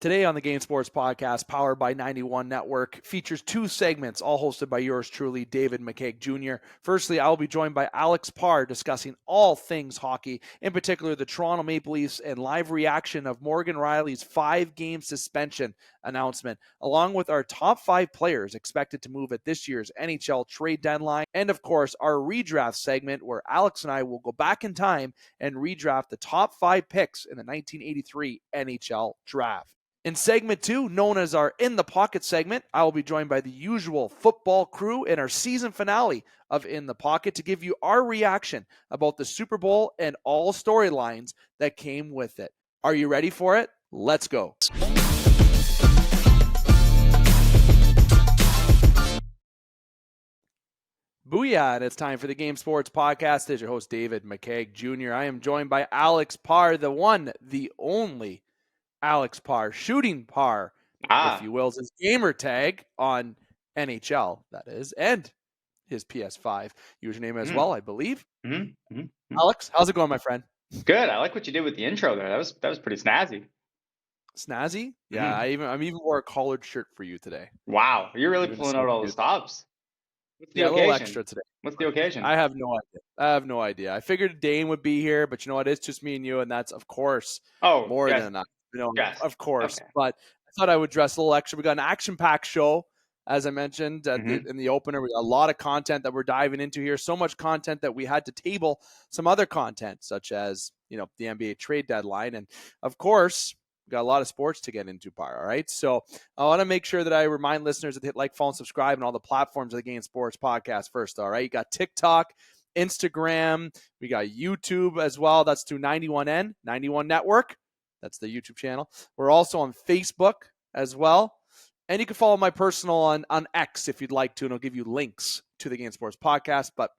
Today on the Game Sports Podcast, powered by 91 Network, features two segments, all hosted by yours truly, David McCaig Jr. Firstly, I will be joined by Alex Parr discussing all things hockey, in particular the Toronto Maple Leafs and live reaction of Morgan Rielly's 5-game suspension announcement, along with our top 5 players expected to move at this year's NHL Trade Deadline, and of course, our redraft segment where Alex and I will go back in time and redraft the top 5 picks in the 1983 NHL Draft. In segment 2, known as our In the Pocket segment, I will be joined by the usual football crew in our season finale of In the Pocket to give you our reaction about the Super Bowl and all storylines that came with it. Are you ready for it? Let's go. Booyah, and it's time for the Game Sports Podcast. As your host, David McCaig Jr. I am joined by Alex Parr, the one, the only Alex Parr, Shooting Parr, if you will, is his gamer tag on NHL, that is, and his PS5 username as well, I believe. Alex, how's it going, my friend? Good. I like what you did with the intro there. That was pretty snazzy. Snazzy? Yeah, I even wore a collared shirt for you today. Wow, you're really pulling out all the stops. What's the occasion? A little extra today. What's the occasion? I have no idea. I figured Dane would be here, but you know what? It's just me and you, and that's, of course, more than enough. Yes. Of course. Okay. But I thought I would dress a little extra. We got an action-packed show, as I mentioned in the opener. We got a lot of content that we're diving into here. So much content that we had to table some other content, such as the NBA trade deadline, and of course, we got a lot of sports to get into, Parr. All right, so I want to make sure that I remind listeners to hit like, follow, and subscribe on all the platforms of the Game Sports Podcast. First, all right, you got TikTok, Instagram, we got YouTube as well. That's through 91N, 91 Network. That's the YouTube channel. We're also on Facebook as well. And you can follow my personal on X if you'd like to, and I'll give you links to the Game Sports Podcast. But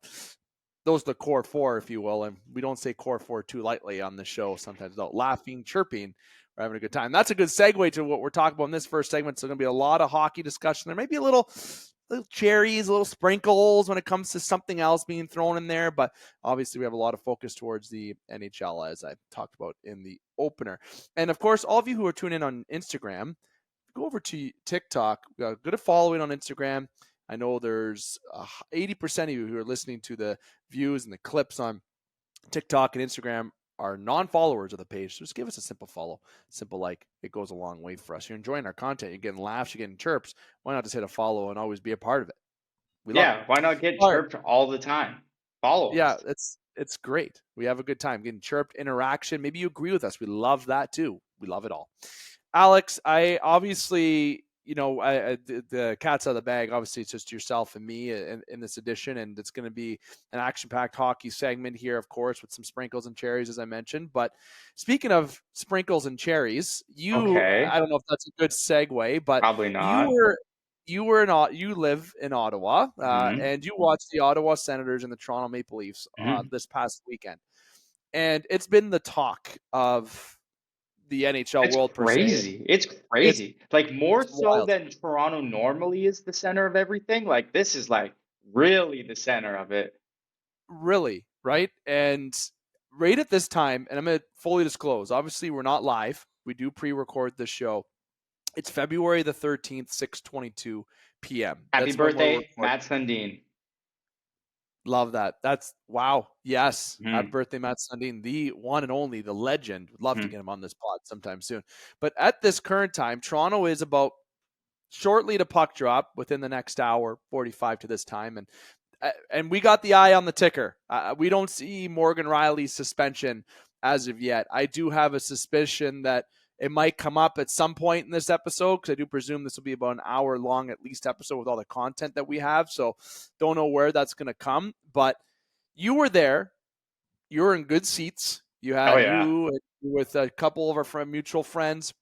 those are the core 4, if you will. And we don't say core 4 too lightly on the show sometimes. Though. Laughing, chirping, we're having a good time. That's a good segue to what we're talking about in this first segment. So there's going to be a lot of hockey discussion. There may be a little cherries, little sprinkles when it comes to something else being thrown in there. But obviously we have a lot of focus towards the NHL, as I talked about in the opener. And of course, all of you who are tuning in on Instagram, go over to TikTok. Good at following on Instagram. I know there's 80% of you who are listening to the views and the clips on TikTok and Instagram are non-followers of the page. So just give us a simple follow, simple like. It goes a long way for us. You're enjoying our content. You're getting laughs. You're getting chirps. Why not just hit a follow and always be a part of it? Why not get chirped all the time? Follow us. Yeah, it's great. We have a good time getting chirped, interaction. Maybe you agree with us. We love that too. We love it all. Alex, I obviously, the cat's out of the bag. Obviously, it's just yourself and me in this edition, and it's going to be an action-packed hockey segment here, of course, with some sprinkles and cherries, as I mentioned. But speaking of sprinkles and cherries, I don't know if that's a good segue, but probably not. You live in Ottawa, and you watched the Ottawa Senators and the Toronto Maple Leafs this past weekend, and it's been the talk of the NHL world per se. It's crazy. Like more so than Toronto normally is the center of everything. Like this is like really the center of it. Really, right? And right at this time, and I'm going to fully disclose, obviously we're not live. We do pre-record this show. It's February the 13th, 6:22 p.m. Happy birthday, Matt Sundin. Love that. That's wow. Yes. Happy birthday, Matt Sundin, the one and only, the legend. Would love to get him on this pod sometime soon. But at this current time, Toronto is about shortly to puck drop within the next hour, 45 to this time. And we got the eye on the ticker. We don't see Morgan Rielly's suspension as of yet. I do have a suspicion that it might come up at some point in this episode, because I do presume this will be about an hour long at least episode with all the content that we have. So don't know where that's going to come. But you were there. You were in good seats. You had you with a couple of our mutual friends.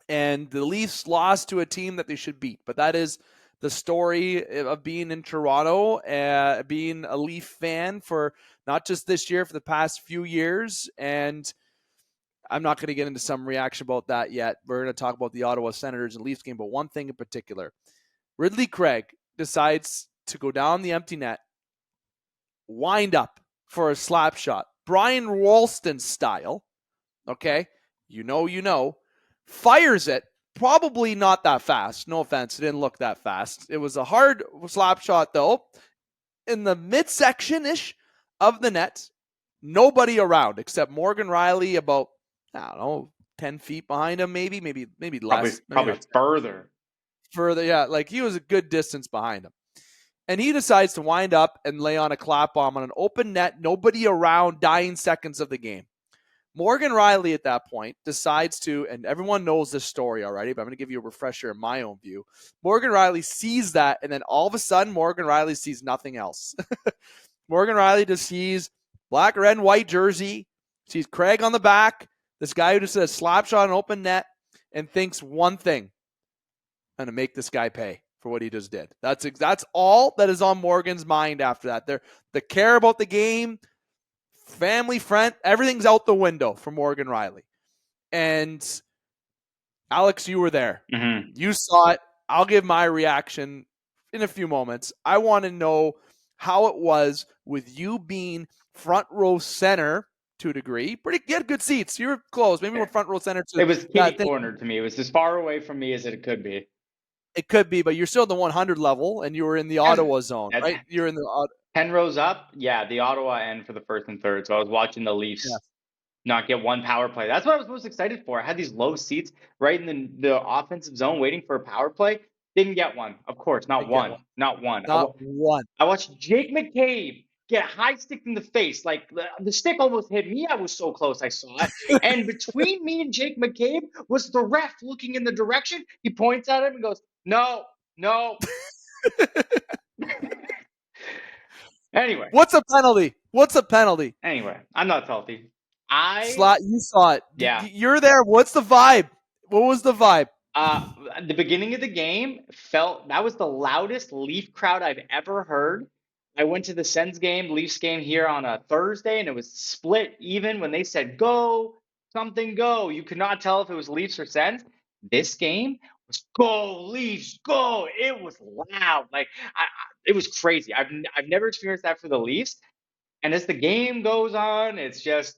And the Leafs lost to a team that they should beat. But that is the story of being in Toronto, being a Leaf fan for not just this year, for the past few years. And I'm not going to get into some reaction about that yet. We're going to talk about the Ottawa Senators and Leafs game, but one thing in particular. Ridley Craig decides to go down the empty net, wind up for a slap shot, Brian Ralston style. Okay? You know. fires it. Probably not that fast. No offense. It didn't look that fast. It was a hard slap shot, though. In the midsection-ish of the net, nobody around except Morgan Rielly about, I don't know, 10 feet behind him, maybe less. Probably further. Further, yeah. Like, he was a good distance behind him. And he decides to wind up and lay on a clap bomb on an open net, nobody around, dying seconds of the game. Morgan Rielly at that point decides to, and everyone knows this story already, but I'm going to give you a refresher in my own view. Morgan Rielly sees that, and then all of a sudden, Morgan Rielly sees nothing else. Morgan Rielly just sees black, red, and white jersey, sees Craig on the back, this guy who just did a slap shot on an open net, and thinks one thing: I'm going to make this guy pay for what he just did. That's all that is on Morgan's mind after that. They care about the game, family, friend, everything's out the window for Morgan Rielly. And Alex, you were there. Mm-hmm. You saw it. I'll give my reaction in a few moments. I want to know how it was with you being front row center to a degree. You had good seats. You were close. Maybe we're front row center too. It was kitty corner to me. It was as far away from me as it could be. It could be, but you're still in the 100 level, and you were in the Ottawa zone, right? You're in the 10 rows up. Yeah, the Ottawa end for the first and third. So I was watching the Leafs not get one power play. That's what I was most excited for. I had these low seats right in the offensive zone waiting for a power play. Didn't get one. Of course, not one. Not one. I watched Jake McCabe get high sticked in the face. Like, the stick almost hit me. I was so close. I saw it. And between me and Jake McCabe was the ref looking in the direction. He points at him and goes, no. Anyway. What's a penalty? Anyway, I'm not salty. You saw it. Yeah. You're there. What's the vibe? What was the vibe? The beginning of the game that was the loudest Leaf crowd I've ever heard. I went to the Sens game, Leafs game here on a Thursday, and it was split even when they said go, something go. You could not tell if it was Leafs or Sens. This game was go, Leafs, go. It was loud. Like, it was crazy. I've never experienced that for the Leafs. And as the game goes on, it's just,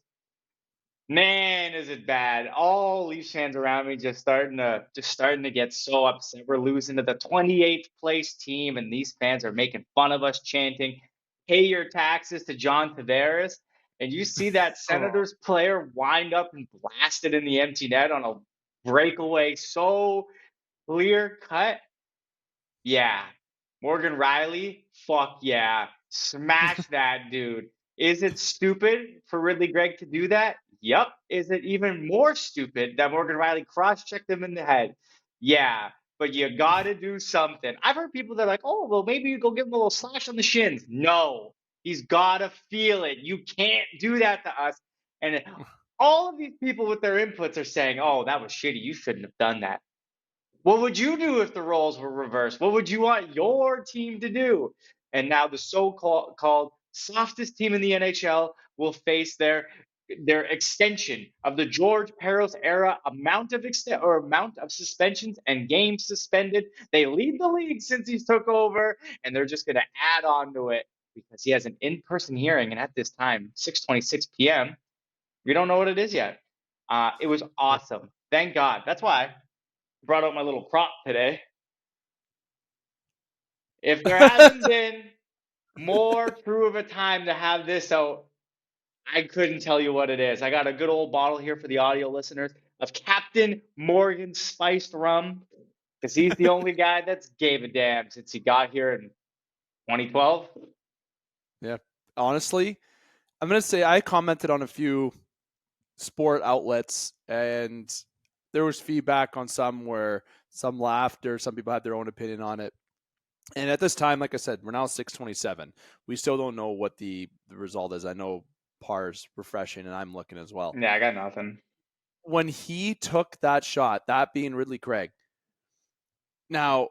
man, is it bad. All Leafs fans around me just starting to get so upset. We're losing to the 28th place team, and these fans are making fun of us, chanting, pay your taxes to John Tavares. And you see that Senators player wind up and blast it in the empty net on a breakaway so clear cut. Yeah. Morgan Rielly, fuck yeah. Smash that dude. Is it stupid for Ridley Gregg to do that? Yep. Is it even more stupid that Morgan Rielly cross-checked him in the head? Yeah. But you got to do something. I've heard people that are like, oh, well, maybe you go give him a little slash on the shins. No. He's got to feel it. You can't do that to us. And all of these people with their inputs are saying, oh, that was shitty. You shouldn't have done that. What would you do if the roles were reversed? What would you want your team to do? And now the so-called softest team in the NHL will face their extension of the George Parros era amount of suspensions and games suspended. They lead the league since he's took over, and they're just going to add on to it because he has an in-person hearing, and at this time, 6:26 p.m., we don't know what it is yet. It was awesome. Thank God. That's why I brought out my little prop today. If there hasn't been more true of a time to have this out, I couldn't tell you what it is. I got a good old bottle here for the audio listeners of Captain Morgan Spiced Rum, because he's the only guy that's gave a damn since he got here in 2012. Yeah. Honestly, I'm going to say I commented on a few sport outlets, and there was feedback on some where some laughed or some people had their own opinion on it. And at this time, like I said, we're now 6:27. We still don't know what the result is. I know Parr's refreshing, and I'm looking as well. Yeah, I got nothing. When he took that shot, that being Ridley Craig, now,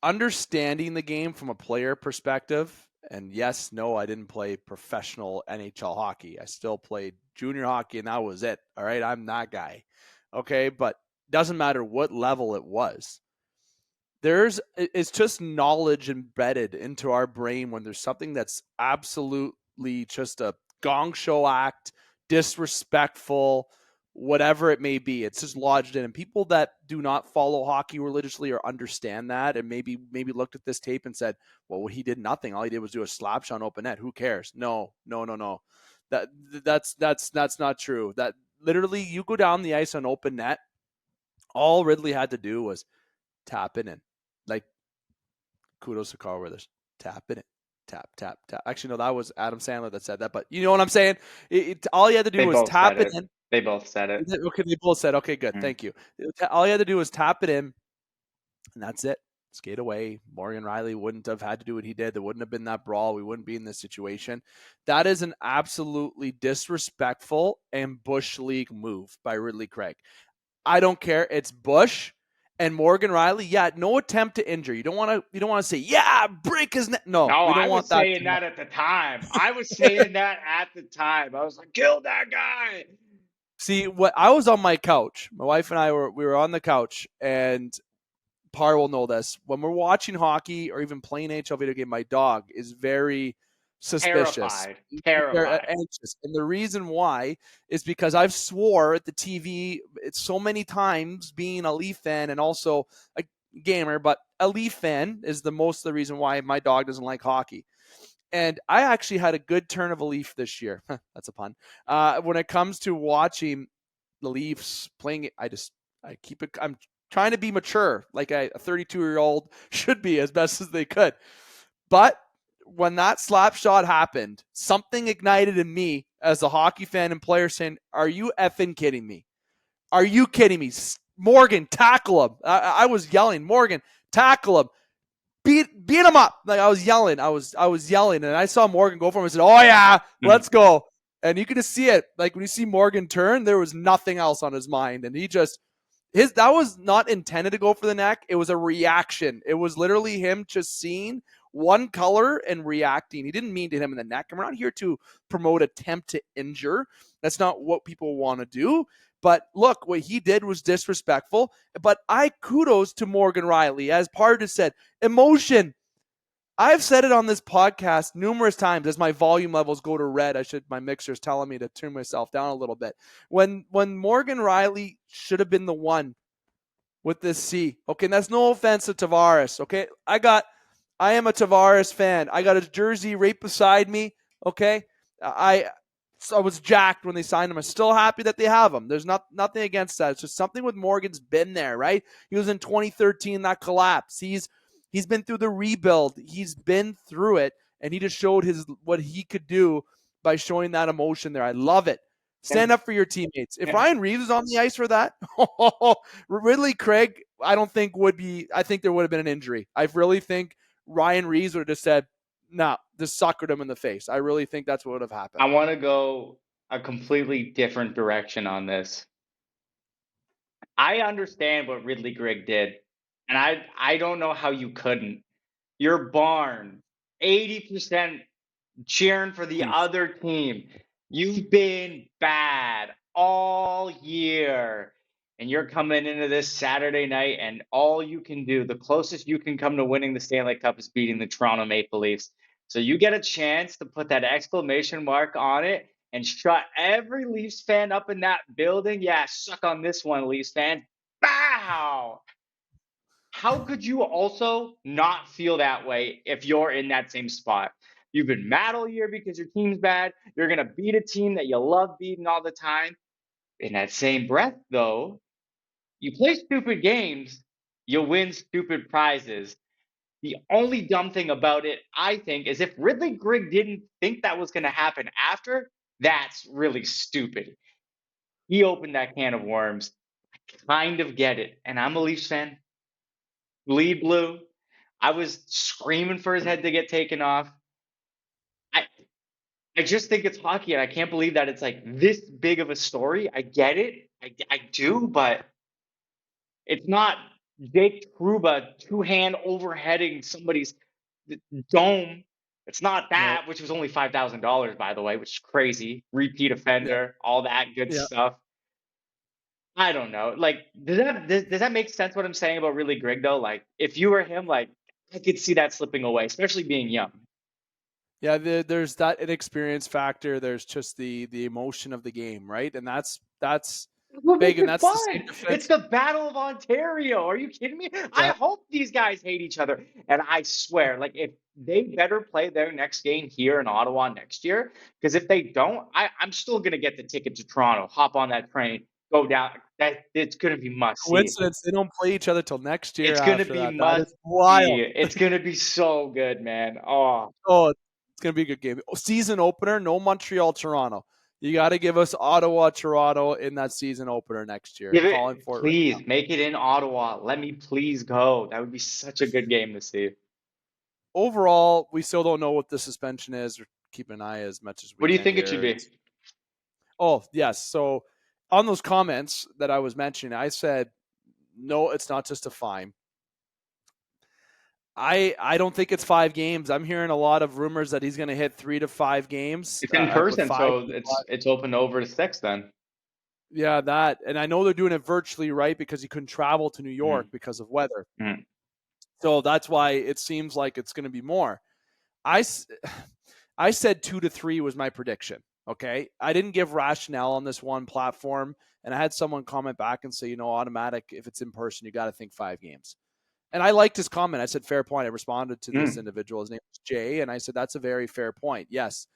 understanding the game from a player perspective, and yes, no, I didn't play professional NHL hockey. I still played junior hockey, and that was it. All right, I'm that guy. Okay, but doesn't matter what level it was. It's just knowledge embedded into our brain when there's something that's absolutely just a gong show act, disrespectful, whatever it may be. It's just lodged in. And people that do not follow hockey religiously or understand that, and maybe looked at this tape and said, well, he did nothing. All he did was do a slap shot on open net. Who cares? No. That's not true. That literally, you go down the ice on open net, all Ridley had to do was tap it in. Like, kudos to Carl Withers. Tap it in. Tap, tap, tap. Actually, no, that was Adam Sandler that said that, but you know what I'm saying? All he had to do was tap it in. They both said it. Okay, they both said, okay, good. Thank you. All he had to do was tap it in, and that's it. Skate away. Morgan Rielly wouldn't have had to do what he did. There wouldn't have been that brawl. We wouldn't be in this situation. That is an absolutely disrespectful and Bush League move by Ridley Craig. I don't care. It's Bush and Morgan Rielly. Yeah, no attempt to injure. You don't want to say, yeah, break his neck. No, we don't want that. I was saying that at the time. I was like, kill that guy. See, I was on my couch. My wife and I were on the couch, and Parr will know this. When we're watching hockey or even playing NHL video game, my dog is very suspicious. Terrified. Anxious. And the reason why is because I've swore at the TV so many times, being a Leaf fan and also a gamer, but a Leaf fan is the most of the reason why my dog doesn't like hockey. And I actually had a good turn of a Leaf this year. That's a pun. When it comes to watching the Leafs playing it, I'm trying to be mature, like a 32-year-old should be, as best as they could. But when that slap shot happened, something ignited in me as a hockey fan and player saying, are you effing kidding me? Are you kidding me? Morgan, tackle him. I was yelling, Morgan, tackle him. Beat him up. Like, I was yelling. I was yelling, and I saw Morgan go for him and said, oh yeah, let's go. And you could just see it. Like, when you see Morgan turn, there was nothing else on his mind. And that was not intended to go for the neck. It was a reaction. It was literally him just seeing one color and reacting. He didn't mean to hit him in the neck. And we're not here to promote attempt to injure. That's not what people want to do. But look, what he did was disrespectful. But I kudos to Morgan Rielly. As Parr just said, emotion. I've said it on this podcast numerous times as my volume levels go to red. My mixer's telling me to turn myself down a little bit. When Morgan Rielly should have been the one with this C. Okay, and that's no offense to Tavares. Okay, I am a Tavares fan. I got his jersey right beside me. Okay, I was jacked when they signed him. I'm still happy that they have him. There's nothing against that. It's just something with Morgan's been there, right? He was in 2013, that collapse. He's been through the rebuild. He's been through it, and he just showed what he could do by showing that emotion there. I love it. Stand up for your teammates. If Ryan Reeves was on the ice for that, Ridley Craig, I don't think would be. I think there would have been an injury. I really think Ryan Reeves would have just said, "Nah, just suckered him in the face." I really think that's what would have happened. I want to go a completely different direction on this. I understand what Ridley Craig did, and I don't know how you couldn't. Your barn, 80% cheering for the other team. You've been bad all year, and you're coming into this Saturday night, and all you can do, the closest you can come to winning the Stanley Cup is beating the Toronto Maple Leafs. So you get a chance to put that exclamation mark on it and shut every Leafs fan up in that building. Yeah, suck on this one, Leafs fan. Bow! How could you also not feel that way if you're in that same spot? You've been mad all year because your team's bad. You're going to beat a team that you love beating all the time. In that same breath, though, you play stupid games, you win stupid prizes. The only dumb thing about it, I think, is if Ridley Craig didn't think that was going to happen after, that's really stupid. He opened that can of worms. I kind of get it. And I'm a Leafs fan. Bleed blue. I was screaming for his head to get taken off. I just think it's hockey, and I can't believe that it's like this big of a story. I get it. I do, but it's not Jake Trouba two-hand overheading somebody's dome. It's not that, which was only $5,000, by the way, which is crazy. Repeat offender, all that good stuff. I don't know. Like, does that make sense what I'm saying about Ridley Craig, though? Like, if you were him, like, I could see that slipping away, especially being young. Yeah, there's that inexperience factor. There's just the emotion of the game, right? And that's What makes Bagan, it that's the same fun? It's defense. the Battle of Ontario. Are you kidding me? I Yeah. hope these guys hate each other. And I swear, like, if they better play their next game here in Ottawa next year, because if they don't, I'm still gonna get the ticket to Toronto, hop on that train, go down. That it's gonna be must see. Coincidence, they don't play each other till next year It's gonna after be that. That must is wild. see. It's gonna be so good, man. Oh, Oh, it's going to be a good game. Season opener, no Montreal, Toronto. You got to give us Ottawa, Toronto in that season opener next year. give Calling it, for it right now. please make it in Ottawa. Let me please go. That would be such a good game to see. Overall, we still don't know what the suspension is. We're keeping an eye as much as we What do you can think it should here. be? Oh, yes. So on those comments that I was mentioning, I said, no, it's not just a fine. I don't think it's 5 games. I'm hearing a lot of rumors that he's going to hit 3 to 5 games. It's in With person, 5 so it's open over to 6 then. Yeah, that. And I know they're doing it virtually, right? Because he couldn't travel to New York Mm. because of weather. Mm. So that's why it seems like it's going to be more. I said 2 to 3 was my prediction. Okay. I didn't give rationale on this one platform. And I had someone comment back and say, automatic, if it's in person, you got to think 5 games. And I liked his comment. I said, fair point. I responded to this individual. His name was Jay. And I said, that's a very fair point. Yes.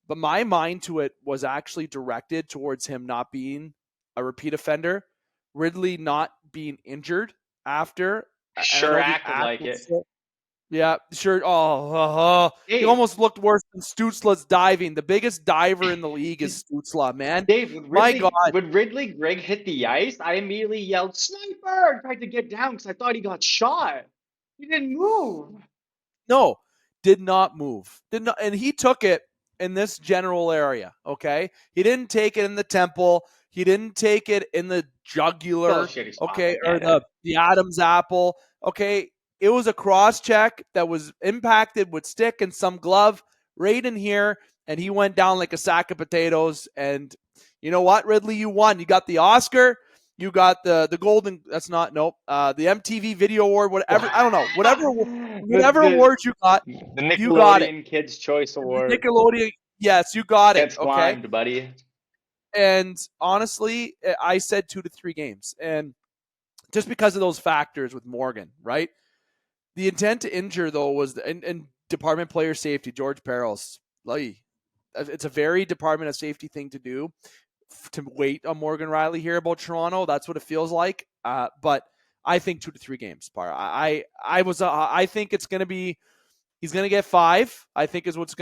But my mind to it was actually directed towards him not being a repeat offender, Rielly not being injured after. Sure acted like it. Yeah, sure. He Dave, almost looked worse than Stutzla's diving. The biggest diver in the league is Stutzla, man. Dave, My God. when Ridley Gregg hit the ice, I immediately yelled, "Sniper!" and tried to get down because I thought he got shot. He didn't move. No, did not move. Did not, and he took it in this general area. Okay, he didn't take it in the temple. He didn't take it in the jugular. Bullshit, Okay, or the Adam's apple. Okay, it was a cross check that was impacted with stick and some glove right in here, and he went down like a sack of potatoes. And you know what, Rielly, you won. You got the Oscar. You got the golden. That's not nope. The MTV Video Award. Whatever. I don't know. Whatever award you got, the you got it. Nickelodeon Kids Choice Award. Nickelodeon. Yes, you got it. Gets climbed, buddy. And honestly, I said 2 to 3 games, and just because of those factors with Morgan, right? The intent to injure though was and Department Player Safety, George Peros. It's a very Department of Safety thing to do, to wait on Morgan Rielly here about Toronto. That's what it feels like. But I think 2 to 3 games, Parr. I think it's going to be, he's going to get 5. I think is what's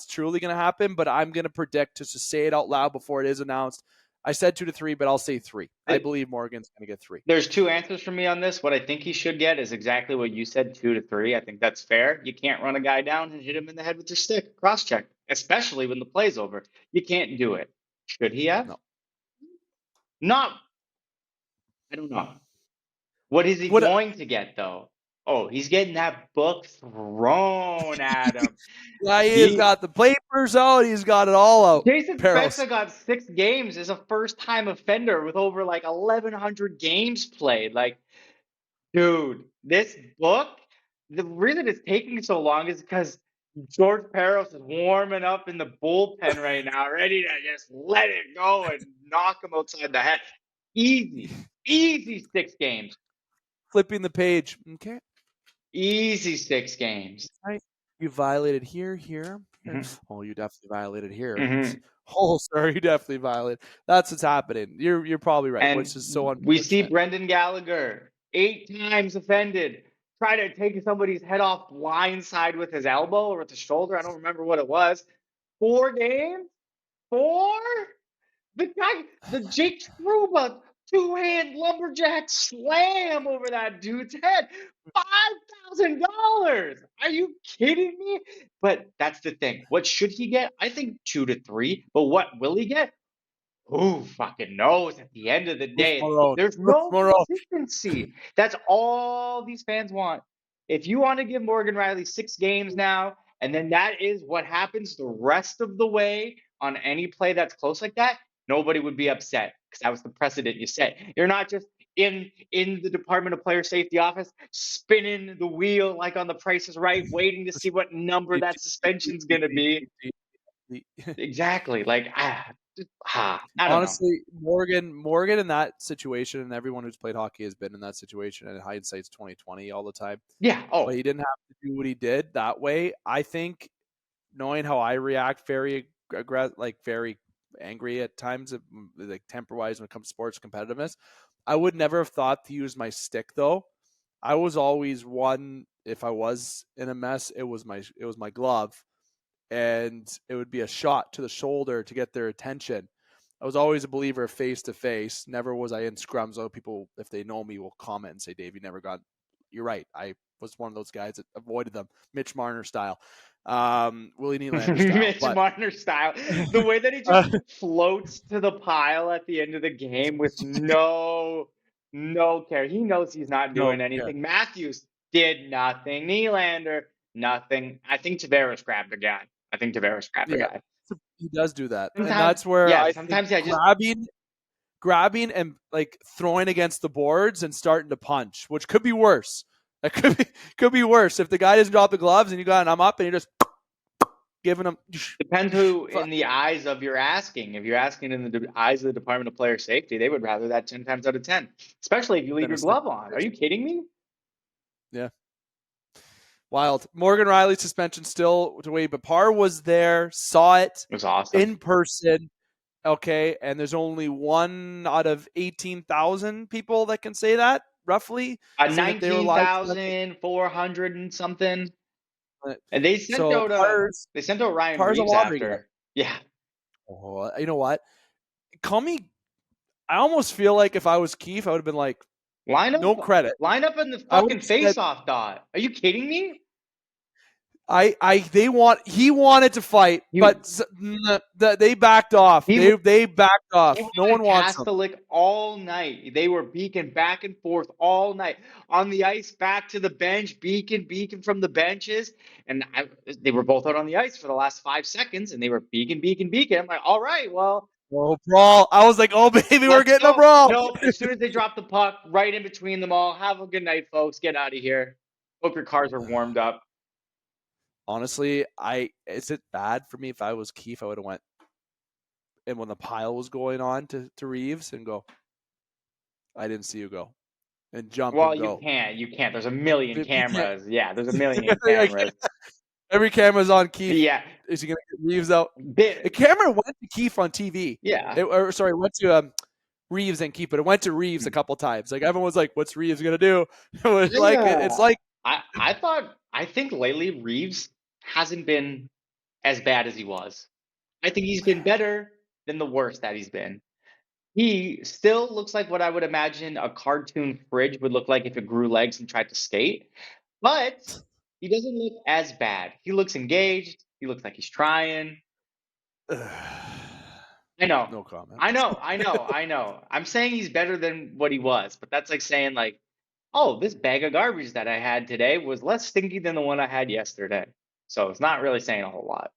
truly going to happen. But I'm going to predict, just to say it out loud before it is announced, I said 2 to 3, but I'll say 3. I believe Morgan's going to get 3. There's 2 answers for me on this. What I think he should get is exactly what you said, 2 to 3. I think that's fair. You can't run a guy down and hit him in the head with your stick, cross check, especially when the play's over. You can't do it. Should he have? No. Not. I don't know. What is he going to get though? Oh, he's getting that book thrown at him. Yeah, he's got the papers out. He's got it all out. Jason Spezza got 6 games as a first-time offender with over like 1,100 games played. Like, dude, this book, the reason it's taking so long is because George Peros is warming up in the bullpen right now, ready to just let it go and knock him outside the head. Easy 6 games. Flipping the page. Okay. Easy 6 games. Right. You violated here. Mm-hmm. Oh, you definitely violated here. Mm-hmm. Oh, sorry, you definitely violated. That's what's happening. You're probably right, and which is so unfortunate. We see Brendan Gallagher 8 times offended, try to take somebody's head off blindside with his elbow or with his shoulder. I don't remember what it was. 4 games? 4? The Jake Struba 2-hand lumberjack slam over that dude's head. $5,000. Are you kidding me? But that's the thing. What should he get? I think 2 to 3. But what will he get? Who fucking knows? At the end of the day, there's no consistency. That's all these fans want. If you want to give Morgan Rielly 6 games now, and then that is what happens the rest of the way on any play that's close like that, nobody would be upset because that was the precedent you set. You're not just in the Department of Player Safety office spinning the wheel like on The Price is Right, waiting to see what number that suspension's going to be. Exactly. Like, I don't know. Honestly, Morgan in that situation, and everyone who's played hockey has been in that situation, and hindsight's 2020 all the time. Yeah. But he didn't have to do what he did that way. I think, knowing how I react, very angry at times, like temper-wise when it comes to sports competitiveness, I would never have thought to use my stick though. I was always one, if I was in a mess, it was my glove, and it would be a shot to the shoulder to get their attention. I was always a believer of face to face. Never was I in scrums. Other people, if they know me, will comment and say, "Dave, you never got." You're right. I was one of those guys that avoided them, Mitch Marner style, Willie Nylander style. Mitch Marner style. The way that he just floats to the pile at the end of the game with no care. He knows he's not doing anything. Yeah. Matthews did nothing. Nylander, nothing. I think Tavares grabbed a guy. A guy. He does do that. Sometimes, and that's where I sometimes think grabbing and like throwing against the boards and starting to punch, which could be worse. That could be worse if the guy doesn't drop the gloves and you got, and I'm up, and you're just giving him. Depends who in the eyes of you're asking. If you're asking in the eyes of the Department of Player Safety, they would rather that 10 times out of 10, especially if you leave your glove on. Are you kidding me? Yeah. Wild. Morgan Rielly suspension still to wait, but Parr was there, saw it. It was awesome. In person. Okay, and there's only one out of 18,000 people that can say that, roughly. 19,400 and something. And they sent out Ryan Parr's Reeves after. Yeah. Oh, you know what? I almost feel like if I was Keefe, I would have been like, no credit. Line up in the fucking face-off dot. Are you kidding me? He wanted to fight, but they backed off. They backed off. No one wants him. Catholic all night. They were beaking back and forth all night on the ice, back to the bench, beacon from the benches, and they were both out on the ice for the last 5 seconds, and they were beacon. I'm like, all right, well. Oh, brawl. I was like, oh, baby, we're getting a brawl. No, as soon as they dropped the puck, right in between them all. Have a good night, folks. Get out of here. Hope your cars are warmed up. Honestly, is it bad for me if I was Keefe? I would have went, and when the pile was going on to Reeves, and go, I didn't see you go, and jump. Well, and go. You can't. There's a million cameras. Yeah, there's a million cameras. Every camera's on Keefe. Yeah. Is he gonna get Reeves out? The camera went to Keefe on TV. Yeah. It went to Reeves and Keefe, but it went to Reeves a couple times. Like everyone was like, "What's Reeves gonna do?" It was it's like. I think lately Reeves hasn't been as bad as he was. I think he's been better than the worst that he's been. He still looks like what I would imagine a cartoon fridge would look like if it grew legs and tried to skate. But he doesn't look as bad. He looks engaged. He looks like he's trying. I know. No comment. I know. I'm saying he's better than what he was, but that's like saying like, oh, this bag of garbage that I had today was less stinky than the one I had yesterday. So it's not really saying a whole lot.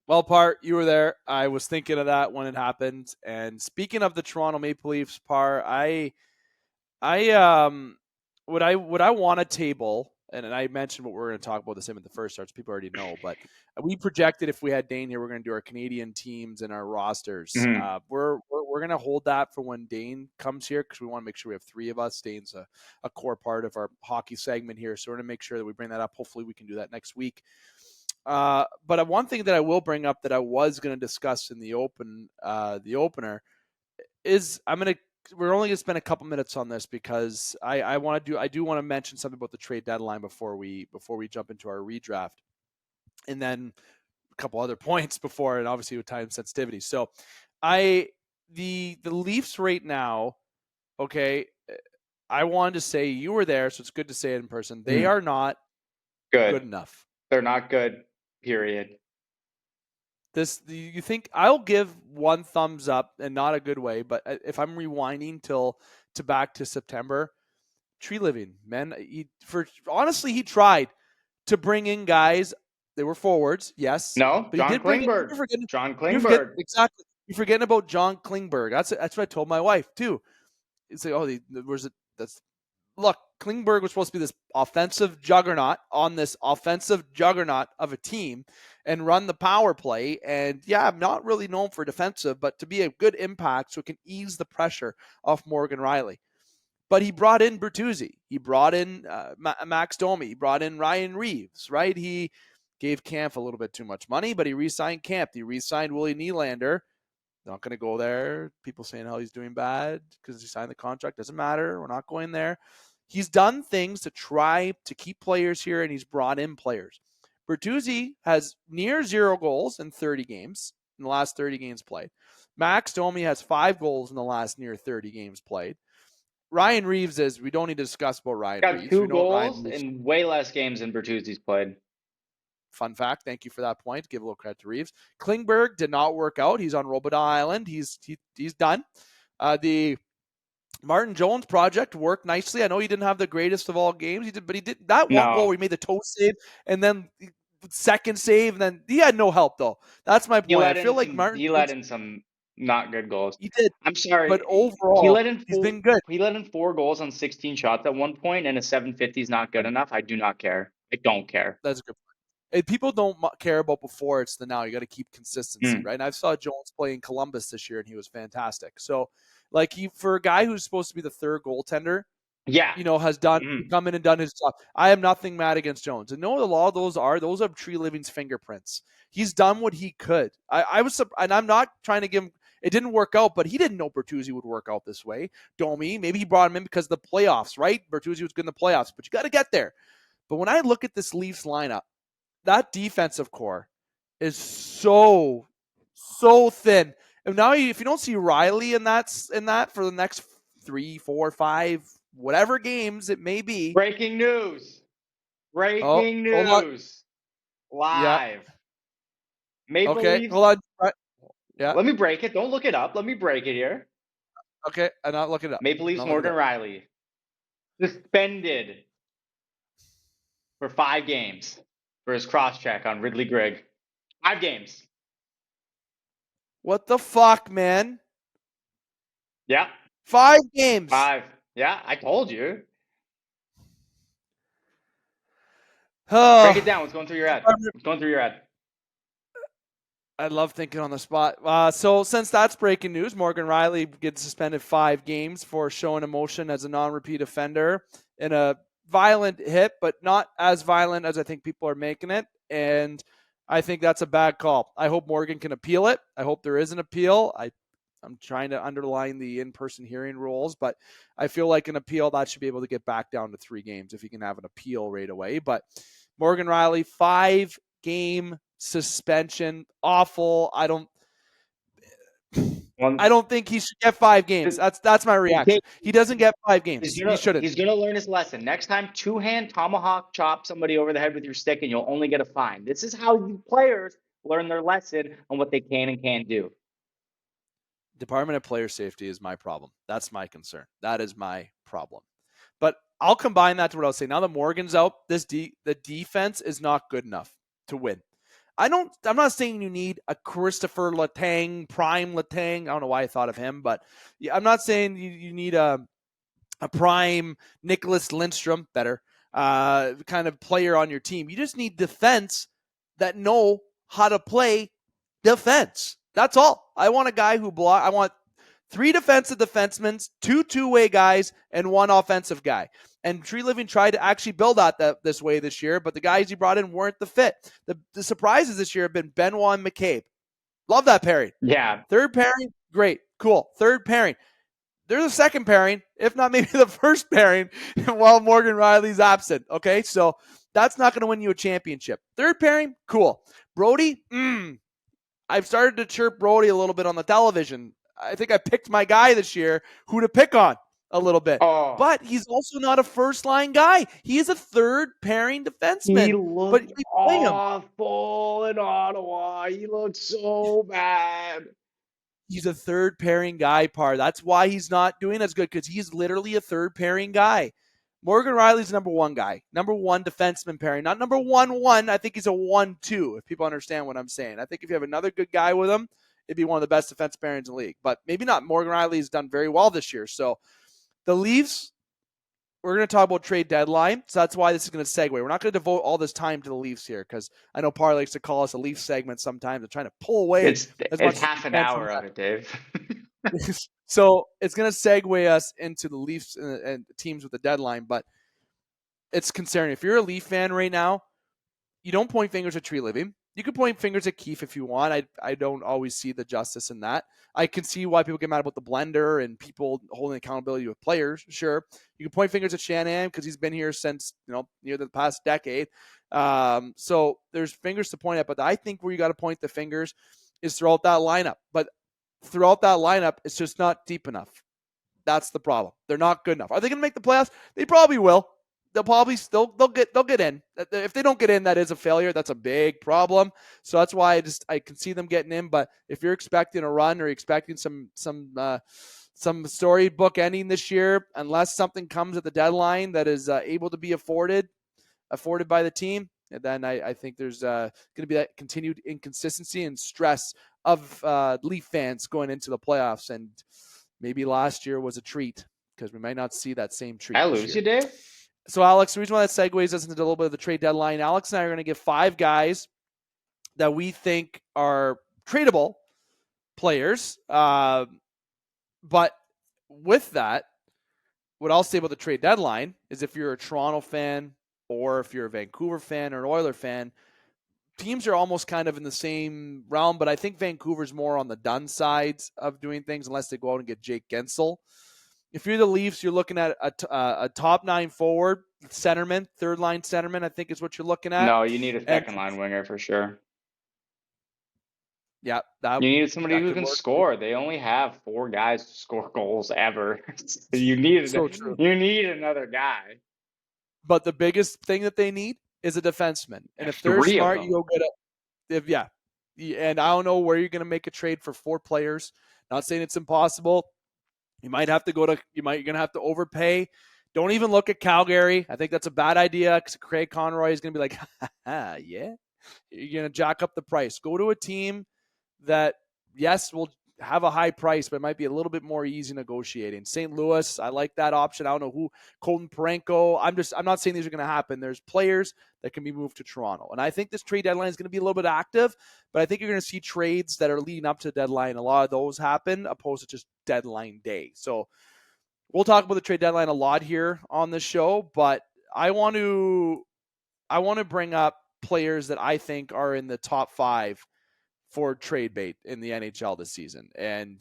Well, Parr, you were there. I was thinking of that when it happened. And speaking of the Toronto Maple Leafs, Parr, would I want a table, and I mentioned what we're going to talk about the same at the first starts. People already know, but we projected if we had Dane here, we're going to do our Canadian teams and our rosters. Mm-hmm. We're going to hold that for when Dane comes here because we want to make sure we have 3 of us. Dane's a core part of our hockey segment here, so we're going to make sure that we bring that up. Hopefully, we can do that next week. But one thing that I will bring up that I was going to discuss in the opener is we're only going to spend a couple minutes on this because I do want to mention something about the trade deadline before we jump into our redraft, and then a couple other points before, and obviously with time sensitivity. So the Leafs right now, okay, I wanted to say you were there, so it's good to say it in person. They are not good enough. They're not good, period. You think I'll give one thumbs up, and not a good way, but if I'm rewinding back to September, Tree Living, man, honestly, he tried to bring in guys. They were forwards, yes. No, but John Klingberg. Exactly. You're forgetting about John Klingberg. That's what I told my wife too. It's like, that's look, Klingberg was supposed to be this offensive juggernaut on this offensive juggernaut of a team and run the power play. And yeah, I'm not really known for defensive, but to be a good impact so it can ease the pressure off Morgan Rielly. But he brought in Bertuzzi. He brought in Max Domi. He brought in Ryan Reeves, right? He gave Kampf a little bit too much money, but he re-signed Kampf. He re-signed Willie Nylander. Not going to go there. People saying how he's doing bad because he signed the contract. Doesn't matter. We're not going there. He's done things to try to keep players here, and he's brought in players. Bertuzzi has near 0 goals in 30 games, in the last 30 games played. Max Domi has 5 goals in the last near 30 games played. Ryan Reeves is, we don't need to discuss about Ryan Got Reeves. 2 We know Ryan goals Reeves. in way less games than Bertuzzi's played. Fun fact. Thank you for that point. Give a little credit to Reeves. Klingberg did not work out. He's on Robidas Island. He's done. The Martin Jones project worked nicely. I know he didn't have the greatest of all games. He did that one goal where he made the toe save and then second save, and then he had no help though. That's my point. I feel like Martin he let in some not good goals. He did. I'm sorry, but overall he's been good. He let in 4 goals on 16 shots at one point, and a 750 is not good enough. I do not care. I don't care. That's a good point. People don't care about before, it's the now. You got to keep consistency, right? And I saw Jones play in Columbus this year, and he was fantastic. So, like, for a guy who's supposed to be the third goaltender, has come in and done his job. I have nothing mad against Jones. And no, a lot of those are Tree Living's fingerprints. He's done what he could. I was, and I'm not trying to give him, it didn't work out, but he didn't know Bertuzzi would work out this way. Domi, maybe he brought him in because of the playoffs, right? Bertuzzi was good in the playoffs, but you got to get there. But when I look at this Leafs lineup, that defensive core is so thin. And now if you don't see Rielly in that for the next 3, 4, 5, whatever games it may be. Breaking news. Live. Yeah. Maple Leafs. Hold on. Yeah. Let me break it. Don't look it up. Let me break it here. Okay, I'm not looking it up. Maple Leafs Morgan Rielly suspended for 5 games for his cross-check on Ridley Grigg. 5 games. What the fuck, man? Yeah. 5 games. 5. Yeah, I told you. Break it down. What's going through your head? I love thinking on the spot. So since that's breaking news, Morgan Rielly gets suspended 5 games for showing emotion as a non-repeat offender in a violent hit, but not as violent as I think people are making it. And I think that's a bad call. I hope Morgan can appeal it. I hope there is an appeal. I'm trying to underline the in-person hearing rules, but I feel like an appeal that should be able to get back down to 3 games if he can have an appeal right away. But Morgan Rielly, 5-game suspension, awful. I don't think he should get 5 games. That's my reaction. He doesn't get 5 games. He shouldn't. He's gonna learn his lesson. Next time, 2-hand tomahawk chop somebody over the head with your stick, and you'll only get a fine. This is how you players learn their lesson on what they can and can't do. Department of Player Safety is my problem. That's my concern. That is my problem. But I'll combine that to what I was saying. Now that Morgan's out, the defense is not good enough to win. I'm not saying you need a Christopher Letang, prime Letang. I don't know why I thought of him, but I'm not saying you need a prime Nicholas Lindstrom, better kind of player on your team. You just need defense that know how to play defense. That's all. I want a guy who block. I want 3 defensive defensemen, 2 two-way guys, and 1 offensive guy. And Tree Living tried to actually build out this way this year, but the guys he brought in weren't the fit. The surprises this year have been Benoit and McCabe. Love that pairing. Yeah. Third pairing, great, cool. Third pairing. There's a second pairing, if not maybe the first pairing, while Morgan Rielly's absent. Okay, so that's not going to win you a championship. Third pairing, cool. Brody, I've started to chirp Brody a little bit on the television. I think I picked my guy this year who to pick on a little bit. Oh. But he's also not a first-line guy. He is a third-pairing defenseman. He looked awful in Ottawa. He looked so bad. He's a third-pairing guy, Parr. That's why he's not doing as good, because he's literally a third-pairing guy. Morgan Rielly's number 1 guy. Number 1 defenseman pairing. Not number 1-1. I think he's a 1-2, if people understand what I'm saying. I think if you have another good guy with him, it'd be one of the best defense pairings in the league. But maybe not. Morgan Rielly's done very well this year. So the Leafs, we're going to talk about trade deadline. So that's why this is going to segue. We're not going to devote all this time to the Leafs here because I know Parr likes to call us a Leaf segment sometimes and trying to pull away as much It's as half we an can from hour of it, Dave. that. So it's going to segue us into the Leafs and teams with the deadline, but it's concerning. If you're a Leaf fan right now, you don't point fingers at Tree Living. You can point fingers at Keefe if you want. I don't always see the justice in that. I can see why people get mad about the blender and people holding accountability with players. Sure, you can point fingers at Shanahan because he's been here since near the past decade. So there's fingers to point at, but I think where you got to point the fingers is throughout that lineup. But throughout that lineup, it's just not deep enough. That's the problem. They're not good enough. Are they going to make the playoffs? They probably will. They'll probably still they'll get in. If they don't get in, that is a failure. That's a big problem. So that's why I can see them getting in. But if you're expecting a run or expecting some storybook ending this year, unless something comes at the deadline that is able to be afforded by the team, then I think there's going to be that continued inconsistency and stress of Leaf fans going into the playoffs. And maybe last year was a treat because we might not see that same treat. I lose you, Dave. So, Alex, the reason why that segues us into a little bit of the trade deadline, Alex and I are going to give 5 guys that we think are tradable players. But with that, what I'll say about the trade deadline is if you're a Toronto fan or if you're a Vancouver fan or an Oiler fan, teams are almost kind of in the same realm, but I think Vancouver's more on the done sides of doing things unless they go out and get Jake Gensel. If you're the Leafs, you're looking at a top 9 forward, centerman, third line centerman, I think is what you're looking at. No, you need a second line winger for sure. Yeah. You need somebody who can score. They only have 4 guys to score goals ever. You need another guy. But the biggest thing that they need is a defenseman. And if they're 3 smart, you go get and I don't know where you're going to make a trade for 4 players. Not saying it's impossible. You might have to you're going to have to overpay. Don't even look at Calgary. I think that's a bad idea because Craig Conroy is going to be like, yeah, you're going to jack up the price. Go to a team that, yes, will have a high price, but it might be a little bit more easy negotiating. St. Louis, I like that option. I don't know who, Colton Parenko. I'm not saying these are going to happen. There's players that can be moved to Toronto. And I think this trade deadline is going to be a little bit active, but I think you're going to see trades that are leading up to the deadline. A lot of those happen opposed to just deadline day. So we'll talk about the trade deadline a lot here on the show, but I want to bring up players that I think are in the top 5 for trade bait in the NHL this season. And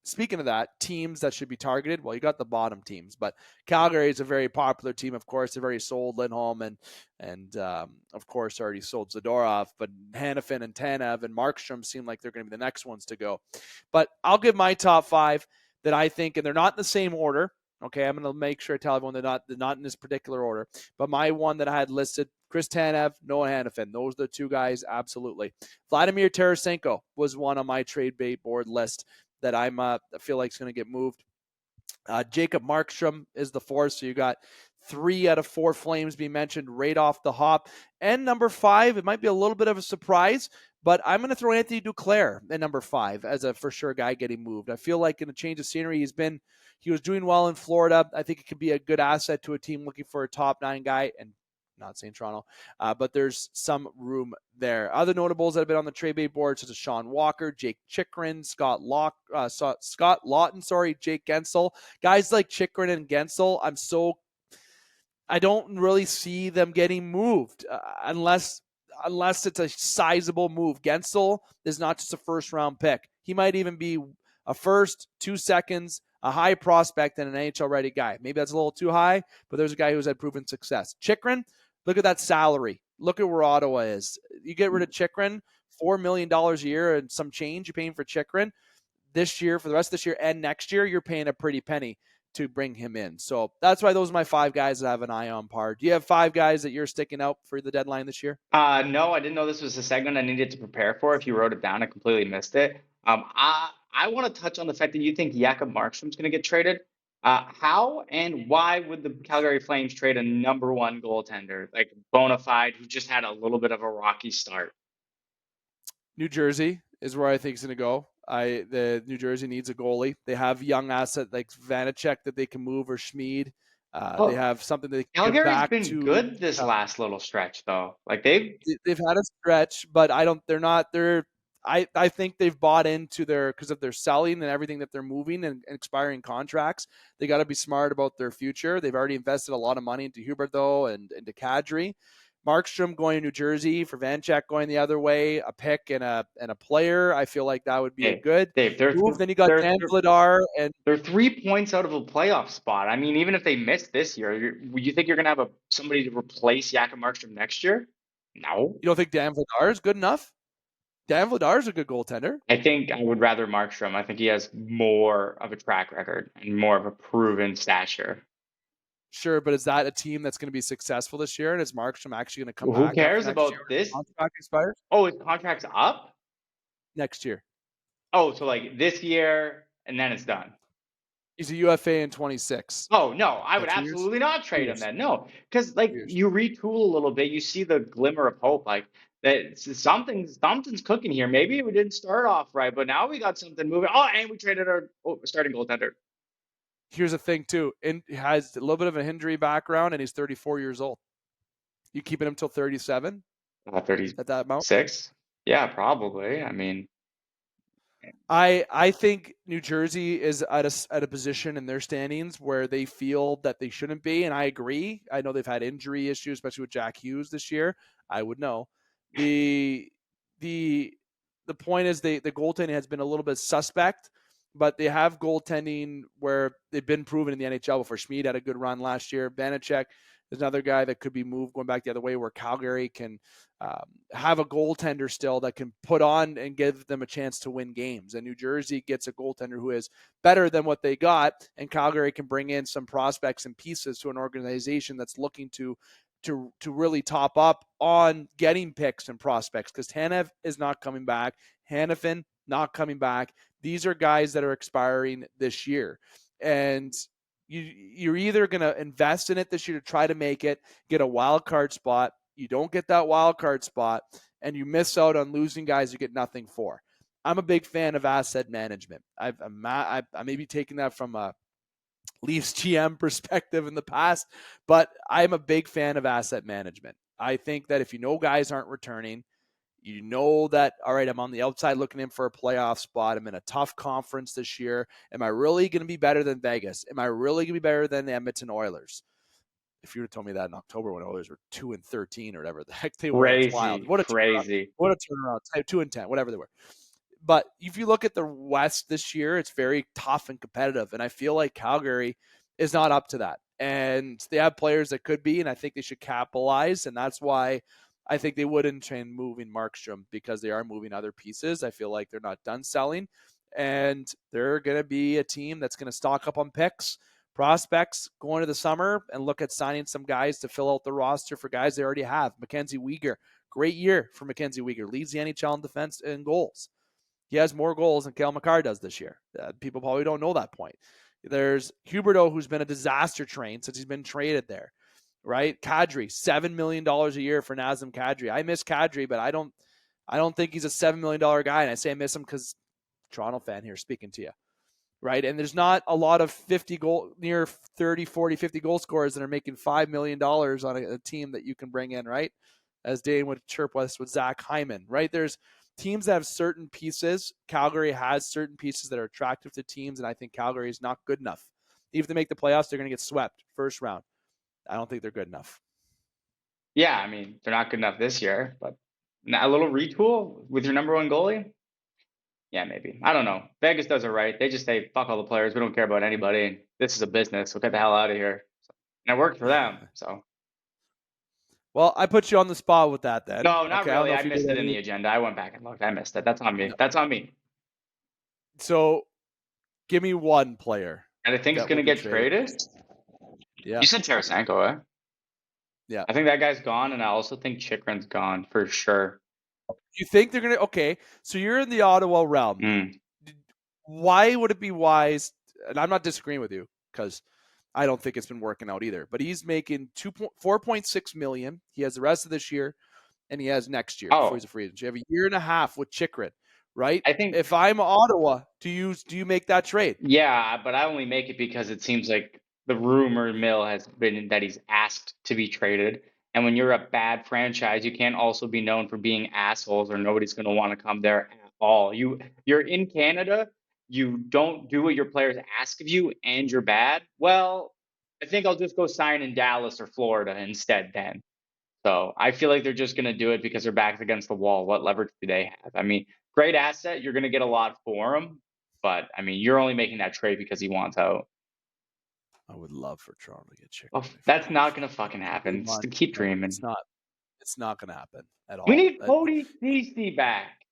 speaking of that, teams that should be targeted, well, you got the bottom teams, but Calgary is a very popular team, of course. They've already sold Lindholm and of course, already sold Zadorov, but Hanifin and Tanev and Markstrom seem like they're going to be the next ones to go. But I'll give my top 5 that I think, and they're not in the same order. Okay, I'm going to make sure I tell everyone they're not in this particular order. But my one that I had listed, Chris Tanev, Noah Hanifin. Those are the 2 guys, absolutely. Vladimir Tarasenko was one on my trade bait board list that I feel like is going to get moved. Jacob Markstrom is the 4th, so you got 3 out of 4 Flames being mentioned right off the hop. And number 5, it might be a little bit of a surprise, but I'm going to throw Anthony Duclair at number 5 as a for sure guy getting moved. I feel like in a change of scenery, he was doing well in Florida. I think it could be a good asset to a team looking for a top 9 guy, and not saying Toronto, but there's some room there. Other notables that have been on the trade bait board, such as Sean Walker, Jake Chychrun, Scott Lawton, Jake Gensel. Guys like Chychrun and Gensel, I don't really see them getting moved unless it's a sizable move. Gensel is not just a first-round pick. He might even be a first, 2 seconds, a high prospect, and an NHL-ready guy. Maybe that's a little too high, but there's a guy who's had proven success. Chychrun, look at that salary. Look at where Ottawa is. You get rid of Chychrun, $4 million a year and some change you're paying for Chychrun. This year, for the rest of this year and next year, you're paying a pretty penny to bring him in. So that's why those are my 5 guys that I have an eye on, Parr. Do you have 5 guys that you're sticking out for the deadline this year? No, I didn't know this was a segment I needed to prepare for. If you wrote it down, I completely missed it. I want to touch on the fact that you think Jakob Markstrom's going to get traded. How and why would the Calgary Flames trade a number 1 goaltender, like bona fide, who just had a little bit of a rocky start? New Jersey is where I think it's going to go. The New Jersey needs a goalie. They have young asset like Vanacek that they can move, or Schmid. They have something they can give Calgary's back been to. good this last little stretch, though. Like they've had a stretch, but I think they've bought into because of their selling and everything that they're moving and expiring contracts. They got to be smart about their future. They've already invested a lot of money into Huberdeau and into Kadri. Markstrom going to New Jersey, for Vanchek going the other way, a pick and a player. I feel like that would be a good move. Then you got Dan Vladar, and they're 3 points out of a playoff spot. I mean, even if they miss this year, you think you're going to have somebody to replace Jakob Markstrom next year? No. You don't think Dan Vladar is good enough? Dan Vladar is a good goaltender. I think I would rather Markstrom. I think he has more of a track record and more of a proven stature. Sure, but is that a team that's going to be successful this year? And is Markstrom actually going to come back? Who cares about this? Contract expires? Oh, his contract's up? Next year. Oh, so like this year, and then it's done. He's a UFA in 26. Oh, no, I would absolutely not trade him then. No, because like you retool a little bit, you see the glimmer of hope. Like that something's cooking here. Maybe we didn't start off right, but now we got something moving. Oh, and we traded our starting goaltender. Here's the thing, too. He has a little bit of a injury background, and he's 34 years old. You keeping him till 37? 30 at that amount? 6? Yeah, probably. I mean, I think New Jersey is at a position in their standings where they feel that they shouldn't be, and I agree. I know they've had injury issues, especially with Jack Hughes this year. I would know. The point is the goaltending has been a little bit suspect, but they have goaltending where they've been proven in the NHL before. Schmid had a good run last year. Vanacek is another guy that could be moved going back the other way, where Calgary can have a goaltender still that can put on and give them a chance to win games. And New Jersey gets a goaltender who is better than what they got, and Calgary can bring in some prospects and pieces to an organization that's looking to really top up on getting picks and prospects, because Tanev is not coming back. Hanifin not coming back. These are guys that are expiring this year. And you're either going to invest in it this year to try to make it, get a wild card spot. You don't get that wild card spot, and you miss out on losing guys you get nothing for. I'm a big fan of asset management. I may be taking that from a Leafs GM perspective in the past, but I'm a big fan of asset management. I think that if you know guys aren't returning, you know that, all right, I'm on the outside looking in for a playoff spot. I'm in a tough conference this year. Am I really going to be better than Vegas? Am I really going to be better than the Edmonton Oilers? If you would have told me that in October when Oilers were 2-13 or whatever the heck they were, it's wild. What a turnaround. What a turnaround. 2-10, whatever they were. But if you look at the West this year, it's very tough and competitive. And I feel like Calgary is not up to that. And they have players that could be, and I think they should capitalize. And that's why I think they wouldn't train moving Markstrom, because they are moving other pieces. I feel like they're not done selling. And they're going to be a team that's going to stock up on picks, prospects going to the summer, and look at signing some guys to fill out the roster for guys they already have. Mackenzie Weegar, great year for Mackenzie Weegar. Leads the NHL in defense and goals. He has more goals than Cale Makar does this year. People probably don't know that point. There's Huberdeau, who's been a disaster train since he's been traded there, right? Kadri, $7 million a year for Nazem Kadri. I miss Kadri, but I don't think he's a $7 million guy. And I say I miss him because Toronto fan here speaking to you, right? And there's not a lot of near 30, 40, 50 goal scorers that are making $5 million on a team that you can bring in, right? As Dane would chirp with Zach Hyman, right? There's teams that have certain pieces. Calgary has certain pieces that are attractive to teams, and I think Calgary is not good enough. Even if they make the playoffs, they're going to get swept first round. I don't think they're good enough. Yeah, I mean, they're not good enough this year, but a little retool with your number one goalie? Yeah, maybe. I don't know. Vegas does it right. They just say, fuck all the players. We don't care about anybody. And this is a business. So get the hell out of here. And it worked for them. So. Well, I put you on the spot with that then. No, not really. I missed it in the agenda. I went back and looked. I missed it. That's on me. No. That's on me. So give me one player. And I think it's going to get traded? Yeah. You said Tarasenko, eh? Yeah. I think that guy's gone, and I also think Chychrun's gone for sure. You think they're going to – okay, so you're in the Ottawa realm. Why would it be wise – and I'm not disagreeing with you because I don't think it's been working out either. But he's making $4.6 million. He has the rest of this year, and he has next year before he's a free agent. You have a year and a half with Chychrun, right? I think if I'm Ottawa, do you make that trade? Yeah, but I only make it because it seems like the rumor mill has been that he's asked to be traded. And when you're a bad franchise, you can't also be known for being assholes or nobody's going to want to come there at all. You're in Canada, you don't do what your players ask of you, and you're bad. Well, I think I'll just go sign in Dallas or Florida instead then. So I feel like they're just going to do it because their back's against the wall. What leverage do they have? I mean, great asset. You're going to get a lot for him. But, I mean, you're only making that trade because he wants out. I would love for Toronto to get chicken. Well, that's not going to fucking happen. Just to keep dreaming. It's not going to happen at all. We need Cody DC back.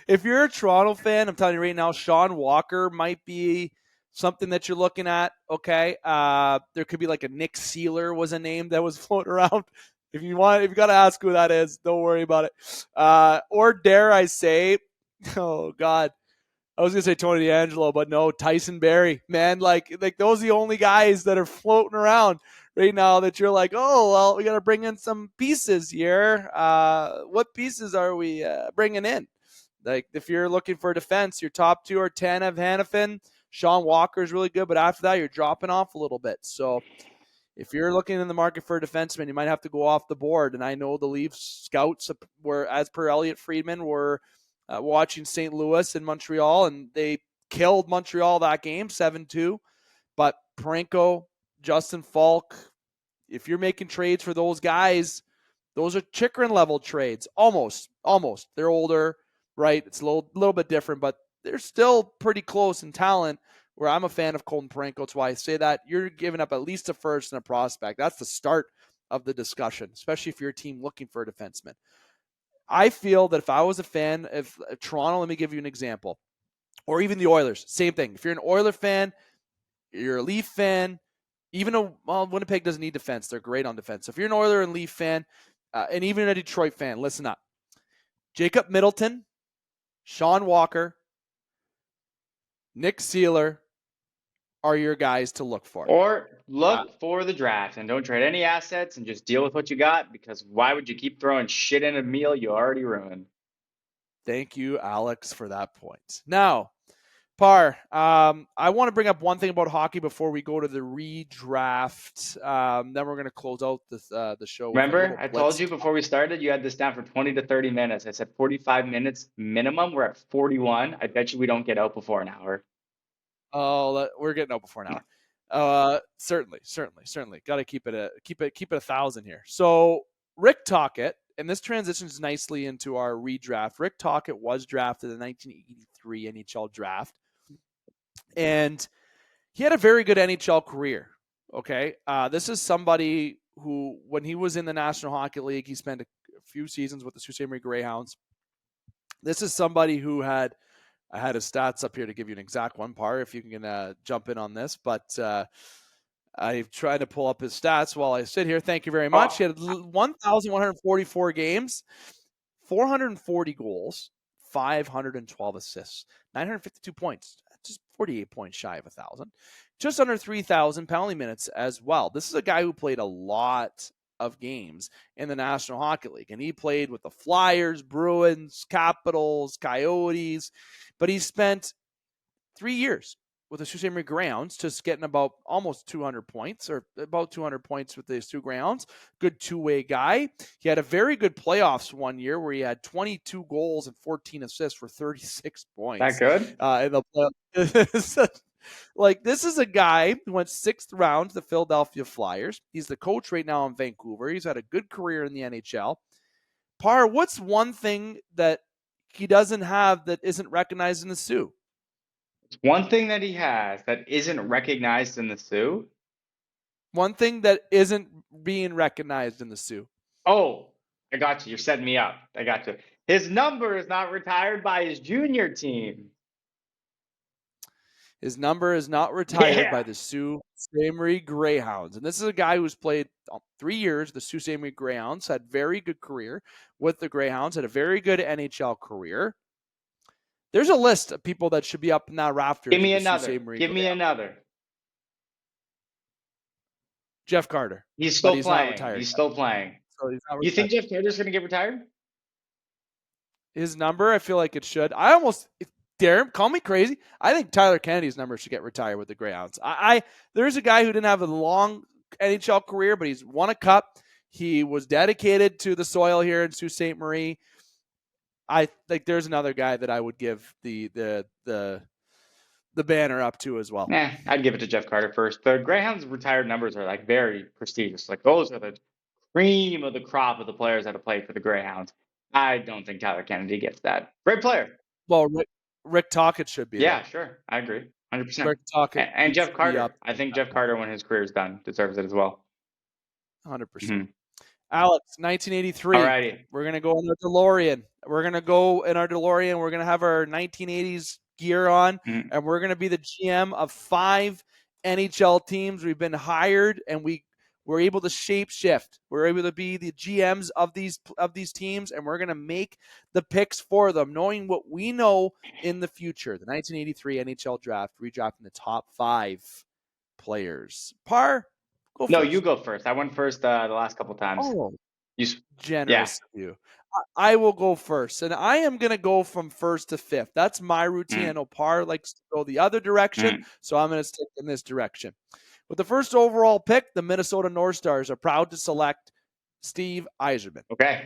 If you're a Toronto fan, I'm telling you right now, Sean Walker might be something that you're looking at. Okay. There could be like a Nick Sealer was a name that was floating around. If you got to ask who that is, don't worry about it. Or dare I say, oh God, I was going to say Tony DeAngelo, but no, Tyson Barrie, man. Like those are the only guys that are floating around right now that you're like, oh, well, we got to bring in some pieces here. What pieces are we bringing in? Like, if you're looking for defense, your top two are Tanev, Hanifin. Sean Walker is really good, but after that, you're dropping off a little bit. So if you're looking in the market for a defenseman, you might have to go off the board. And I know the Leafs scouts were, as per Elliot Friedman, were watching St. Louis and Montreal, and they killed Montreal that game, 7-2. But Parayko, Justin Falk, if you're making trades for those guys, those are Chychrun level trades. Almost. They're older, right? It's a little bit different, but they're still pretty close in talent, where I'm a fan of Colton Parayko. That's why I say that. You're giving up at least a first and a prospect. That's the start of the discussion, especially if you're a team looking for a defenseman. I feel that if I was a fan of Toronto, let me give you an example, or even the Oilers, same thing. If you're an Oiler fan, you're a Leaf fan, even though Winnipeg doesn't need defense, they're great on defense. So if you're an Oiler and Leaf fan, and even a Detroit fan, listen up. Jacob Middleton, Sean Walker, Nick Sealer are your guys to look for. Or look for the draft and don't trade any assets and just deal with what you got, because why would you keep throwing shit in a meal you already ruined? Thank you, Alex, for that point. Now, Parr, I want to bring up one thing about hockey before we go to the redraft. Then we're going to close out the show. Remember, I told you before we started, you had this down for 20 to 30 minutes. I said 45 minutes minimum. We're at 41. I bet you we don't get out before an hour. Oh, we're getting out before an hour. Certainly. Got to keep it 1,000 here. So Rick Tocchet, and this transitions nicely into our redraft. Rick Tocchet was drafted in the 1983 NHL draft, and he had a very good NHL career. Okay, this is somebody who, when he was in the National Hockey League, he spent a few seasons with the Sault Ste. Marie Greyhounds. This is somebody who I had his stats up here to give you an exact one, Parr, if you can jump in on this. But I've tried to pull up his stats while I sit here. Thank you very much. He had 1,144 games, 440 goals, 512 assists, 952 points, just 48 points shy of 1,000, just under 3,000 penalty minutes as well. This is a guy who played a lot of games in the National Hockey League, and he played with the Flyers, Bruins, Capitals, Coyotes, but he spent 3 years with the Sault Ste. Marie Greyhounds, just getting about almost 200 points, or about 200 points with the Sioux Greyhounds. Good two-way guy. He had a very good playoffs one year where he had 22 goals and 14 assists for 36 points. That good? In the playoffs. Like, this is a guy who went 6th round to the Philadelphia Flyers. He's the coach right now in Vancouver. He's had a good career in the NHL. Parr, what's one thing that he doesn't have that isn't recognized in the Sioux? One thing that he has that isn't recognized in the Sioux? One thing that isn't being recognized in the Sioux. Oh, I got you. You're setting me up. I got you. His number is not retired by his junior team. His number is not retired by the Sault Ste. Marie Greyhounds. And this is a guy who's played 3 years, the Sault Ste. Marie Greyhounds, had very good career with the Greyhounds, had a very good NHL career. There's a list of people that should be up in that rafters. Give me another. Jeff Carter. He's still playing. He's still playing. So he's not retired. You think Jeff Carter's going to get retired? His number, I feel like it should. Darren, call me crazy. I think Tyler Kennedy's number should get retired with the Greyhounds. There's a guy who didn't have a long NHL career, but he's won a cup. He was dedicated to the soil here in Sault Ste. Marie. I think there's another guy that I would give the banner up to as well. I'd give it to Jeff Carter first. The Greyhounds' retired numbers are like very prestigious. Like those are the cream of the crop of the players that have played for the Greyhounds. I don't think Tyler Kennedy gets that. Great player. Well, Rick Tocchet should be. Yeah, though. sure. I agree. 100%. Rick Tocchet and Jeff Carter. I think Jeff Carter, when his career's done, deserves it as well. 100%. Mm-hmm. Alex, 1983. Alrighty. We're going to go in our DeLorean. We're going to have our 1980s gear on, and we're going to be the GM of 5 NHL teams. We've been hired, and we're able to shape shift. We're able to be the GMs of these teams, and we're going to make the picks for them, knowing what we know in the future. The 1983 NHL Draft, redrafting the top 5 players. Parr, go first. No, you go first. I went first the last couple times. Oh, generous of you. I will go first, and I am going to go from first to 5th. That's my routine. I know Parr likes to go the other direction, so I'm going to stick in this direction. With the first overall pick, the Minnesota North Stars are proud to select Steve Yzerman. Okay.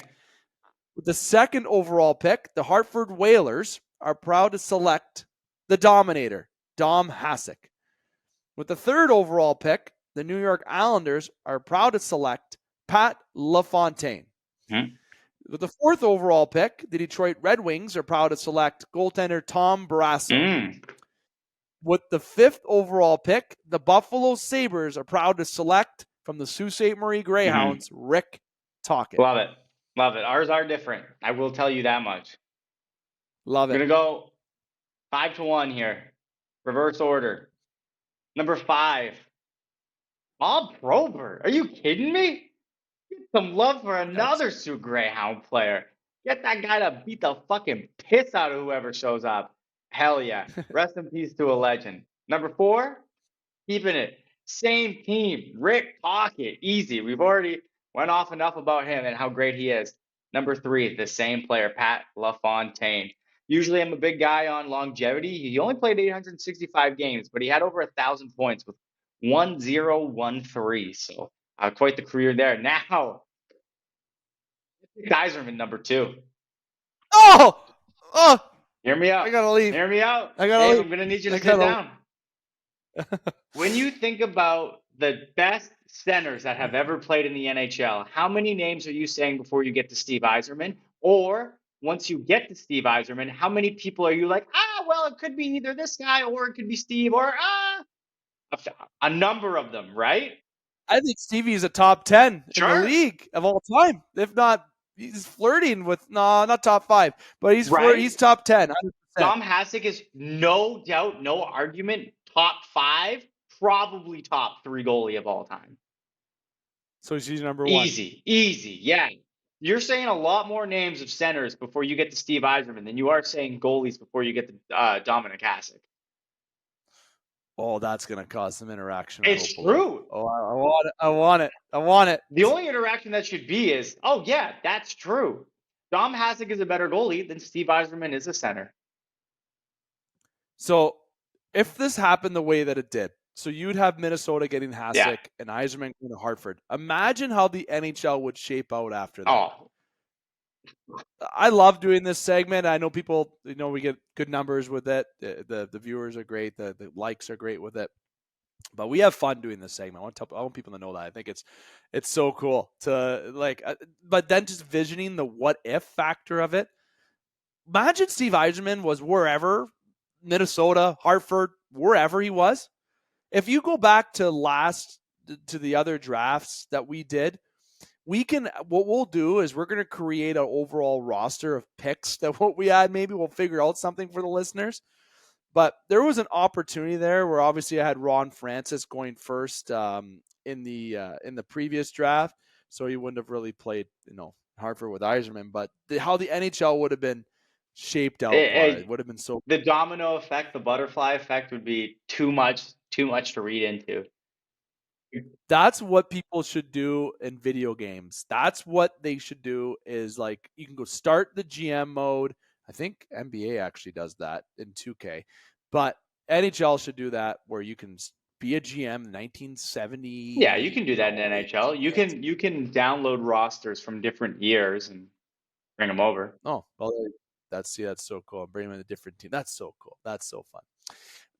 With the second overall pick, the Hartford Whalers are proud to select the Dominator, Dom Hasek. With the third overall pick, the New York Islanders are proud to select Pat LaFontaine. With the fourth overall pick, the Detroit Red Wings are proud to select goaltender Tom Barrasso. With the 5th overall pick, the Buffalo Sabres are proud to select from the Sault Ste. Marie Greyhounds, Rick Tocchet. Love it. Love it. Ours are different. I will tell you that much. Love it. We're going to go 5-1 here. Reverse order. Number 5, Bob Probert. Are you kidding me? Get some love for another Sioux Greyhound player. Get that guy to beat the fucking piss out of whoever shows up. Hell yeah. Rest in peace to a legend. Number 4, keeping it. Same team. Rick Tocchet. Easy. We've already went off enough about him and how great he is. Number 3, the same player, Pat LaFontaine. Usually I'm a big guy on longevity. He only played 865 games, but he had over 1,000 points with 1013. So quite the career there. Now, Yzerman, number 2. Oh! Hear me out. I gotta leave. Hear me out. I gotta leave. I'm gonna need you to sit down. When you think about the best centers that have ever played in the NHL, how many names are you saying before you get to Steve Yzerman? Or once you get to Steve Yzerman, how many people are you like, well, it could be either this guy or it could be Steve or a number of them, right? I think Stevie's a top 10 Sure. in the league of all time. If not, he's flirting with, not top 5, but he's top 10. 100%. Dom Hasek is no doubt, no argument, top 5, probably top 3 goalie of all time. So he's number 1. Easy, yeah. You're saying a lot more names of centers before you get to Steve Yzerman than you are saying goalies before you get to Dominic Hasek. Oh, that's going to cause some interaction. It's true. Oh, I want it. The only interaction that should be is, oh, yeah, that's true. Dom Hasek is a better goalie than Steve Yzerman is a center. So if this happened the way that it did, so you'd have Minnesota getting Hasek and Yzerman going to Hartford. Imagine how the NHL would shape out after that. Oh. I love doing this segment. I know people, we get good numbers with it. The viewers are great. The likes are great with it. But we have fun doing this segment. I want people to know that. I think it's so cool to but then just visioning the what if factor of it. Imagine Steve Yzerman was wherever, Minnesota, Hartford, wherever he was. If you go back to the other drafts that we did, what we'll do is we're going to create an overall roster of picks that what we had. Maybe we'll figure out something for the listeners. But there was an opportunity there where obviously I had Ron Francis going first in the previous draft, so he wouldn't have really played Hartford with Yzerman. But how the NHL would have been shaped out, it would have been so. The domino effect, the butterfly effect, would be too much to read into. That's what people should do in video games. That's what they should do is you can go start the GM mode, I think NBA actually does that in 2K, but NHL should do that where you can be a GM 1970. Yeah, you can do that in Eight. NHL. You can download rosters from different years and bring them over. Oh, well, that's so cool. Bring them in a different team. That's so cool. That's so fun.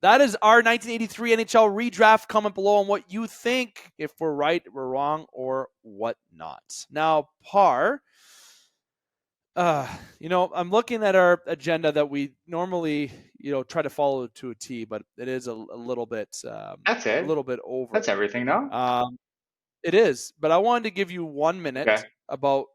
That is our 1983 NHL redraft. Comment below on what you think, if we're right, we're wrong, or whatnot. Now, Parr, I'm looking at our agenda that we normally, try to follow to a T, but it is a little bit, That's it. over. That's everything, no? It is, but I wanted to give you 1 minute Okay. about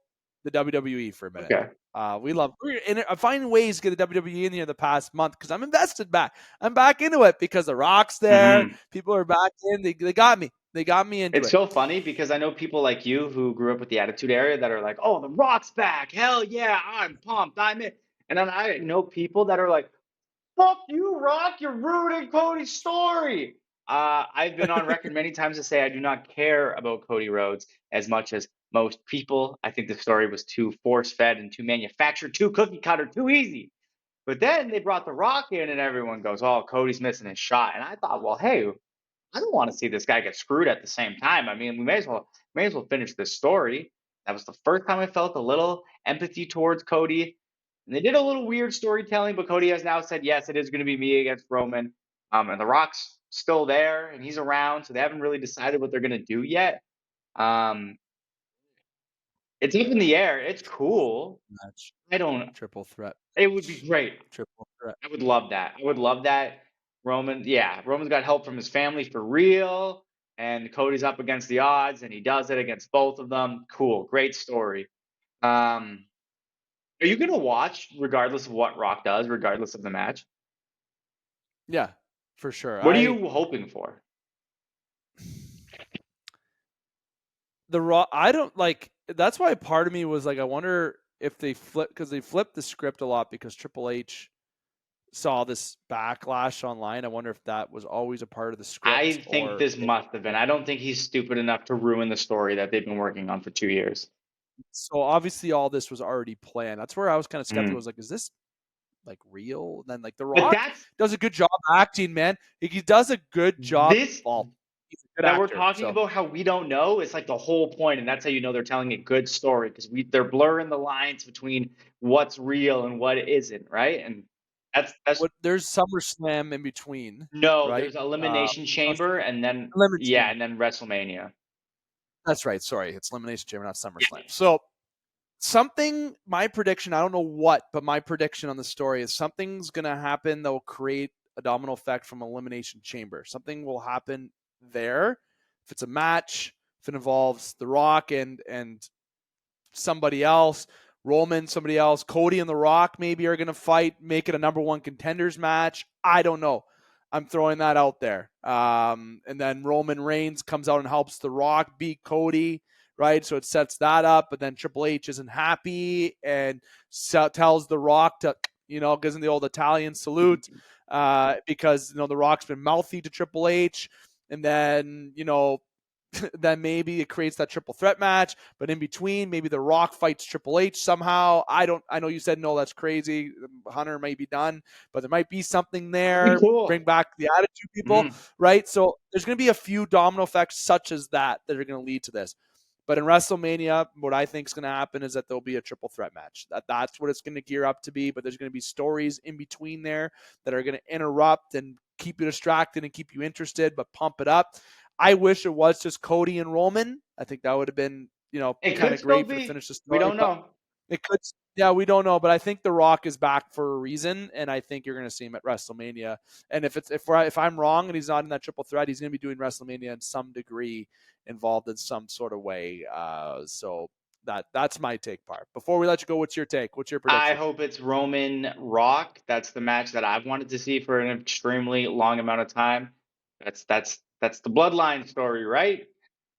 the WWE for a minute. Okay. I'm finding ways to get the WWE in here the past month because I'm invested back. I'm back into it because The Rock's there. People are back in. They got me. They got me into it. It's so funny because I know people like you who grew up with the Attitude Era that are like, oh, The Rock's back. Hell yeah, I'm pumped. I'm in. And then I know people that are like, fuck you, Rock. You're ruining Cody's story. I've been on record many times to say I do not care about Cody Rhodes as much as most people. I think the story was too force-fed and too manufactured, too cookie-cutter, too easy. But then they brought The Rock in and everyone goes, oh, Cody's missing his shot. And I thought, well, hey, I don't want to see this guy get screwed at the same time. I mean, we may as well finish this story. That was the first time I felt a little empathy towards Cody. And they did a little weird storytelling, but Cody has now said, yes, it is going to be me against Roman. And The Rock's still there and he's around, so they haven't really decided what they're going to do yet. It's up in the air. It's cool. Match. I don't. Triple threat. It would be great. Triple threat. I would love that. I would love that. Roman's got help from his family for real, and Cody's up against the odds, and he does it against both of them. Cool, great story. Are you gonna watch regardless of what Rock does, regardless of the match? Yeah, for sure. What are you hoping for? The Rock. I don't like. That's why part of me was like, I wonder if they flipped the script a lot because Triple H saw this backlash online. I wonder if that was always a part of the script. I think this must have been. I don't think he's stupid enough to ruin the story that they've been working on for 2 years. So obviously all this was already planned. That's where I was kind of skeptical. I was like, is this like real? And then like The Rock does a good job acting, man. He does a good job. He's a good actor, we're talking about how we don't know. It's like the whole point, and that's how you know they're telling a good story because they're blurring the lines between what's real and what isn't, right? And that's there's SummerSlam in between. No, right? There's Elimination Chamber and then and then WrestleMania. That's right. Sorry, it's Elimination Chamber, not SummerSlam. Yeah. So my prediction, I don't know what, but my prediction on the story is something's gonna happen that will create a domino effect from Elimination Chamber. Something will happen there. If it's a match, if it involves The Rock and somebody else, Roman, somebody else, Cody and The Rock maybe are going to fight, make it a number one contenders match. I don't know. I'm throwing that out there. And then Roman Reigns comes out and helps The Rock beat Cody, right? So it sets that up. But then Triple H isn't happy and tells The Rock to, gives him the old Italian salute because, The Rock's been mouthy to Triple H. And then, then maybe it creates that triple threat match, but in between, maybe The Rock fights Triple H somehow. I know you said, no, that's crazy. Hunter may be done, but there might be something there. Cool. Bring back the Attitude People, right? So there's going to be a few domino effects such as that are going to lead to this. But in WrestleMania, what I think is going to happen is that there'll be a triple threat match. That's what it's going to gear up to be, but there's going to be stories in between there that are going to interrupt and keep you distracted and keep you interested, but pump it up. I wish it was just Cody and Roman. I think that would have been, kind of great to finish the story. We don't know. It could, we don't know. But I think The Rock is back for a reason, and I think you're going to see him at WrestleMania. And if I'm wrong and he's not in that triple threat, he's going to be doing WrestleMania in some degree, involved in some sort of way. So that's my take, Parr. Before we let you go, what's your take? What's your prediction? I hope it's Roman Rock. That's the match that I've wanted to see for an extremely long amount of time. That's the bloodline story, right?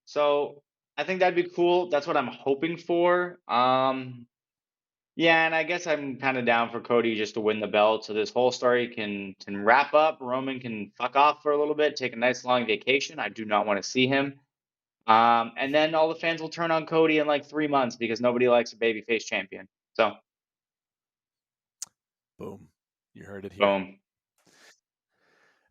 So I think that'd be cool. That's what I'm hoping for. Yeah, and I guess I'm kind of down for Cody just to win the belt, so this whole story can wrap up. Roman can fuck off for a little bit, take a nice long vacation. I do not want to see him. And then all the fans will turn on Cody in like 3 months because nobody likes a babyface champion. So Boom. You heard it here. Boom.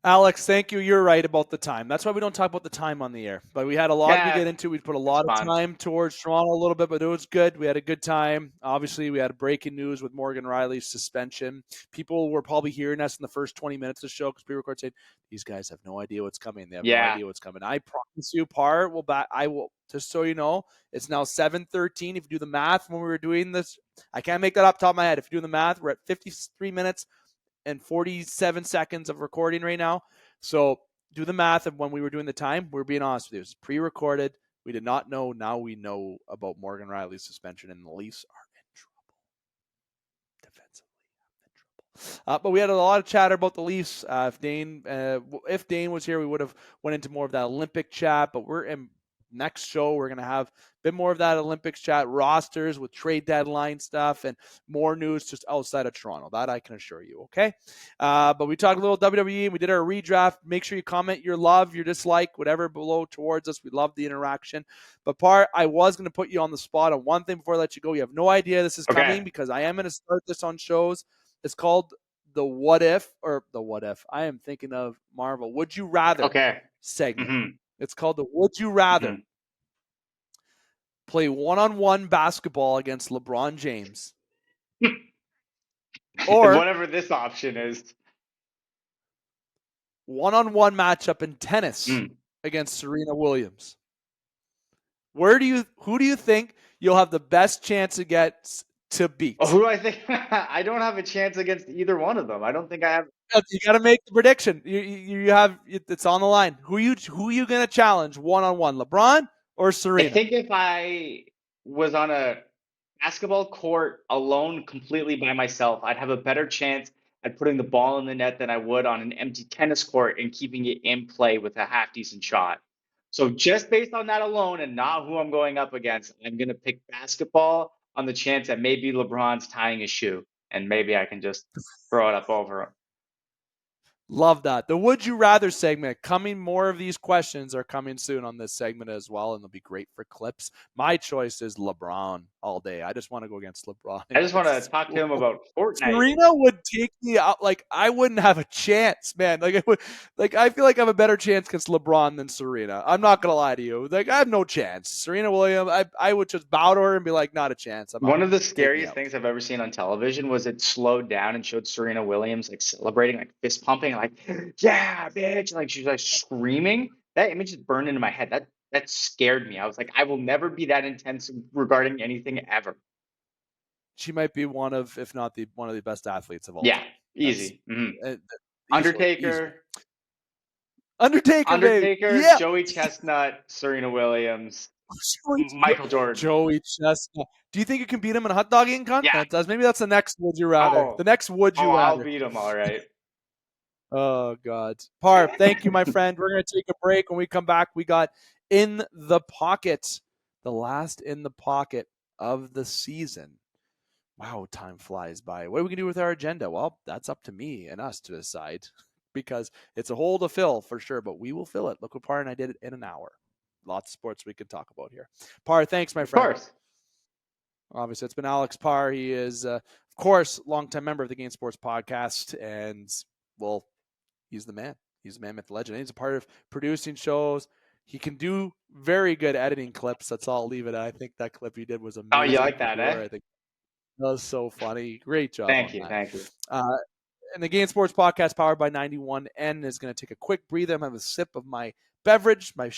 Alex, thank you. You're right about the time. That's why we don't talk about the time on the air. But we had a lot to get into. We put a lot of time towards Toronto a little bit, but it was good. We had a good time. Obviously, we had breaking news with Morgan Rielly's suspension. People were probably hearing us in the first 20 minutes of the show because pre-record saying, these guys have no idea what's coming. They have no idea what's coming. I promise you, Parr will back. I will, just so you know, it's now 7:13. If you do the math when we were doing this, I can't make that up top of my head. If you do the math, we're at 53 minutes and 47 seconds of recording right now. So do the math of when we were doing the time. We're being honest with you. It was pre-recorded. We did not know. Now we know about Morgan Rielly's suspension, and the Leafs are in trouble. Defensively, but we had a lot of chatter about the Leafs. If Dane was here, we would have went into more of that Olympic chat, but we're in next show. We're going to have a bit more of that Olympics chat, rosters with trade deadline stuff, and more news just outside of Toronto. That I can assure you, okay? But we talked a little WWE, and we did our redraft. Make sure you comment your love, your dislike, whatever below towards us. We love the interaction. But Parr, I was going to put you on the spot on one thing before I let you go. You have no idea this is coming because I am going to start this on shows. It's called the What If, or the What If. I am thinking of Marvel. Would you rather segment. Mm-hmm. It's called the Would You Rather. Play one-on-one basketball against LeBron James. Or whatever this option is. One-on-one matchup in tennis against Serena Williams. Who do you think you'll have the best chance to get to beat? Who do I think? I don't have a chance against either one of them. I don't think I have. You got to make the prediction. You have it's on the line. Who you going to challenge one-on-one, LeBron or Serena? I think if I was on a basketball court alone completely by myself, I'd have a better chance at putting the ball in the net than I would on an empty tennis court and keeping it in play with a half-decent shot. So just based on that alone and not who I'm going up against, I'm going to pick basketball on the chance that maybe LeBron's tying his shoe and maybe I can just throw it up over him. Love that. The Would You Rather segment coming. More of these questions are coming soon on this segment as well, and they'll be great for clips. My choice is LeBron all day. I just want to go against LeBron. I just want to talk to him about Fortnite. Serena would take me out. Like, I wouldn't have a chance, man. I feel like I have a better chance against LeBron than Serena. I'm not going to lie to you. Like, I have no chance. Serena Williams, I would just bow to her and be like, not a chance. One of the scariest things I've ever seen on television was it slowed down and showed Serena Williams like celebrating, like fist pumping, like, yeah, bitch. Like she's like screaming. That image is burned into my head. That scared me. I was like, I will never be that intense regarding anything ever. She might be one of, if not one of the best athletes of all time. Easy. Undertaker, baby. Yeah. Joey Chestnut, Serena Williams, Michael Jordan. Joey Chestnut. Do you think you can beat him in a hot dog eating contest? Yeah. Maybe that's the next Would You Rather. The next Would You Rather. I'll beat him, all right. Oh, God. Parr, thank you, my friend. We're going to take a break. When we come back, we got In the Pocket, the last In the Pocket of the season. Wow, time flies by. What are we going to do with our agenda? Well, that's up to me and us to decide because it's a hole to fill for sure, but we will fill it. Look what Parr and I did it in an hour. Lots of sports we could talk about here. Parr, thanks, my friend. Of course. Obviously, it's been Alex Parr. He is, of course, longtime member of the Game Sports Podcast, and, well, he's the man. He's the man, myth, legend. He's a part of producing shows. He can do very good editing clips. That's all I'll leave it at. I think that clip you did was amazing. Oh, you like that, eh? I think that was so funny. Great job. Thank you. And the Game Sports Podcast, powered by 91N, is going to take a quick breather. I'm going to have a sip of my beverage, my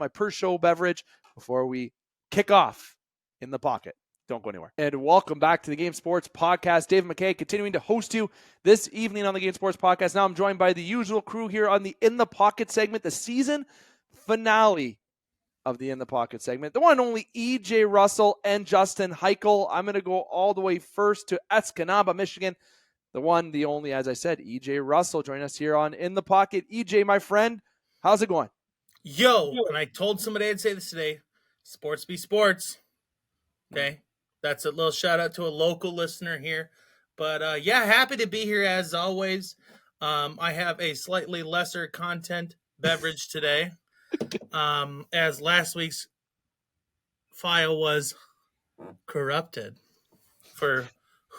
per-show beverage, before we kick off In the Pocket. Don't go anywhere. And welcome back to the Game Sports Podcast. David McCaig continuing to host you this evening on the Game Sports Podcast. Now I'm joined by the usual crew here on the In the Pocket segment, the season finale of the In the Pocket segment. The one and only EJ Russell and Justin Hykel. I'm going to go all the way first to Escanaba, Michigan. The one, the only, as I said, EJ Russell joining us here on In the Pocket. EJ, my friend, how's it going? Yo, and I told somebody I'd say this today. Sports be sports. Okay. That's a little shout out to a local listener here. But yeah, happy to be here as always. I have a slightly lesser content beverage today. As last week's file was corrupted for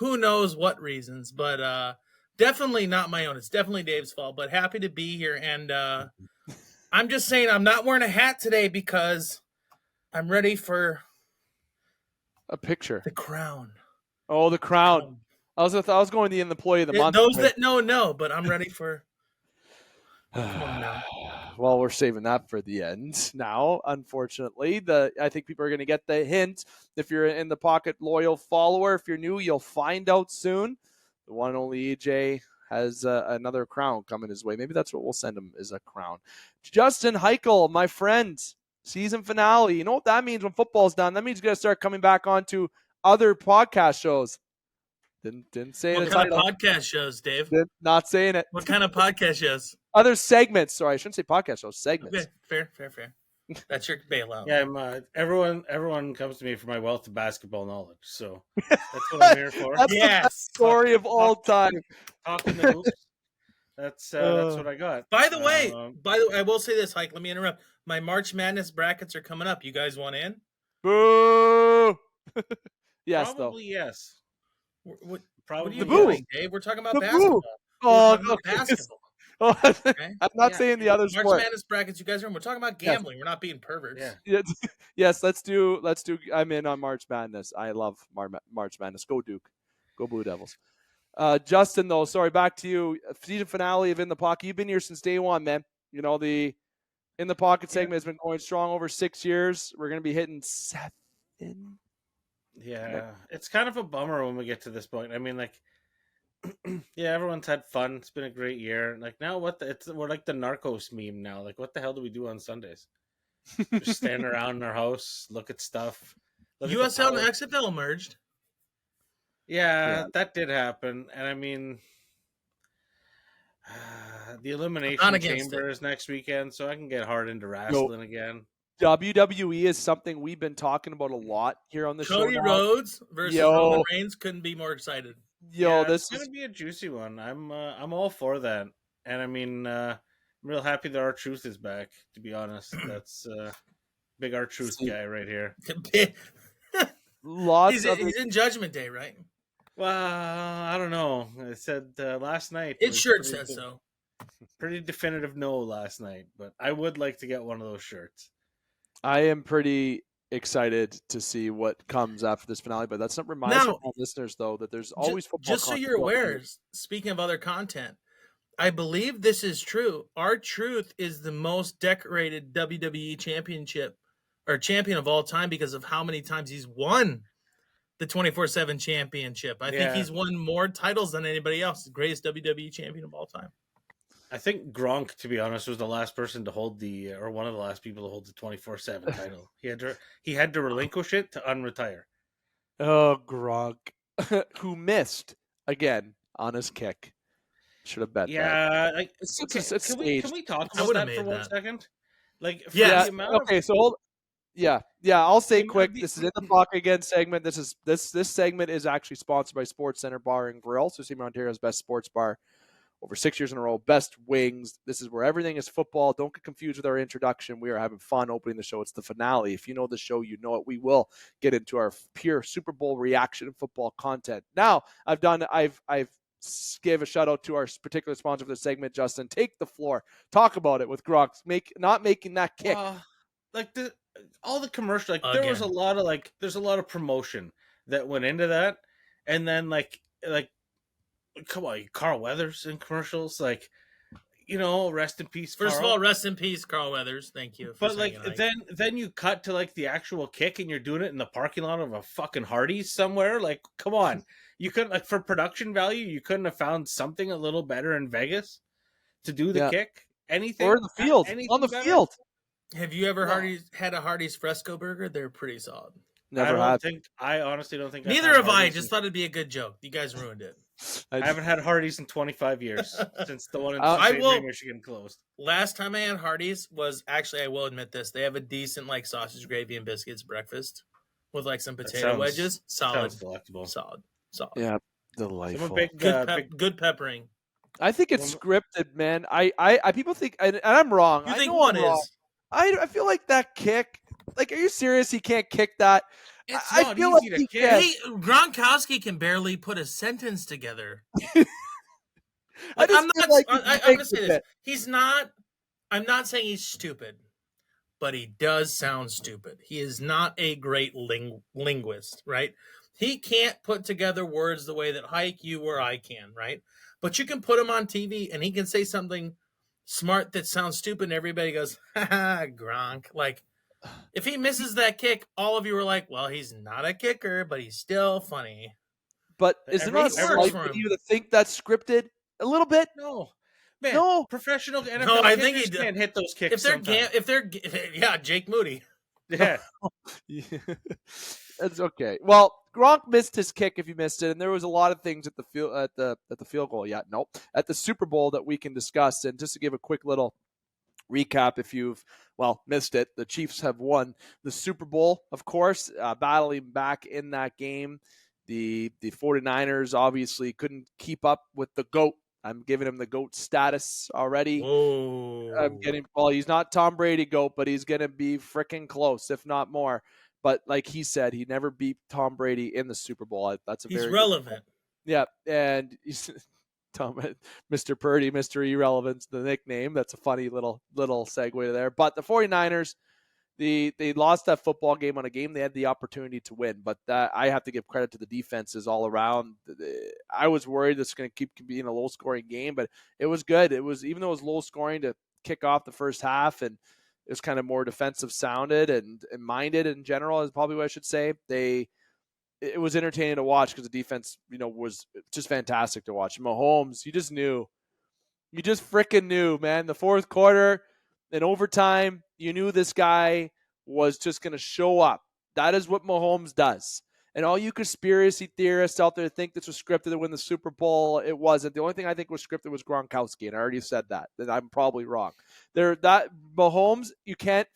who knows what reasons, but definitely not my own. It's definitely Dave's fault, but happy to be here. And I'm just saying I'm not wearing a hat today because I'm ready for a picture. The crown. Oh, the crown. I was going the employee of the month. Those that know, but I'm ready for. Come on now. Well, we're saving that for the end now. Unfortunately, I think people are going to get the hint. If you're in the pocket loyal follower, if you're new, you'll find out soon. The one and only EJ has another crown coming his way. Maybe that's what we'll send him, is a crown. Justin Hykel, my friend, season finale. You know what that means when football's done? That means you're going to start coming back onto other podcast shows. Didn't say what kind of podcast shows, Dave? Not saying it. What kind of podcast shows? Other segments. Sorry, I shouldn't say podcast shows. Segments. Okay, fair. That's your bailout. Yeah, everyone comes to me for my wealth of basketball knowledge, so that's what I'm here for. That's the best story of all time. Talking the hoops. That's what I got. By the way, I will say this, Hike. Let me interrupt. My March Madness brackets are coming up. You guys want in? Boo! Yes, probably though. Yes. Probably the boo, Dave. We're talking about basketball. Basketball. Okay? I'm not saying the other sport. March Madness brackets, you guys are in. We're talking about gambling. We're not being perverts. Yeah. Yes, let's do. I'm in on March Madness. I love March Madness. Go Duke. Go Blue Devils. Justin, though, sorry, back to you. Season finale of In the Pocket. You've been here since day one, man. You know, the In the Pocket segment has been going strong over 6 years. We're going to be hitting 7. Yeah, it's kind of a bummer when we get to this point. I mean, like, yeah, everyone's had fun. It's been a great year. Like, now we're like the Narcos meme now. Like, what the hell do we do on Sundays? Just stand around in our house, look at stuff. USL and XFL merged. Yeah, that did happen. And I mean, the Elimination Chamber is next weekend, so I can get hard into wrestling again. WWE is something we've been talking about a lot here on the show. Cody Rhodes versus Roman Reigns, couldn't be more excited. This is gonna be a juicy one. I'm all for that, and I mean, I'm real happy that R-Truth is back. To be honest, that's big R-Truth guy right here. He's in Judgment Day, right? Well, I don't know. I said last night. It sure says so. Pretty definitive no last night, but I would like to get one of those shirts. I am pretty excited to see what comes after this finale, but that's not remind listeners, though, that there's always football. Just so you're aware, speaking of other content, I believe this is true. R-Truth is the most decorated WWE championship or champion of all time because of how many times he's won the 24/7 championship. I think he's won more titles than anybody else. The greatest WWE champion of all time. I think Gronk, to be honest, was the last person to hold or one of the last people to hold the 24/7 title. He had to relinquish it to unretire. Oh, Gronk, who missed again on his kick. Should have bet that. Yeah, like, can we talk about that for 1 second? Like, okay, so hold. Yeah. I'll say quick. This is In the Pocket again segment. This segment is actually sponsored by Sports Center Bar and Grill. So, Seymour, Ontario's best sports bar. Over 6 years in a row, best wings. This is where everything is football. Don't get confused with our introduction. We are having fun opening the show. It's the finale. If you know the show, you know it. We will get into our pure Super Bowl reaction and football content. Now, I've gave a shout out to our particular sponsor for the segment, Justin. Take the floor. Talk about it with Gronk. Not making that kick. All the commercial, there's a lot of promotion that went into that, and then like. Come on, Carl Weathers in commercials, rest in peace. First of all, rest in peace, Carl Weathers. Thank you. But then you cut to the actual kick, and you're doing it in the parking lot of a fucking Hardee's somewhere. Like, come on, you couldn't for production value, you couldn't have found something a little better in Vegas to do the kick. Anything or in the field on the field. Have you ever had a Hardee's fresco burger? They're pretty solid. I honestly don't think. Neither have I. Just thought it'd be a good joke. You guys ruined it. I haven't had Hardee's in 25 years since the one in Michigan closed. Last time I had Hardee's was actually, I will admit this, they have a decent sausage gravy and biscuits breakfast with some potato wedges. Solid. Sounds delectable. Solid. Yeah, delightful. Good peppering. I think it's scripted, man. I people think, and I'm wrong. You think one is? I feel like that kick. Like, are you serious? He can't kick that. It's I not feel easy like to he kick. can. Hey, Gronkowski can barely put a sentence together. I just feel like he I'm fakes gonna say a this. bit. He's not. I'm not saying he's stupid, but he does sound stupid. He is not a great linguist, right? He can't put together words the way that Hike, you, or I can, right? But you can put him on TV and he can say something smart that sounds stupid, and everybody goes, "Ha ha, Gronk!" Like, if he misses that kick, all of you are like, "Well, he's not a kicker, but he's still funny." But is it not It works slight for of him. you to think that's scripted? A little bit? No, man. No. Professional NFL No, I think kickers he can't hit those kicks. If they're sometimes. yeah, Jake Moody. Yeah. Yeah. That's okay. Well, Gronk missed his kick if you missed it, and there was a lot of things at the field goal. Yeah, nope. At the Super Bowl that we can discuss. And just to give a quick little recap, if you've missed it, the Chiefs have won the Super Bowl, of course, battling back in that game. The 49ers obviously couldn't keep up with the GOAT. I'm giving him the GOAT status already. Whoa. He's not Tom Brady GOAT, but he's going to be freaking close, if not more. But like he said, he never beat Tom Brady in the Super Bowl. He's relevant. Yeah, and he's Mr. Purdy, Mr. Irrelevance, the nickname. That's a funny little segue there. But the 49ers, they lost that football game on a game they had the opportunity to win. But I have to give credit to the defenses all around. I was worried it's going to keep being a low-scoring game, but it was good. It was, even though it was low-scoring to kick off the first half, and it was kind of more defensive sounded and minded in general, is probably what I should say. It was entertaining to watch because the defense, was just fantastic to watch. Mahomes, you just freaking knew, man. The fourth quarter and overtime, you knew this guy was just going to show up. That is what Mahomes does. And all you conspiracy theorists out there think this was scripted to win the Super Bowl, it wasn't. The only thing I think was scripted was Gronkowski, and I already said that. And I'm probably wrong. That Mahomes, you can't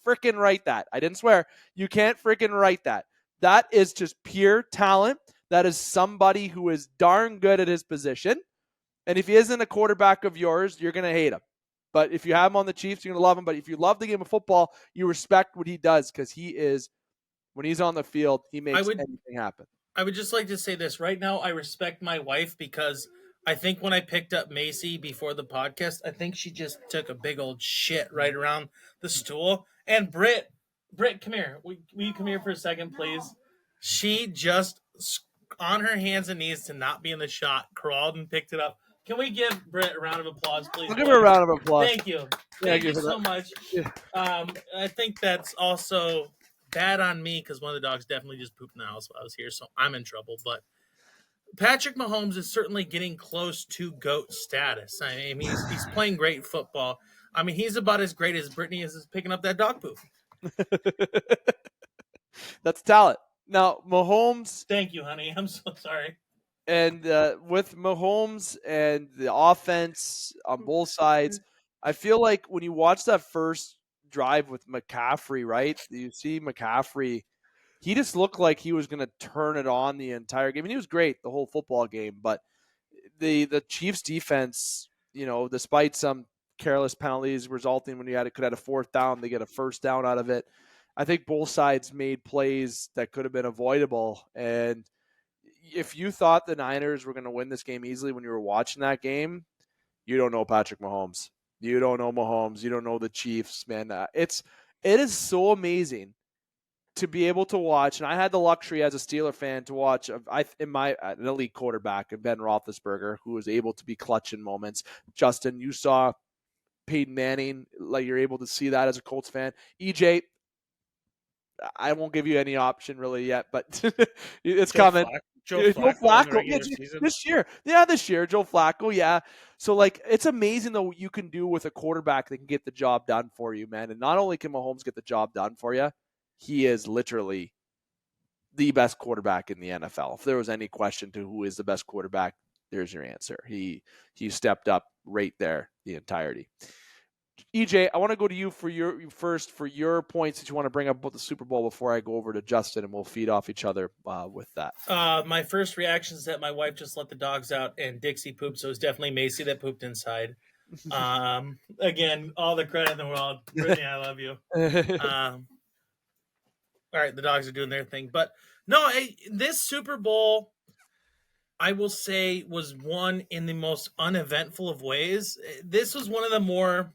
freaking write that. I didn't swear. You can't freaking write that. That is just pure talent. That is somebody who is darn good at his position. And if he isn't a quarterback of yours, you're going to hate him. But if you have him on the Chiefs, you're going to love him. But if you love the game of football, you respect what he does, because he is, when he's on the field, he makes anything happen. I would just like to say this. Right now, I respect my wife because I think when I picked up Macy before the podcast, I think she just took a big old shit right around the stool. And Britt, come here. Will you come here for a second, please? She just, on her hands and knees to not be in the shot, crawled and picked it up. Can we give Britt a round of applause, please? I'll give her a round of applause. Thank you. Thank you so much. Yeah. I think that's also bad on me because one of the dogs definitely just pooped in the house while I was here, so I'm in trouble. But Patrick Mahomes is certainly getting close to GOAT status. I mean, he's playing great football. I mean, he's about as great as Brittany is picking up that dog poop. That's talent. Now, Mahomes. Thank you, honey. I'm so sorry. And with Mahomes and the offense on both sides, I feel like when you watch that first drive with McCaffrey, right? You see McCaffrey, he just looked like he was going to turn it on the entire game. And he was great the whole football game. But the Chiefs defense, despite some careless penalties resulting when could have a fourth down, they get a first down out of it. I think both sides made plays that could have been avoidable. And if you thought the Niners were going to win this game easily when you were watching that game, you don't know Patrick Mahomes. You don't know Mahomes. You don't know the Chiefs, man. It is so amazing to be able to watch. And I had the luxury as a Steeler fan to watch an elite quarterback in Ben Roethlisberger, who was able to be clutch in moments. Justin, you saw Peyton Manning, like you're able to see that as a Colts fan. EJ, I won't give you any option really yet, but it's coming. Joe Flacco. Yeah, this year. Yeah, this year. Joe Flacco, yeah. So, it's amazing, though, what you can do with a quarterback that can get the job done for you, man. And not only can Mahomes get the job done for you, he is literally the best quarterback in the NFL. If there was any question to who is the best quarterback, there's your answer. He stepped up right there the entirety. EJ, I want to go to you for your points that you want to bring up about the Super Bowl before I go over to Justin, and we'll feed off each other with that. My first reaction is that my wife just let the dogs out and Dixie pooped, so it's definitely Macy that pooped inside. Again, all the credit in the world. Brittany, I love you. All right, the dogs are doing their thing. But no, this Super Bowl, I will say, was won in the most uneventful of ways. This was one of the more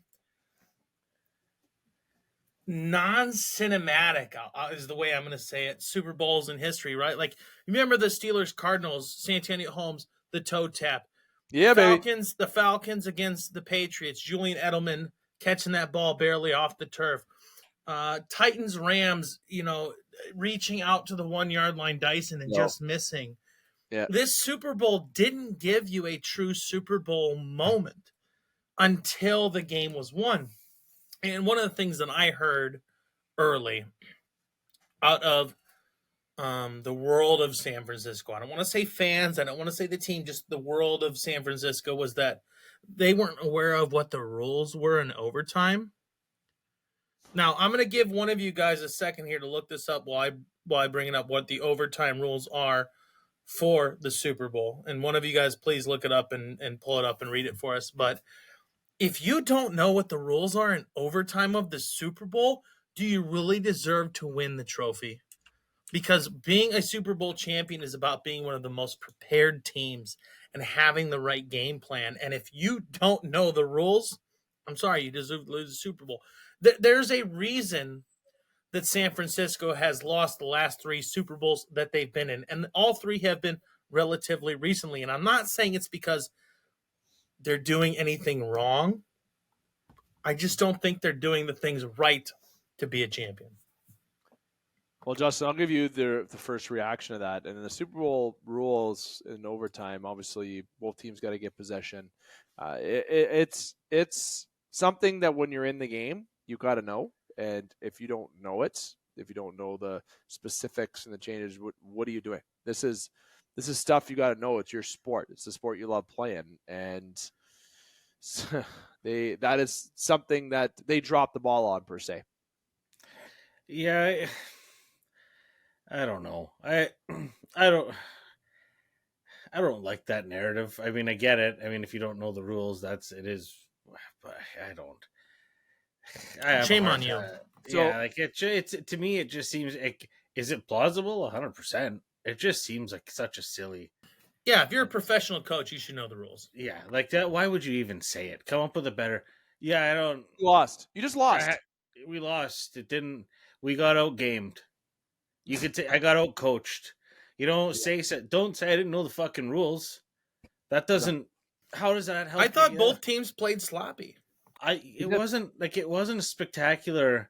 non-cinematic, is the way I'm going to say it, Super Bowls in history, right? Like, you remember the Steelers, Cardinals, Santonio Holmes, the toe tap. Yeah, Falcons, baby. the Falcons against the Patriots, Julian Edelman catching that ball barely off the turf. Titans, Rams, reaching out to the 1 yard line, Dyson, and just missing. Yeah. This Super Bowl didn't give you a true Super Bowl moment until the game was won. And one of the things that I heard early out of the world of San Francisco, I don't want to say fans, I don't want to say the team, just the world of San Francisco, was that they weren't aware of what the rules were in overtime. Now, I'm going to give one of you guys a second here to look this up while I bring it up, what the overtime rules are for the Super Bowl. And one of you guys, please look it up and pull it up and read it for us. But if you don't know what the rules are in overtime of the Super Bowl, do you really deserve to win the trophy? Because being a Super Bowl champion is about being one of the most prepared teams and having the right game plan. And if you don't know the rules, I'm sorry, you deserve to lose the Super Bowl. There's a reason that San Francisco has lost the last 3 Super Bowls that they've been in. And all 3 have been relatively recently. And I'm not saying it's because they're doing anything wrong. I just don't think they're doing the things right to be a champion. Well, Justin, I'll give you the first reaction to that. And in the Super Bowl rules in overtime, obviously both teams got to get possession. It's something that when you're in the game, you got to know. And if you don't know it, if you don't know the specifics and the changes, what are you doing? This is stuff you got to know. It's your sport. It's the sport you love playing, and that is something that they dropped the ball on, per se. Yeah, I don't know. I don't like that narrative. I mean, I get it. I mean, if you don't know the rules, it is. But I don't. Shame on you. Yeah, like it's to me, it just seems like, is it plausible? 100%. It just seems like such a silly. Yeah, if you're a professional coach, you should know the rules. Yeah, like that. Why would you even say it? Come up with a better. Yeah, I don't. You lost. You just lost. We lost. It didn't. We got outgamed. You could say I got outcoached. You don't say. Don't say I didn't know the fucking rules. That doesn't. No. How does that help? I thought both teams played sloppy. It wasn't a spectacular.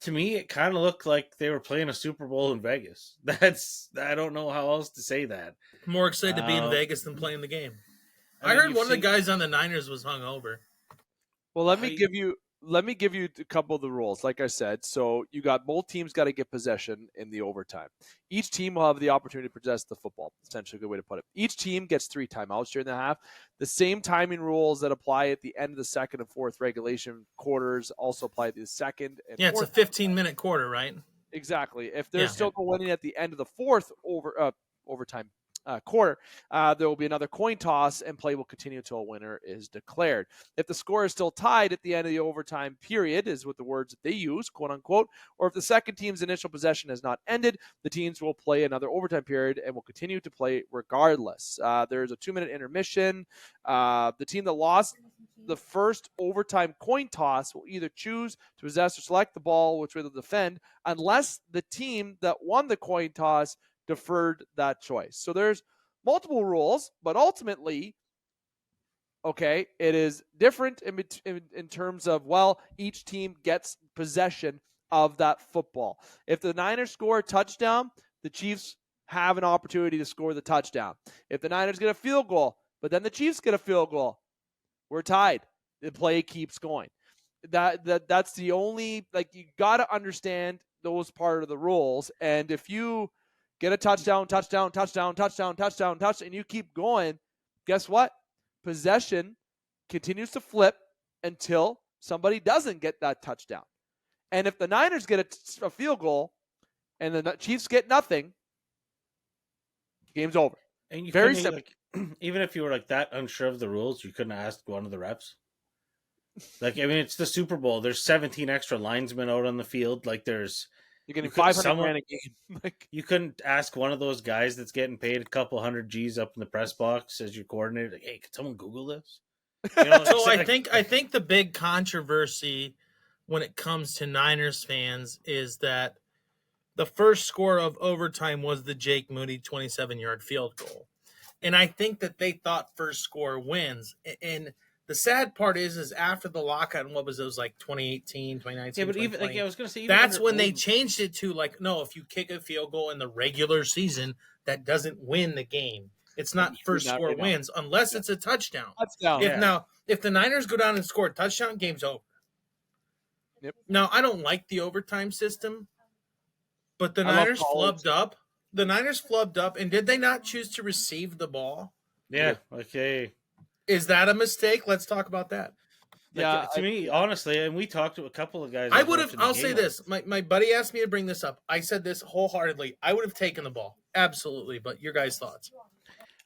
To me, it kind of looked like they were playing a Super Bowl in Vegas. I don't know how else to say that. More excited to be in Vegas than playing the game. I heard one of the guys on the Niners was hungover. Well, let me give you a couple of the rules. Like I said, so you got both teams got to get possession in the overtime. Each team will have the opportunity to possess the football. Essentially, a good way to put it. Each team gets 3 timeouts during the half. The same timing rules that apply at the end of the second and fourth regulation quarters also apply to the second and fourth. It's a 15-minute quarter, right? Exactly. If there's still no winning at the end of the fourth overtime quarter, there will be another coin toss and play will continue until a winner is declared. If the score is still tied at the end of the overtime period, is what the words that they use, quote unquote, or if the second team's initial possession has not ended, the teams will play another overtime period and will continue to play regardless. There's a 2-minute intermission. The team that lost the first overtime coin toss will either choose to possess or select the ball, which will defend, unless the team that won the coin toss deferred that choice. So there's multiple rules, but ultimately, okay, it is different in terms of, well, each team gets possession of that football. If the Niners score a touchdown, the Chiefs have an opportunity to score the touchdown. If the Niners get a field goal, but then the Chiefs get a field goal, we're tied. The play keeps going. That's the only, you got to understand those part of the rules. And if you get a touchdown, and you keep going, guess what? Possession continues to flip until somebody doesn't get that touchdown. And if the Niners get a field goal and the Chiefs get nothing, game's over. And you very simple. Even if you were that unsure of the rules, you couldn't ask one of the reps. It's the Super Bowl. There's 17 extra linesmen out on the field. There's You're getting $500,000 a game. You couldn't ask one of those guys that's getting paid a couple hundred G's up in the press box as your coordinator, like, hey, could someone Google this? So I think the big controversy when it comes to Niners fans is that the first score of overtime was the Jake Moody 27-yard field goal. And I think that they thought first score wins. And the sad part is after the lockout, and what was it? It was like 2018, 2019. Yeah, but even I was going to say, that's when they changed it to no, if you kick a field goal in the regular season, that doesn't win the game. It's not first score wins unless it's a touchdown. If the Niners go down and score a touchdown, game's over. Yep. Now, I don't like the overtime system, but the Niners flubbed up. The Niners flubbed up, and did they not choose to receive the ball? Yeah, okay. Is that a mistake? Let's talk about that. Yeah, to me, honestly, and we talked to a couple of guys. I'll say this. My buddy asked me to bring this up. I said this wholeheartedly. I would have taken the ball. Absolutely. But your guys' thoughts?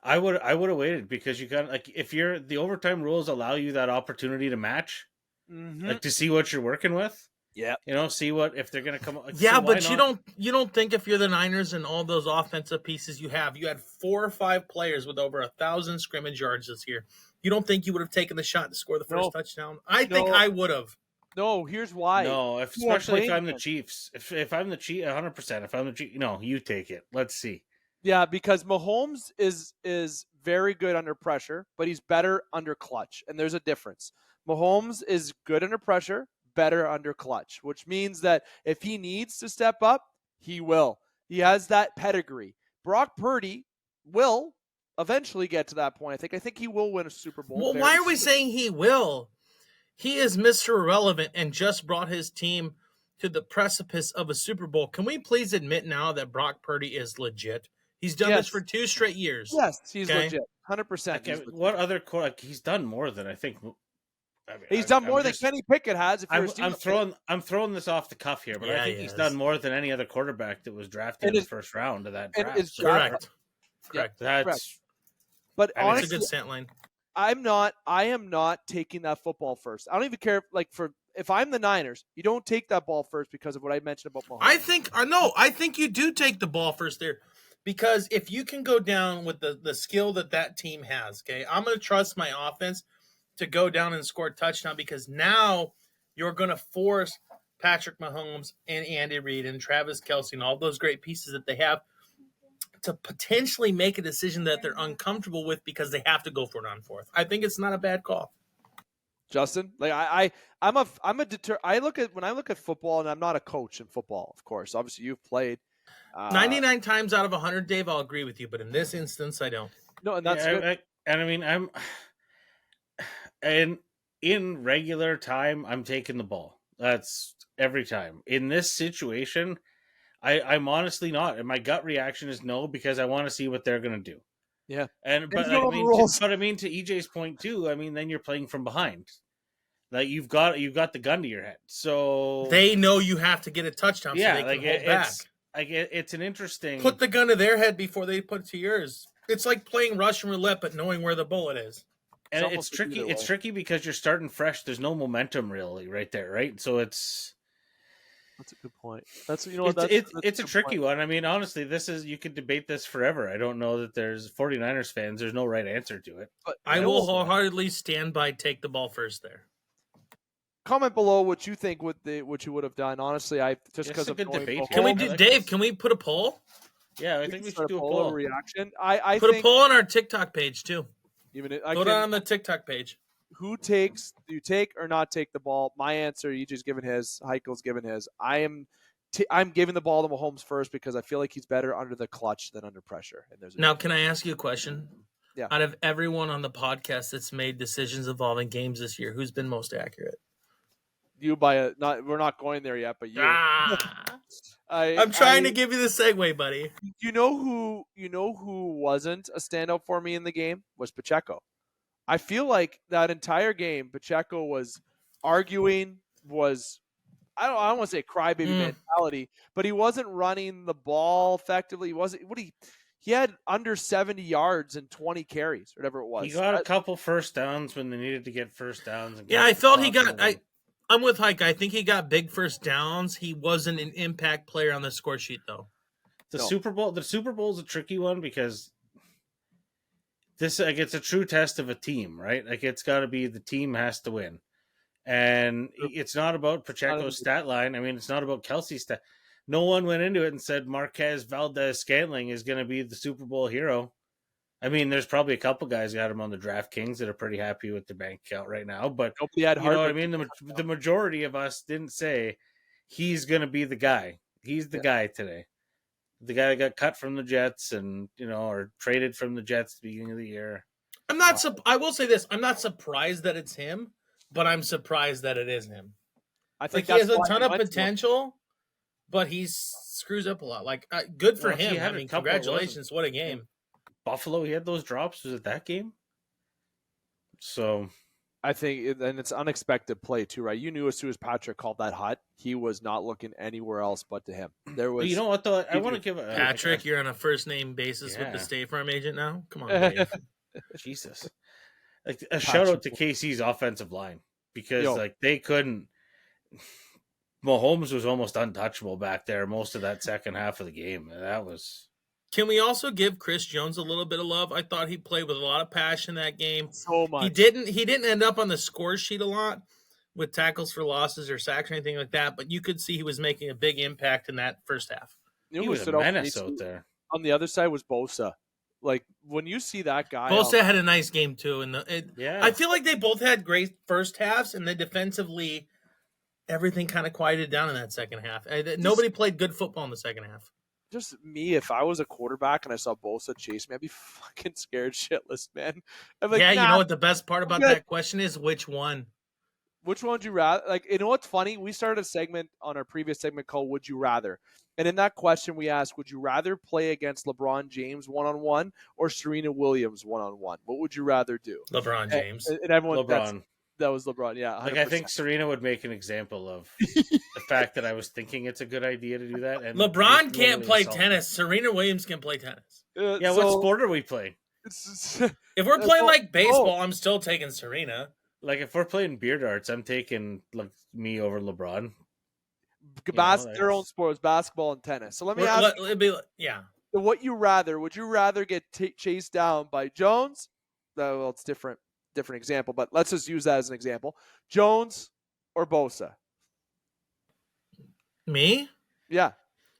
I would have waited because you got if the overtime rules allow you that opportunity to match, to see what you're working with. Yeah, see what if they're gonna come. Yeah, but you don't think if you're the Niners and all those offensive pieces you had 4 or 5 players with over 1,000 scrimmage yards this year. You don't think you would have taken the shot to score the first touchdown? I think I would have. No, here's why. No, especially if I'm the Chiefs. If I'm the Chiefs, 100%. If I'm the Chiefs, you take it. Let's see. Yeah, because Mahomes is very good under pressure, but he's better under clutch, and there's a difference. Mahomes is good under pressure, better under clutch, which means that if he needs to step up, he will. He has that pedigree. Brock Purdy will eventually get to that point. I think he will win a Super Bowl. Well, why are we saying he will? He is Mr. Irrelevant and just brought his team to the precipice of a Super Bowl. Can we please admit now that Brock Purdy is legit? He's done this for 2 straight years. Yes, he's legit. 100%. What other he's done more than I think. He's done more than Kenny Pickett has. I'm throwing this off the cuff here, but I think he's done more than any other quarterback that was drafted in the first round of that draft. Correct. That's. But honestly, it's a good slant line. I am not taking that football first. I don't even care if I'm the Niners, you don't take that ball first because of what I mentioned about Mahomes. I think you do take the ball first there. Because if you can go down with the skill that team has, okay, I'm going to trust my offense to go down and score a touchdown because now you're going to force Patrick Mahomes and Andy Reid and Travis Kelce and all those great pieces that they have to potentially make a decision that they're uncomfortable with because they have to go for it on fourth. I think it's not a bad call. Justin, when I look at football, and I'm not a coach in football, of course. Obviously, you've played. 99 times out of 100, Dave, I'll agree with you, but in this instance, I don't. No, and that's good. In regular time, I'm taking the ball. That's every time. In this situation, I'm honestly not, and my gut reaction is no because I want to see what they're going to do. Yeah, but I mean to EJ's point too. I mean, then you're playing from behind. Like you've got the gun to your head, so they know you have to get a touchdown. Yeah, so they can hold back. It's an interesting. Put the gun to their head before they put it to yours. It's like playing Russian roulette, but knowing where the bullet is. And it's tricky. It's tricky because you're starting fresh. There's no momentum really right there, right? So that's a good point. That's it's a tricky one. I mean, honestly, you could debate this forever. I don't know that there's 49ers fans. There's no right answer to it. But I will wholeheartedly stand by take the ball first there. Comment below what you think what you would have done. Honestly, because of debate. Dave? Can we put a poll? Yeah, I think we should do a poll reaction. I put a poll on our TikTok page too. Put it on the TikTok page. Who takes? Do you take or not take the ball? My answer. EJ's given his. Hykel's given his. I'm giving the ball to Mahomes first because I feel like he's better under the clutch than under pressure. Now, can I ask you a question? Yeah. Out of everyone on the podcast that's made decisions involving games this year, who's been most accurate? You we're not going there yet, but you. I'm trying to give you the segue, buddy. You know who wasn't a standout for me in the game was Pacheco. I feel like that entire game, Pacheco was arguing, I don't want to say crybaby mentality, but he wasn't running the ball effectively. He had under 70 yards and 20 carries, whatever it was. He got a couple first downs when they needed to get first downs. I felt he got I'm with Hyke. I think he got big first downs. He wasn't an impact player on the score sheet, though. The Super Bowl is a tricky one because this it's a true test of a team, right? Like it's got to be the team has to win, and it's not about Pacheco's stat line. I mean, it's not about Kelsey's stat. No one went into it and said Marquez Valdez-Scantling is going to be the Super Bowl hero. I mean, there's probably a couple guys got him on the DraftKings that are pretty happy with their bank account right now. But you know what I mean? The majority of us didn't say he's going to be the guy. He's the guy today. The guy that got cut from the Jets and, or traded from the Jets at the beginning of the year. I will say this. I'm not surprised that it's him, but I'm surprised that it is him. I think he has a ton of potential, but he screws up a lot. Good for him. I mean, congratulations. What a game. Buffalo, he had those drops. Was it that game? So I think, and it's unexpected play too, right? You knew as soon as Patrick called that hut, he was not looking anywhere else but to him. There was. You know what though? I want to give Patrick. You're on a first name basis with the State Farm agent now. Come on, Dave. Jesus. Shout out to KC's offensive line because they couldn't. Mahomes was almost untouchable back there most of that second half of the game. That was. Can we also give Chris Jones a little bit of love? I thought he played with a lot of passion that game. So much. He didn't end up on the score sheet a lot with tackles for losses or sacks or anything like that, but you could see he was making a big impact in that first half. He was a menace out there. On the other side was Bosa. Like when you see that guy, Bosa had a nice game too. I feel like they both had great first halves, and then defensively, everything kind of quieted down in that second half. Nobody played good football in the second half. Just me, if I was a quarterback and I saw Bosa chase me, I'd be fucking scared shitless, man. I'm like, you know what the best part about that question is? Which one? Which one would you rather? Like, you know what's funny? We started a segment on our previous segment called Would You Rather? And in that question, we asked, would you rather play against LeBron James one-on-one or Serena Williams one-on-one? What would you rather do? LeBron James. And everyone, LeBron. That was LeBron, yeah. 100%. I think Serena would make an example of the fact that I was thinking it's a good idea to do that. And LeBron can't play tennis. Serena Williams can play tennis. What sport are we playing? If we're playing baseball, I'm still taking Serena. If we're playing beer darts, I'm taking me over LeBron. Their own sports, basketball and tennis. So let me ask you, what you rather? Would you rather get chased down by Jones? Well, it's different example, but let's just use that as an example. Jones or Bosa? Me? Yeah.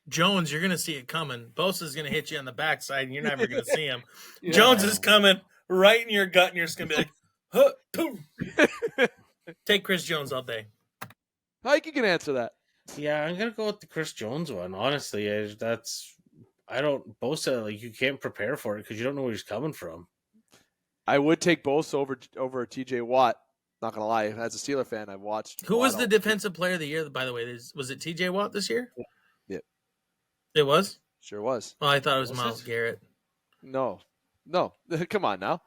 Jones, you're going to see it coming. Bosa's going to hit you on the backside, and you're never going to see him. Yeah. Jones is coming right in your gut, and you're just going to be like, huh, boom. Take Chris Jones all day. Mike, you can answer that. Yeah, I'm going to go with the Chris Jones one. Honestly, Bosa, you can't prepare for it because you don't know where he's coming from. I would take Bosa over TJ Watt. Not going to lie. As a Steeler fan, I've watched. Who was the defensive player of the year, by the way? Was it TJ Watt this year? Yeah. It was? Sure was. Oh, I thought it was Myles Garrett. No. Come on now.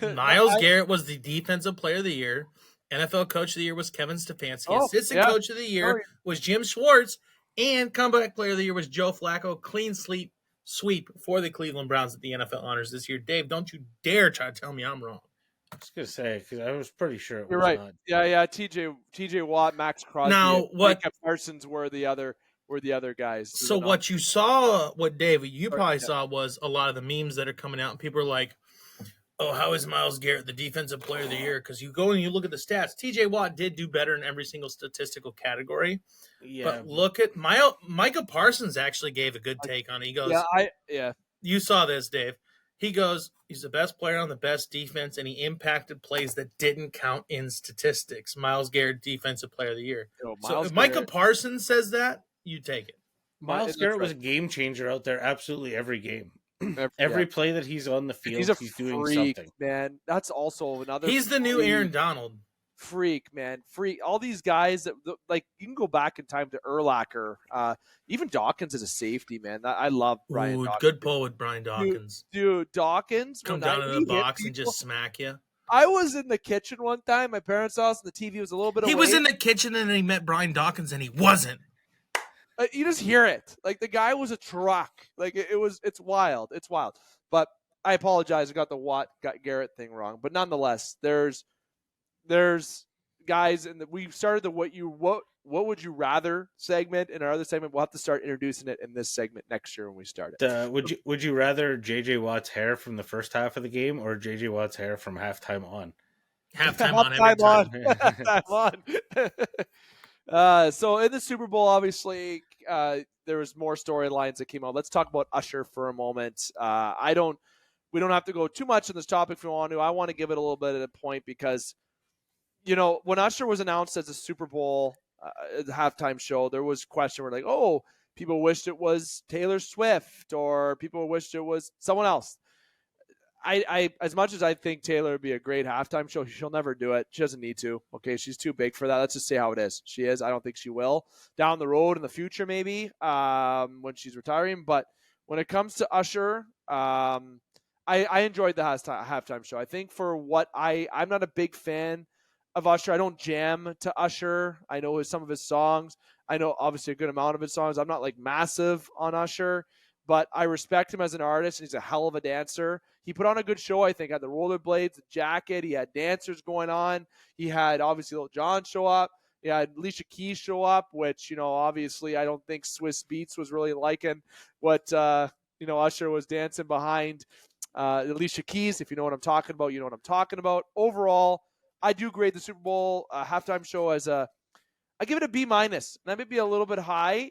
Myles Garrett was the defensive player of the year. NFL coach of the year was Kevin Stefanski. Assistant coach of the year was Jim Schwartz. And comeback player of the year was Joe Flacco. Clean sweep for the Cleveland Browns at the NFL honors this year. Dave, don't you dare try to tell me I'm wrong. I was going to say, because I was pretty sure it was right. not. Yeah. TJ Watt, Max Crosby, now, Micah Parsons were the other guys. So what you saw, what Dave, you probably saw was a lot of the memes that are coming out, and people are like, oh, how is Myles Garrett the defensive player of the year? Because you go and you look at the stats. TJ Watt did do better in every single statistical category. Yeah. But look at Micah Parsons actually gave a good take on it. He goes, you saw this, Dave. He goes, he's the best player on the best defense, and he impacted plays that didn't count in statistics. Myles Garrett, defensive player of the year. So if Micah Parsons says that, you take it. Myles Garrett was a game changer out there absolutely every game. Every play that he's on the field, he's doing something. Man, that's also another. He's the new Aaron Donald. Freak. All these guys that you can go back in time to Urlacher. Even Dawkins is a safety, man. I love Brian. Dawkins. Good pull with Brian Dawkins. Dude, Dawkins come down to the box and just smack you. I was in the kitchen one time. My parents' house, and the TV was a little bit away. He was in the kitchen, and he met Brian Dawkins, and he wasn't. You just hear it. The guy was a truck. It's wild. It's wild. But I apologize. I got the Garrett thing wrong. But nonetheless, there's guys, and we started the what would you rather segment in our other segment. We'll have to start introducing it in this segment next year when we start it. Would you rather JJ Watt's hair from the first half of the game or JJ Watt's hair from halftime on? Halftime on every time. Halftime on. So in the Super Bowl, obviously, there was more storylines that came out. Let's talk about Usher for a moment. We don't have to go too much on this topic if we want to. I want to give it a little bit of a point because, when Usher was announced as a Super Bowl halftime show, there was a question where oh, people wished it was Taylor Swift or people wished it was someone else. I as much as I think Taylor would be a great halftime show, she'll never do it. She doesn't need to. Okay, she's too big for that. Let's just say how it is. She is. I don't think she will. Down the road in the future, maybe when she's retiring. But when it comes to Usher, I enjoyed the halftime show. I think for what I'm not a big fan of Usher. I don't jam to Usher. I know some of his songs. I know obviously a good amount of his songs. I'm not massive on Usher, but I respect him as an artist, and he's a hell of a dancer. He put on a good show, I think, had the rollerblades, the jacket. He had dancers going on. He had, obviously, Lil Jon show up. He had Alicia Keys show up, which, obviously I don't think Swiss Beats was really liking what, Usher was dancing behind Alicia Keys. If you know what I'm talking about, you know what I'm talking about. Overall, I do grade the Super Bowl halftime show as I give it a B-. That may be a little bit high.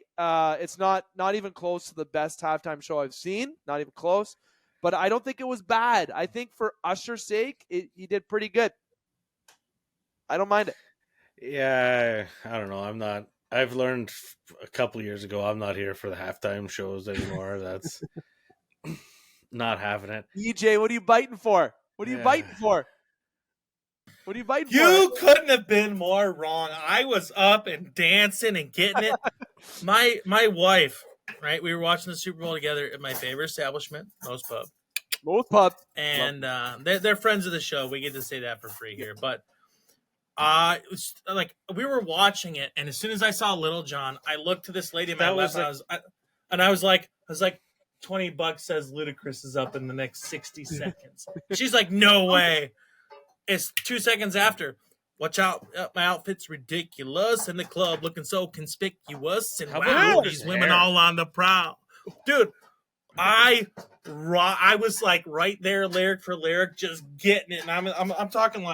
It's not even close to the best halftime show I've seen. Not even close. But I don't think it was bad. I think for Usher's sake, he did pretty good. I don't mind it. Yeah, I don't know. I've learned a couple of years ago, I'm not here for the halftime shows anymore. That's not having it. EJ, what are you biting for? What are you biting for? What are you biting for? You couldn't have been more wrong. I was up and dancing and getting it. My wife, right? We were watching the Super Bowl together at my favorite establishment, Moe's Pub. And they're friends of the show. We get to say that for free here. But it was we were watching it, and as soon as I saw Lil Jon, I looked to this lady in my left, and I was like, $20 says Ludacris is up in the next 60 seconds. She's like, no way. It's 2 seconds after. Watch out, my outfit's ridiculous in the club, looking so conspicuous. And wow, these women all on the prowl. Dude, I was right there, lyric for lyric, just getting it. And I'm talking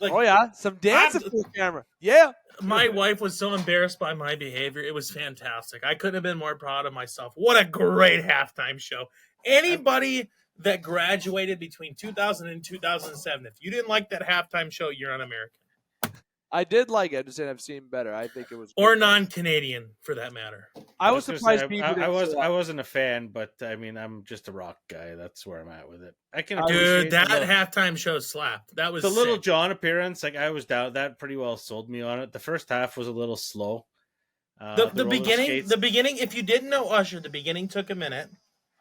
oh yeah, some dancing for the camera. Yeah. My wife was so embarrassed by my behavior. It was fantastic. I couldn't have been more proud of myself. What a great halftime show. Anybody that graduated between 2000 and 2007. If you didn't like that halftime show, you're un-American. I did like it. Just I've seen better. I think it was or non-Canadian for that matter. I was surprised. I wasn't a fan, but I mean, I'm just a rock guy. That's where I'm at with it. Dude, that halftime show slapped. That was the sick. Lil Jon appearance. I was down. That pretty well sold me on it. The first half was a little slow. The beginning. If you didn't know Usher, the beginning took a minute.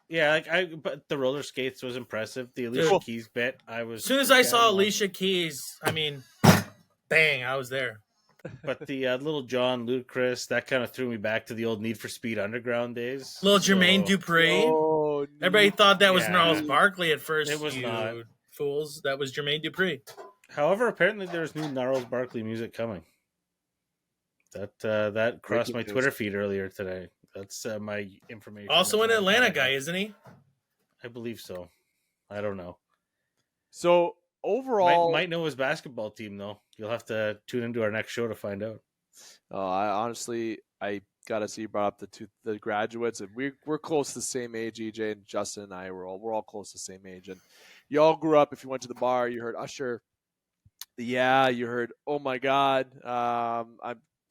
Yeah, but the roller skates was impressive. The Alicia Keys bit, as soon as I saw Alicia Keys, I mean, bang, I was there. But the Lil Jon, Ludacris, that kind of threw me back to the old Need for Speed Underground days. Jermaine Dupri. Oh, everybody thought that was Gnarls Barkley at first. It was not. Fools. That was Jermaine Dupri. However, apparently there's new Gnarls Barkley music coming. That crossed my Twitter feed earlier today. That's my information. Also an Atlanta guy, isn't he? I believe so. I don't know. So overall, might know his basketball team though. You'll have to tune into our next show to find out. I gotta see you brought up the graduates, and we're close to the same age. EJ and Justin and I we're all close to the same age, and you all grew up. If you went to the bar, you heard Usher. Yeah, you heard. Oh my God, I'm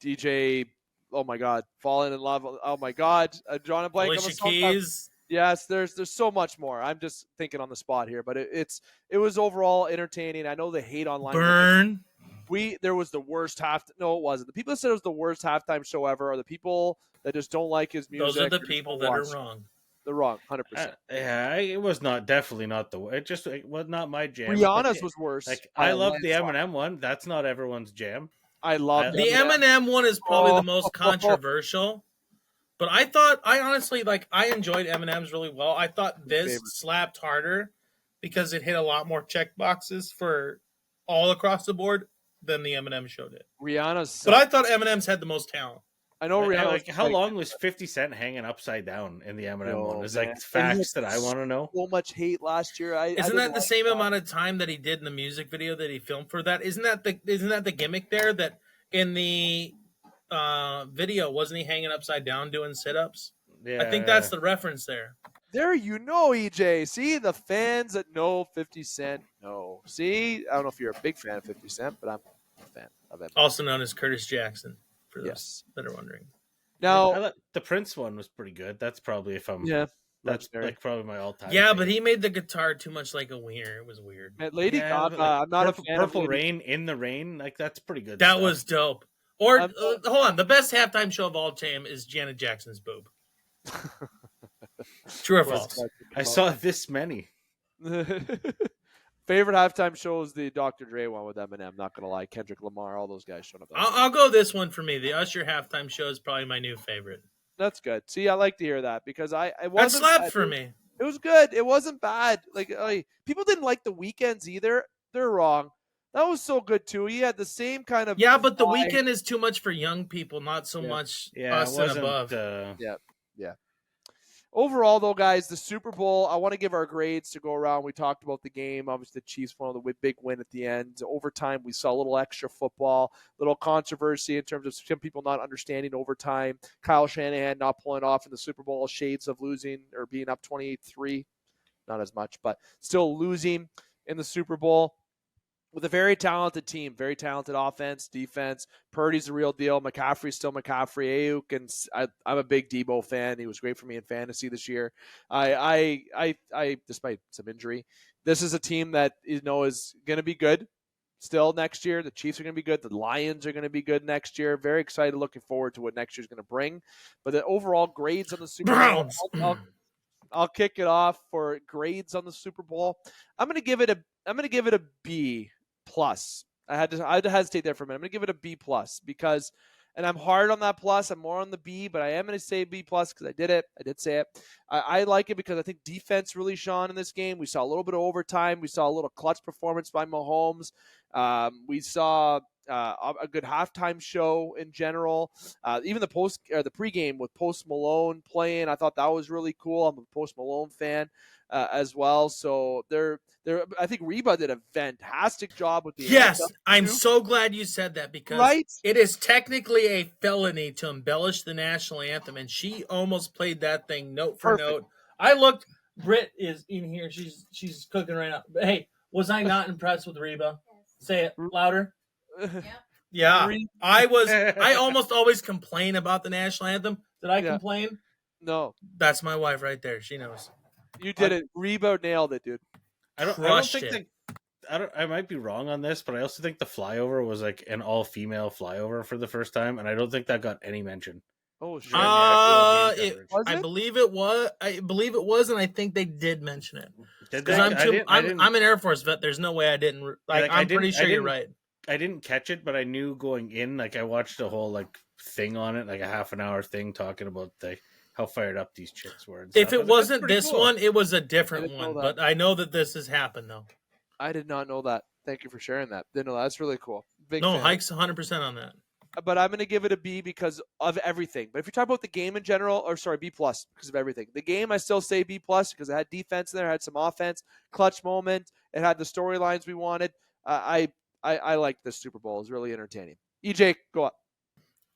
DJ. Oh my God, falling in love. Oh my God, drawing a blank. Alicia Keys. Yes, there's so much more. I'm just thinking on the spot here, but it was overall entertaining. I know the hate online. Burn. There was the worst No, it wasn't. The people that said it was the worst halftime show ever are the people that just don't like his music. Those are the people that are wrong. They're wrong, 100%. Yeah, it was definitely not the. It was not my jam. Rihanna's was worse. I love the Eminem one. That's not everyone's jam. I love the Eminem one is probably the most controversial. But I honestly I enjoyed Eminem's really well. I thought this slapped harder because it hit a lot more check boxes for all across the board. than the Eminem show did. Rihanna's. But I thought Eminem's had the most talent. I know Rihanna. Like, how long was 50 Cent hanging upside down in the Eminem one? It's like facts that I want to know. So much hate last year. Isn't that the same amount of time that he did in the music video that he filmed for that? Isn't that the gimmick there, that in the video wasn't he hanging upside down doing sit-ups? Yeah, I think that's the reference there. There EJ. See, the fans that know 50 Cent know. See, I don't know if you're a big fan of 50 Cent, but I'm a fan of it. Also known as Curtis Jackson, for those that are wondering. Now, the Prince one was pretty good. That's probably that's like probably my all-time. Yeah, but he made the guitar too much like a wiener. It was weird. Lady Gaga, I'm not a fan Purple Rain in the Rain, like that's pretty good. That was dope. Or hold on, the best halftime show of all time is Janet Jackson's boob. True or false? I saw this many. Favorite halftime show is the Dr. Dre one with Eminem. Not gonna lie, Kendrick Lamar, all those guys showing up. I'll go this one for me. The Usher halftime show is probably my new favorite. That's good. See, I like to hear that because that slapped for me. It was good. It wasn't bad. Like people didn't like the Weekends either. They're wrong. That was so good too. He had the same kind of but the Weekend is too much for young people, not so much us and above. Yeah. Overall, though, guys, the Super Bowl, I want to give our grades to go around. We talked about the game. Obviously, the Chiefs won the big win at the end. Overtime, we saw a little extra football, little controversy in terms of some people not understanding overtime. Kyle Shanahan not pulling off in the Super Bowl, shades of losing or being up 28-3. Not as much, but still losing in the Super Bowl. With a very talented team, very talented offense, defense. Purdy's the real deal. McCaffrey's still McCaffrey. Ayuk, and I'm a big Debo fan. He was great for me in fantasy this year. I despite some injury, this is a team that is going to be good still next year. The Chiefs are going to be good. The Lions are going to be good next year. Very excited, looking forward to what next year's going to bring. But the overall grades on the Super Bowl, I'll kick it off for grades on the Super Bowl. I'm going to give it a B+. I had to hesitate there for a minute. I'm going to give it a B+ because, and I'm hard on that plus. I'm more on the B, but I am going to say B+ because I did it. I did say it. I like it because I think defense really shone in this game. We saw a little bit of overtime. We saw a little clutch performance by Mahomes. We saw a good halftime show in general. Even the pregame with Post Malone playing, I thought that was really cool. I'm a Post Malone fan as well. So I think Reba did a fantastic job with the Yes, I'm so glad you said that because it is technically a felony to embellish the national anthem, and she almost played that thing note for note. I looked. Britt is in here. She's cooking right now. Hey, was I not impressed with Reba? Say it louder. Yeah, I was. I almost always complain about the national anthem. Did I complain? No. That's my wife right there. She knows. You did it. Reba nailed it, dude. I might be wrong on this, but I also think the flyover was like an all-female flyover for the first time, and I don't think that got any mention. Oh, sure. I believe it was, and I think they did mention it. Because I'm an Air Force vet. There's no way I didn't. I'm pretty sure you're right. I didn't catch it, but I knew going in. Like I watched a whole thing on it, like a half-an-hour thing talking about how fired up these chicks were. If it wasn't this one, it was a different one. But I know that this has happened though. I did not know that. Thank you for sharing that. Didn't know that. That's really cool. Hike's 100% on that. But I'm going to give it a B because of everything. But if you talk about the game in general, B+ because of everything. The game, I still say B+ because it had defense in there, had some offense, clutch moment. It had the storylines we wanted. I liked this Super Bowl. It was really entertaining. EJ, go up.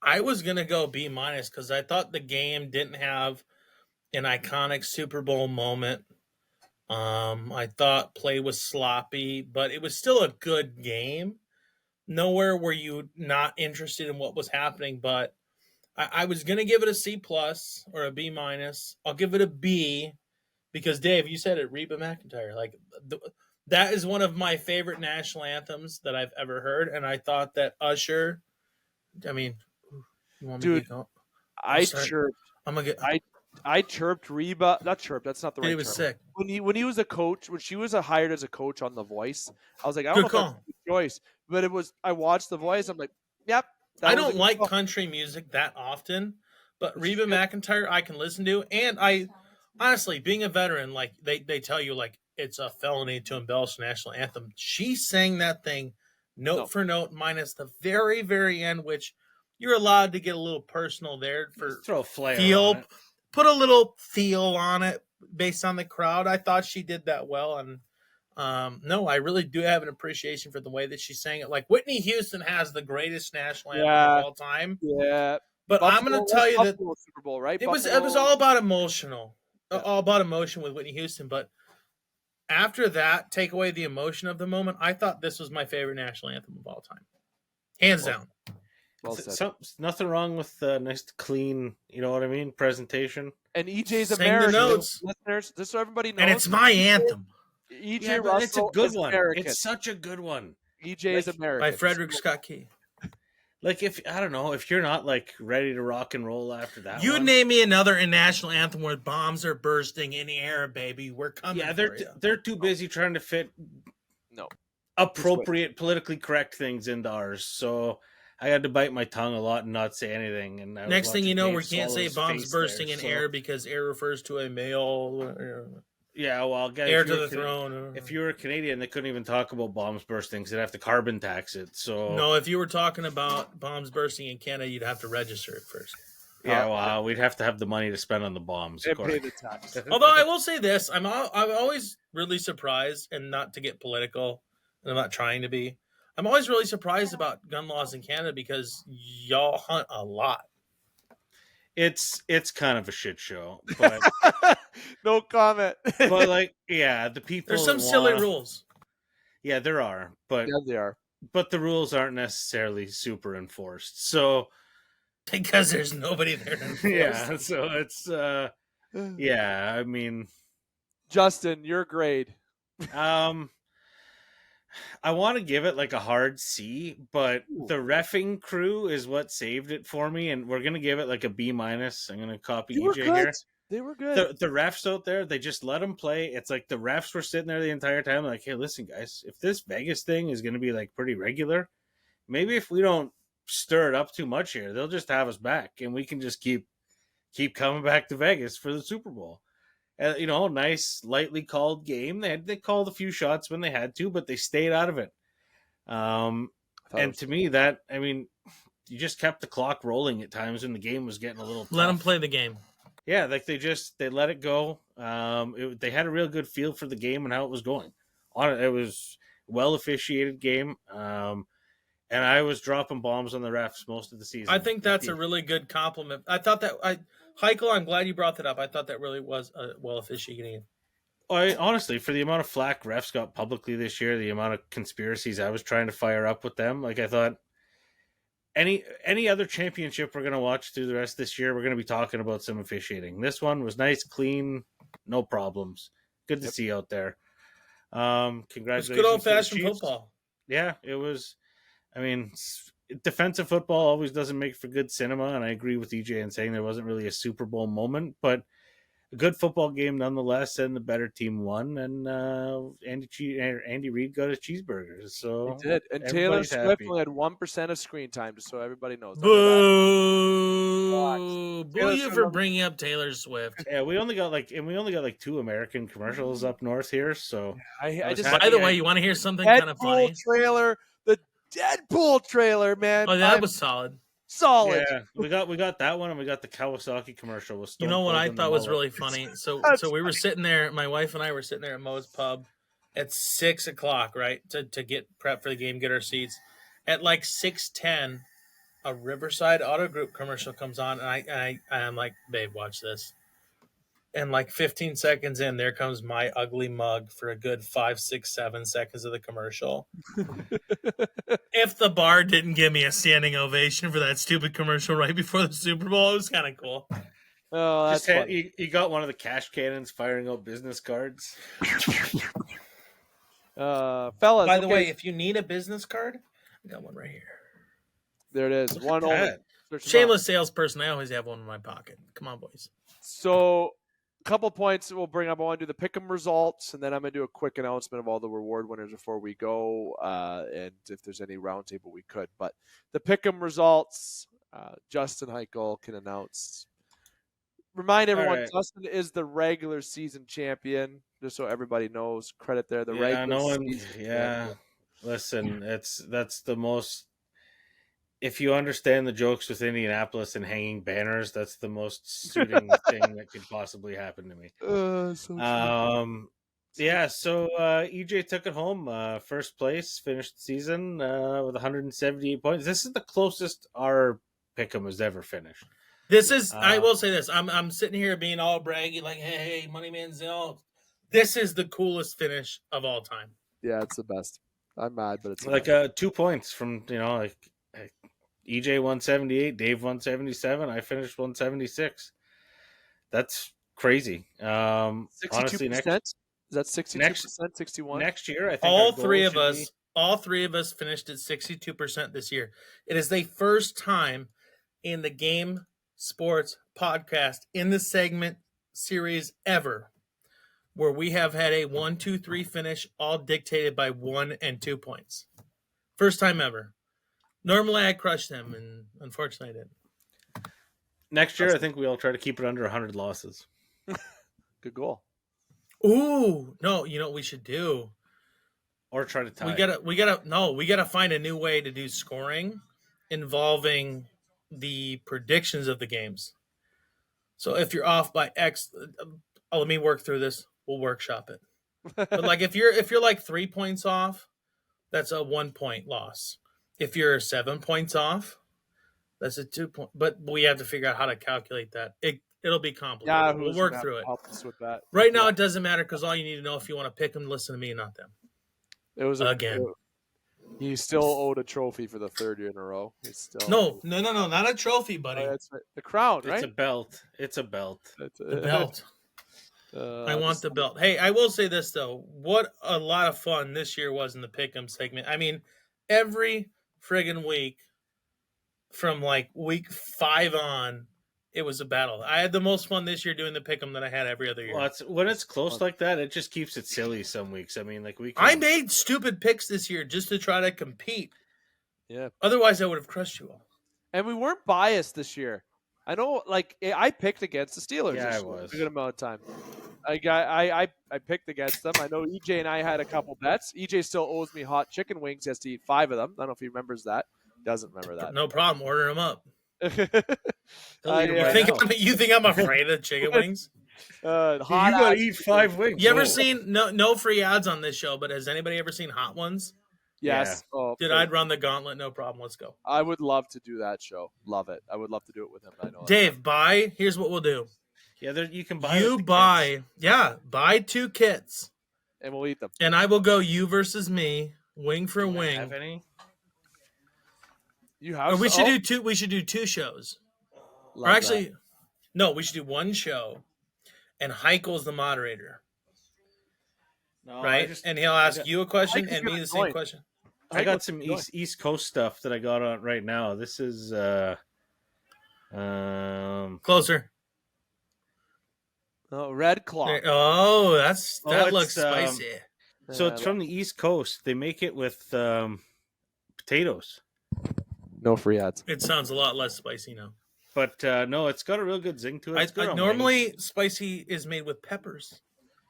I was going to go B- because I thought the game didn't have an iconic Super Bowl moment. I thought play was sloppy, but it was still a good game. Nowhere were you not interested in what was happening, but I was going to give it a C+ or a B-. I'll give it a B because, Dave, you said it, Reba McEntire. That is one of my favorite national anthems that I've ever heard, and I thought that Usher, you want me to go? I chirped. I'm going to get... I chirped Reba. Not chirped. That's not the right term. He was sick. When he was a coach, when she was hired as a coach on The Voice, I was like, I don't know if that's a good choice. But I watched The Voice. I'm like, yep. I don't like country music that often, but Reba McEntire I can listen to. And I, honestly, being a veteran, they tell you, it's a felony to embellish the national anthem. She sang that thing note for note, minus the very, very end, which you're allowed to get a little personal there for Just throw a flair feel. on it. Put a little feel on it based on the crowd. I thought she did that well, and no, I really do have an appreciation for the way that she sang it. Like Whitney Houston has the greatest national anthem of all time. Yeah. But I'm going to tell you that Super Bowl, right? it was all about emotional, all about emotion with Whitney Houston. But after that, take away the emotion of the moment. I thought this was my favorite national anthem of all time, hands down. Well said. Nothing wrong with nice, clean, you know what I mean, presentation. And EJ's Sing American. the notes. Listeners, just so everybody knows. And it's my anthem. EJ Russell, it's a good one. American. It's such a good one. EJ is American. By Frederick Scott Key. Like, if you're not like ready to rock and roll after that, you name me another national anthem where bombs are bursting in the air, baby. We're coming. Yeah, they're too busy trying to fit appropriate, politically correct things into ours. So I had to bite my tongue a lot and not say anything. And next thing you know, we can't say bombs bursting in air because air refers to a male. Yeah, well, guys, heir to the throne. If you were a Canadian, they couldn't even talk about bombs bursting because they'd have to carbon tax it. So no, if you were talking about bombs bursting in Canada, you'd have to register it first. Yeah, well, we'd have to have the money to spend on the bombs. And pay the tax. Although I will say this, I'm always really surprised, and not to get political, and I'm not trying to be. I'm always really surprised about gun laws in Canada because y'all hunt a lot. It's kind of a shit show, but no comment. But like, yeah, the people. There's some silly rules. Yeah, there are, but yeah, they are. But the rules aren't necessarily super enforced. So because there's nobody there to enforce. Yeah, so it's yeah, I mean, Justin, your grade. I want to give it like a hard C, but the reffing crew is what saved it for me, and we're gonna give it like a B minus. I'm gonna copy EJ here. They were good. The refs out there, they just let them play. It's like the refs were sitting there the entire time, like, hey, listen, guys, if this Vegas thing is gonna be like pretty regular, maybe if we don't stir it up too much here, they'll just have us back, and we can just keep coming back to Vegas for the Super Bowl. You know, nice, lightly called game. They called a few shots when they had to, but they stayed out of it. And to me, that, I mean, you just kept the clock rolling at times when the game was getting a little tough. Let them play the game. Yeah, like they let it go. They had a real good feel for the game and how it was going. It was well officiated game. And I was dropping bombs on the refs most of the season. I think that's a really good compliment. I thought that Hykel, I'm glad you brought that up. I thought that really was a well officiated. Honestly, for the amount of flack refs got publicly this year, the amount of conspiracies I was trying to fire up with them, like I thought any other championship we're going to watch through the rest of this year, we're going to be talking about some officiating. This one was nice, clean, no problems. Good to see out there. Congratulations. It's good old-fashioned football. Yeah, it was. I mean, defensive football always doesn't make for good cinema, and I agree with EJ in saying there wasn't really a Super Bowl moment, but a good football game nonetheless, and the better team won, and Andy Reid got his cheeseburgers. So he did, and Taylor Swift only had 1% of screen time, just so everybody knows. Boo! Boo you for bringing up Taylor Swift. Yeah, we only got like 2 American commercials up north here. So by the way, you want to hear something kind of funny? The Deadpool trailer, man. Oh, that was solid. Solid. Yeah, we got that one, and we got the Kawasaki commercial with Stone. You know what I thought was really funny? So we were sitting there. My wife and I were sitting there at Moe's Pub at 6:00, right, to get prep for the game, get our seats. At like 6:10, a Riverside Auto Group commercial comes on, and I'm like, babe, watch this. And like 15 seconds in, there comes my ugly mug for a good 5, 6, 7 seconds of the commercial. If the bar didn't give me a standing ovation for that stupid commercial right before the Super Bowl, it was kind of cool. Oh, that's funny. You got one of the cash cannons firing out business cards. Fellas. By the way, if you need a business card, I got one right here. There it is. One only. Shameless salesperson. I always have one in my pocket. Come on, boys. So, a couple points we'll bring up. I want to do the pick'em results, and then I'm going to do a quick announcement of all the reward winners before we go, and if there's any roundtable we could. But the pick'em results, Justin Hykel can announce. Remind everyone, right. Justin is the regular season champion, just so everybody knows. Credit there, the regular season champion. Listen, that's the most. If you understand the jokes with Indianapolis and hanging banners, that's the most suiting thing that could possibly happen to me. So true. Yeah, so EJ took it home, first place, finished the season with 178 points. This is the closest our pick'em has ever finished. This is. I will say this. I'm sitting here being all braggy, like, hey, Money Man Zill. This is the coolest finish of all time. Yeah, it's the best. I'm mad, but it's like 2 points from like EJ 178, Dave 177. I finished 176. That's crazy. 62%. Honestly, Is that 62%, 61? Next year, I think all three of us finished at 62% this year. It is the first time in the Game Sports podcast in the segment series ever where we have had a 1, 2, 3 finish, all dictated by 1 and 2 points. First time ever. Normally I crush them, and unfortunately I didn't. Next year, I think we'll try to keep it under 100 losses. Good goal. Ooh, no, you know what we should do? Or try to tie. We gotta find a new way to do scoring involving the predictions of the games. So if you're off by X, let me work through this. We'll workshop it. But like if you're like 3 points off, that's a 1 point loss. If you're 7 points off, that's a 2 point. But we have to figure out how to calculate that. It'll be complicated. Yeah, we'll work through it. Help us with that. Right now, it doesn't matter because all you need to know if you want to pick them, listen to me, not them. It was again. He still owed a trophy for the third year in a row. He's still no, not a trophy, buddy. That's right. The crown, right? It's a belt. It's a belt. The belt. I want the belt. Hey, I will say this though: what a lot of fun this year was in the Pick'em segment. I mean, every friggin' week, from like week 5 on, it was a battle. I had the most fun this year doing the Pick'em than I had every other year. Well, when it's close like that, it just keeps it silly some weeks. I mean, like I made stupid picks this year just to try to compete. Yeah. Otherwise, I would have crushed you all. And we weren't biased this year. I know, like, I picked against the Steelers. Yeah, I was. A good amount of time. I picked against them. I know EJ and I had a couple bets. EJ still owes me hot chicken wings. He has to eat 5 of them. I don't know if he remembers that. Doesn't remember that. No problem. Order them up. You think I'm afraid of chicken wings? You gotta eat 5 wings. You ever seen no free ads on this show? But has anybody ever seen Hot Ones? Yes. Yeah. Oh, I'd run the gauntlet. No problem. Let's go. I would love to do that show. Love it. I would love to do it with him. I know. Dave, here's what we'll do. Yeah, you can buy. Buy 2 kits, and we'll eat them. And I will go you versus me, wing for wing. Have any? You have. Or we should do 2. We should do 2 shows. Love or actually, that. No, we should do 1 show, and Hykel's the moderator. No, right, and he'll ask you a question and me the same question. I got some East Coast stuff that I got on right now. This is closer. Oh, Red Claw. Oh, that looks spicy. So it's from the East Coast. They make it with potatoes. No free ads. It sounds a lot less spicy now. But no, it's got a real good zing to it. Normally, spicy is made with peppers.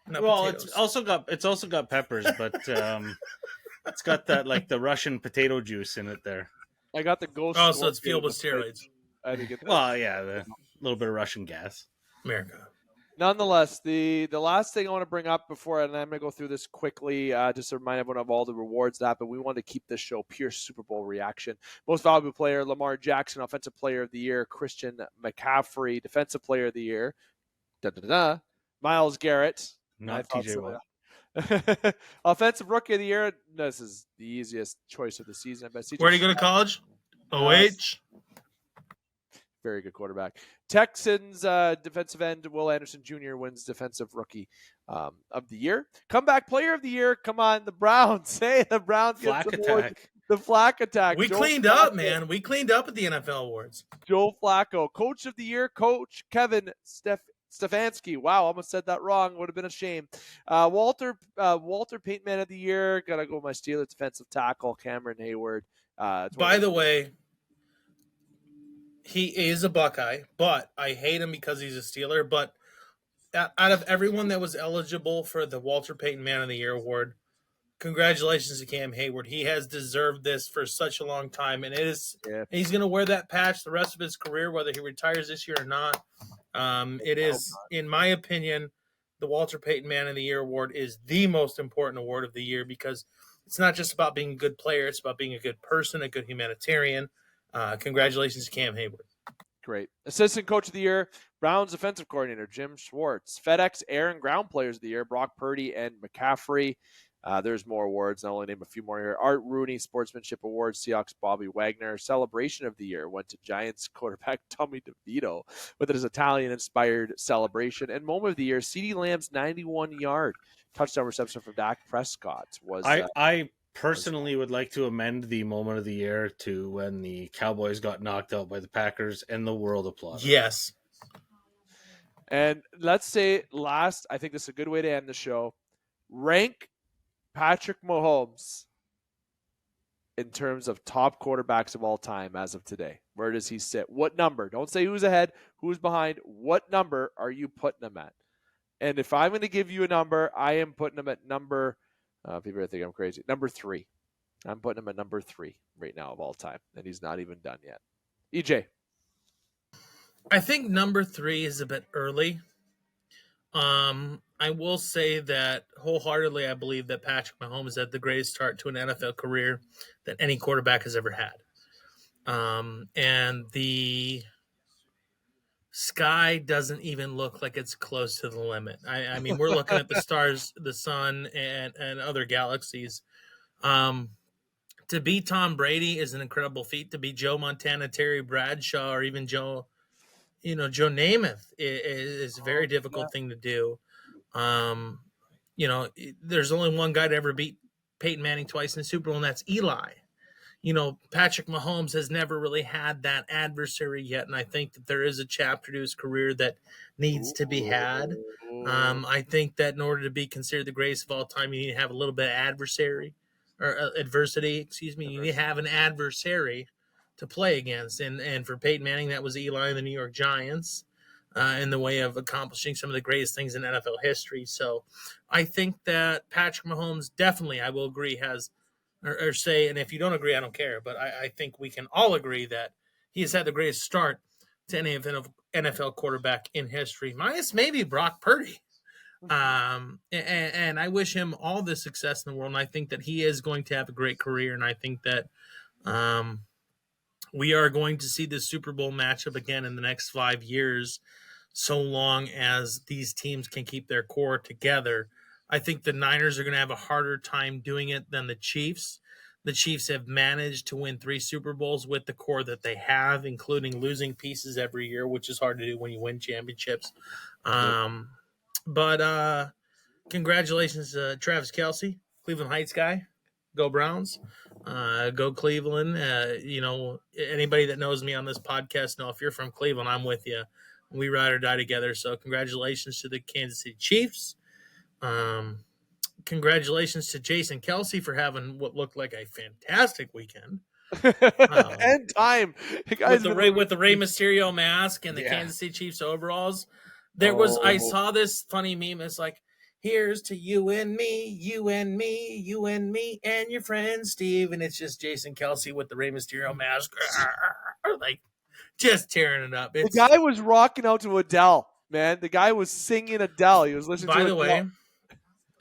Well, potatoes. it's also got peppers, but it's got that like the Russian potato juice in it there. I got the ghost. Oh, so it's filled with steroids. I had to get that. Well, yeah, a little bit of Russian gas. America. Nonetheless, the last thing I want to bring up before, and I'm going to go through this quickly, just to remind everyone of all the rewards that happened. We wanted to keep this show pure Super Bowl reaction. Most valuable player, Lamar Jackson, Offensive Player of the Year, Christian McCaffrey, Defensive Player of the Year, Myles Garrett. Not TJ Watt. Offensive Rookie of the Year. This is the easiest choice of the season. Where did he go to college? OH. Very good quarterback. Texans defensive end Will Anderson Jr. wins Defensive Rookie of the Year. Comeback Player of the Year. Come on, the Browns. Hey, the Browns get some awards. The Flak Attack. We cleaned up, man. We cleaned up at the NFL awards. Joe Flacco. Coach of the Year, Coach Kevin Stefanski. Wow, almost said that wrong. Would have been a shame. Walter Payton Man of the Year. Gotta go with my Steelers defensive tackle, Cameron Hayward. By the way, he is a Buckeye, but I hate him because he's a Steeler. But out of everyone that was eligible for the Walter Payton Man of the Year award, Congratulations to Cam Hayward. He has deserved this for such a long time, and he's going to wear that patch the rest of his career, whether he retires this year or not. It is, in my opinion, the Walter Payton Man of the Year award is the most important award of the year because it's not just about being a good player. It's about being a good person, a good humanitarian. Congratulations to Cam Hayward. Great. Assistant Coach of the Year, Browns Defensive Coordinator, Jim Schwartz. FedEx Air and Ground Players of the Year, Brock Purdy and McCaffrey. There's more awards. I'll only name a few more here. Art Rooney Sportsmanship Award, Seahawks Bobby Wagner. Celebration of the Year went to Giants quarterback Tommy DeVito with his Italian-inspired celebration. And Moment of the Year, CeeDee Lamb's 91-yard touchdown reception from Dak Prescott. I personally would like to amend the Moment of the Year to when the Cowboys got knocked out by the Packers and the world applauded. Yes. And let's say last, I think this is a good way to end the show. Rank Patrick Mahomes in terms of top quarterbacks of all time as of today. Where does he sit? What number? Don't say who's ahead, who's behind. What number are you putting him at? And if I'm going to give you a number, I am putting him at number, people are thinking I'm crazy, number 3. I'm putting him at number 3 right now of all time, and he's not even done yet. EJ. I think number 3 is a bit early. I will say that wholeheartedly, I believe that Patrick Mahomes had the greatest start to an NFL career that any quarterback has ever had. And the sky doesn't even look like it's close to the limit. I mean, we're looking at the stars, the sun, and other galaxies. To beat Tom Brady is an incredible feat. To beat Joe Montana, Terry Bradshaw, or even Joe Namath is a very difficult thing to do. There's only one guy to ever beat Peyton Manning twice in the Super Bowl, and that's Eli. Patrick Mahomes has never really had that adversary yet, and I think that there is a chapter to his career that needs to be had. I think that in order to be considered the greatest of all time, you need to have a little bit of adversity. You need to have an adversary to play against. And for Peyton Manning, that was Eli and the New York Giants in the way of accomplishing some of the greatest things in NFL history. So I think that Patrick Mahomes definitely, I will agree, has or say, and if you don't agree, I don't care, but I think we can all agree that he has had the greatest start to any NFL quarterback in history, minus maybe Brock Purdy. And I wish him all the success in the world. And I think that he is going to have a great career. And I think that we are going to see the Super Bowl matchup again in the next 5 years, so long as these teams can keep their core together. I think the Niners are going to have a harder time doing it than the Chiefs. The Chiefs have managed to win 3 Super Bowls with the core that they have, including losing pieces every year, which is hard to do when you win championships. But congratulations to Travis Kelce, Cleveland Heights guy. Go Browns. Go Cleveland. Anybody that knows me on this podcast know if you're from Cleveland, I'm with you. We ride or die together. So congratulations to the Kansas City Chiefs. Congratulations to Jason Kelce for having what looked like a fantastic weekend. And time. With the Rey Mysterio mask and the Kansas City Chiefs overalls. I saw this funny meme. It's like, here's to you and me, you and me, you and me, and your friend Steve. And it's just Jason Kelce with the Rey Mysterio mask. Like, just tearing it up. The guy was rocking out to Adele, man. The guy was singing Adele. He was listening to Adele. By the way,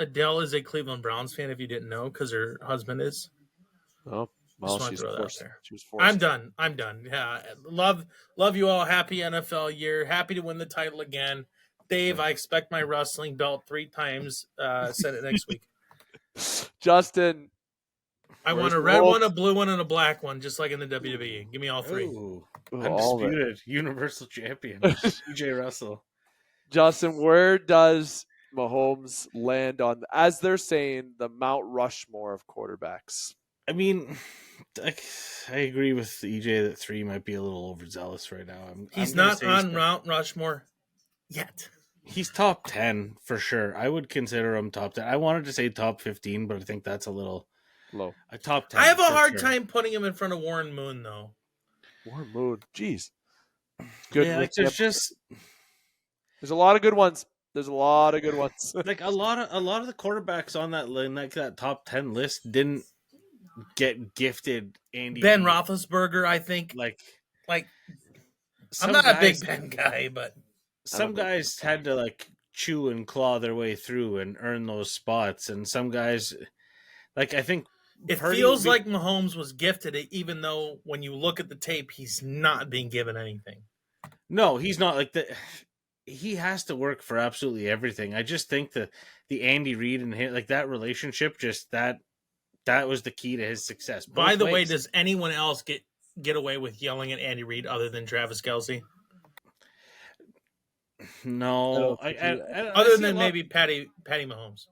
Adele is a Cleveland Browns fan, if you didn't know, because her husband is. Oh, well, she was forced. I'm done. Yeah, love you all. Happy NFL year. Happy to win the title again. Dave, I expect my wrestling belt 3 times. Send it next week. Justin. I want a red one, a blue one, and a black one, just like in the WWE. Give me all 3. Ooh, undisputed Universal Champion, CJ Russell. Justin, where does Mahomes land on, as they're saying, the Mount Rushmore of quarterbacks? I mean, I agree with EJ that 3 might be a little overzealous right now. He's not on Mount Rushmore yet. He's top 10 for sure. I would consider him top 10. I wanted to say top 15, but I think that's a little low. A top 10. I have a hard time putting him in front of Warren Moon, though. Warren Moon, jeez. Good. Yeah, there's a lot of good ones. There's a lot of good ones. Like a lot of the quarterbacks on that top 10 list didn't get gifted Andy Ben Reid. Roethlisberger, I think. Like I'm not a big Ben guy, but some guys had to like chew and claw their way through and earn those spots, and some guys, like I think it feels like Mahomes was gifted it, even though when you look at the tape, he's not being given anything. No, he's not like the. He has to work for absolutely everything. I just think that the Andy Reid and him, like that relationship, just that was the key to his success. By the way, does anyone else get away with yelling at Andy Reid other than Travis Kelce? No, other than maybe Patty Mahomes.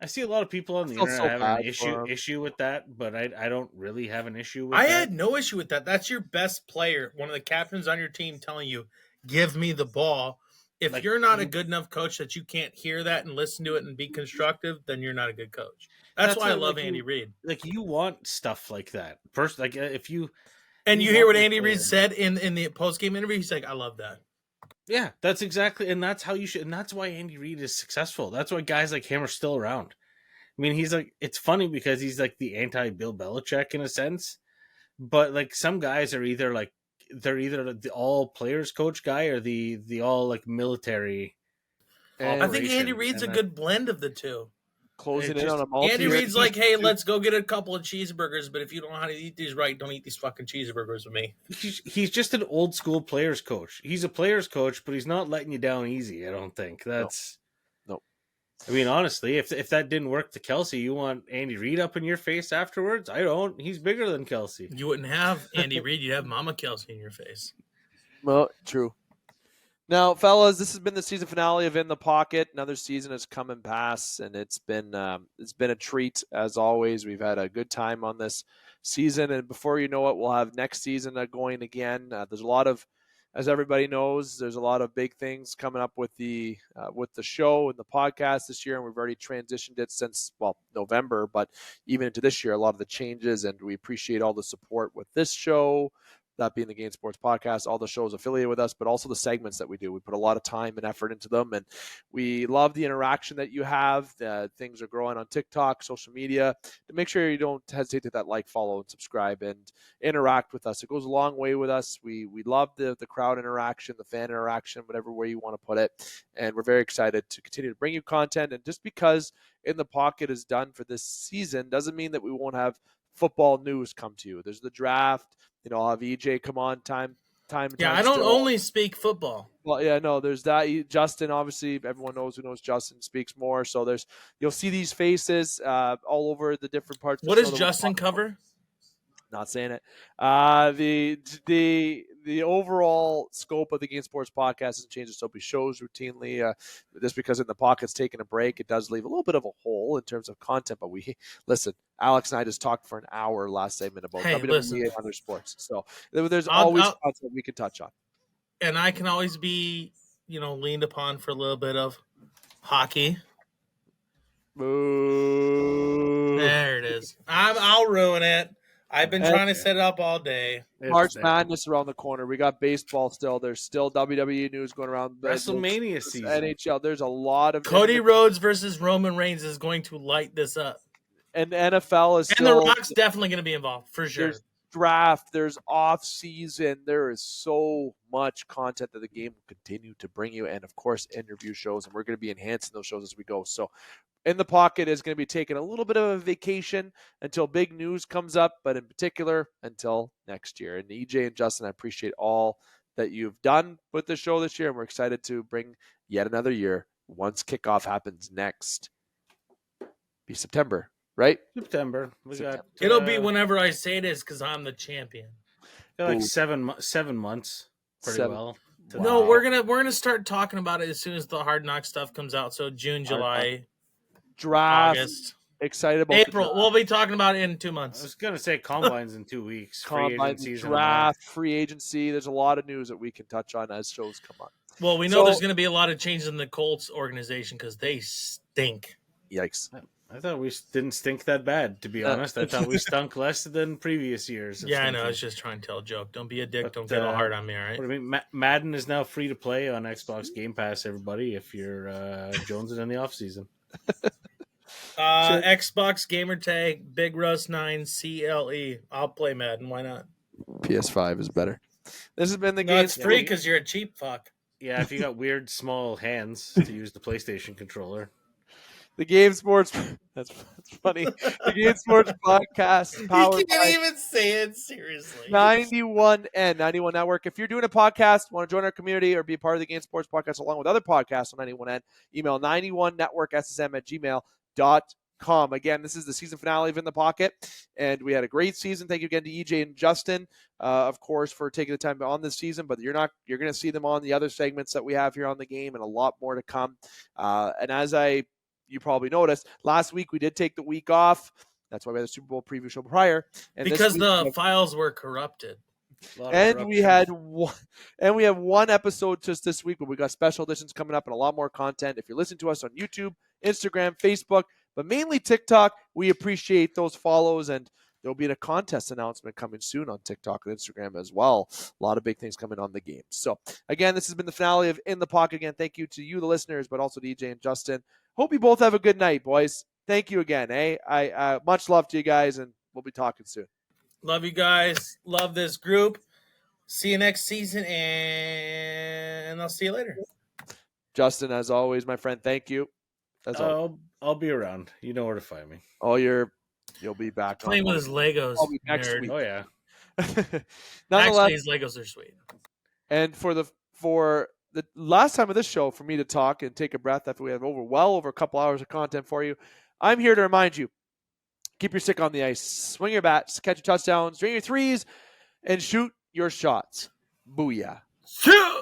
I see a lot of people on the internet having an issue with that, but I don't really have an issue with that. I had no issue with that. That's your best player, one of the captains on your team telling you, give me the ball. If you're not a good enough coach that you can't hear that and listen to it and be constructive, then you're not a good coach. That's why I love Andy Reid. Like you want stuff like that. First, like if you you hear what Andy Reid said in the post-game interview, he's like, I love that. Yeah, that's exactly, and that's how you should, and that's why Andy Reid is successful. That's why guys like him are still around. I mean, he's like, it's funny because he's like the anti-Bill Belichick in a sense, but like some guys are either like, they're either the all players coach guy or the all like military. I think Andy Reid's a good blend of the two. Closing in on a multi. Andy Reid's like, hey, let's go get a couple of cheeseburgers, but if you don't know how to eat these right, don't eat these fucking cheeseburgers with me. He's just an old school players coach. He's a players coach, but he's not letting you down easy. I don't think that's. No. I mean, honestly, if that didn't work to Kelce, you want Andy Reid up in your face afterwards? I don't. He's bigger than Kelce. You wouldn't have Andy Reid. You'd have Mama Kelce in your face. Well, true. Now, fellas, this has been the season finale of In the Pocket. Another season has come and passed, and it's been a treat as always. We've had a good time on this season, and before you know it, we'll have next season going again. There's a lot of, as everybody knows, there's a lot of big things coming up with the show and the podcast this year, and we've already transitioned it since November, but even into this year, a lot of the changes, and we appreciate all the support with this show. That being the Game Sports Podcast, all the shows affiliated with us, but also the segments that we do. We put a lot of time and effort into them, and we love the interaction that you have. Things are growing on TikTok, social media. To make sure you don't hesitate to that like, follow, and subscribe, and interact with us. It goes a long way with us. We love the crowd interaction, the fan interaction, whatever way you want to put it, and we're very excited to continue to bring you content. And just because In the Pocket is done for this season doesn't mean that we won't have football news come to you. There's the draft. I'll have EJ come on time. Yeah, I don't only speak football. Well, yeah, no, there's that. Justin, obviously, everyone knows who knows Justin speaks more. So you'll see these faces all over the different parts. What does Justin cover? Not saying it. The overall scope of the Game Sports Podcast hasn't changed. So we shows routinely. Just because In the Pocket's taking a break, it does leave a little bit of a hole in terms of content. But listen. Alex and I just talked for an hour last segment about WWE and other sports. So there's always content we can touch on. And I can always be, leaned upon for a little bit of hockey. Boo. There it is. I'll ruin it. I've been trying to set it up all day. March Madness around the corner. We got baseball still. There's still WWE news going around. WrestleMania season. NHL. There's a lot of Cody Rhodes versus Roman Reigns is going to light this up. And the NFL is and The Rock's definitely going to be involved, for sure. There's draft. There's off-season. There is so much content that the game will continue to bring you. And, of course, interview shows. And we're going to be enhancing those shows as we go. So, In the Pocket is going to be taking a little bit of a vacation until big news comes up. But in particular, until next year. And EJ and Justin, I appreciate all that you've done with the show this year. And we're excited to bring yet another year once kickoff happens next. Be September. Right? September. It'll be whenever I say it is because I'm the champion. Like 7 months. Pretty well. No, we're gonna start talking about it as soon as the Hard Knock stuff comes out. So June, July, draft, August, excited about April. We'll be talking about it in 2 months. I was gonna say combines in 2 weeks. Combine, draft, free agency. There's a lot of news that we can touch on as shows come on. Well, we know there's going to be a lot of changes in the Colts organization because they stink. Yikes. I thought we didn't stink that bad, to be honest. I thought we stunk less than previous years. Yeah, I know. I was just trying to tell a joke. Don't be a dick. Don't get all hard on me, all right? What I mean, Madden is now free to play on Xbox Game Pass, everybody, if you're jonesing in the offseason. Xbox gamertag, Big Russ 9 CLE. I'll play Madden. Why not? PS5 is better. This has been the game. No, it's free because you're a cheap fuck. Yeah, if you got weird small hands to use the PlayStation controller. The Game Sports. That's funny. The Game Sports podcast. Powered You can't even say it seriously. 91 Network. If you're doing a podcast, want to join our community or be a part of the Game Sports podcast along with other podcasts on 91N, email 91networkssm@gmail.com. Again, this is the season finale of In the Pocket, and we had a great season. Thank you again to EJ and Justin, of course, for taking the time on this season. But you're going to see them on the other segments that we have here on the game, and a lot more to come. And as you probably noticed, last week we did take the week off. That's why we had a Super Bowl preview show prior. And because the files were corrupted. And we have one episode just this week, but we got special editions coming up and a lot more content. If you're listening to us on YouTube, Instagram, Facebook, but mainly TikTok, we appreciate those follows, and there'll be a contest announcement coming soon on TikTok and Instagram as well. A lot of big things coming on the game. So again, this has been the finale of In the Pocket. Again, thank you to you, the listeners, but also to EJ and Justin. Hope you both have a good night, boys. Thank you again. I much love to you guys, and we'll be talking soon. Love you guys. Love this group. See you next season, and I'll see you later. Justin, as always, my friend, thank you. I'll be around. You know where to find me. You'll be back. Playing with his Legos. I'll be next week. Oh yeah. Actually, his Legos are sweet. And for the last time of this show, for me to talk and take a breath after we have over a couple hours of content for you, I'm here to remind you: keep your stick on the ice, swing your bats, catch your touchdowns, drain your threes, and shoot your shots. Booyah! Yeah!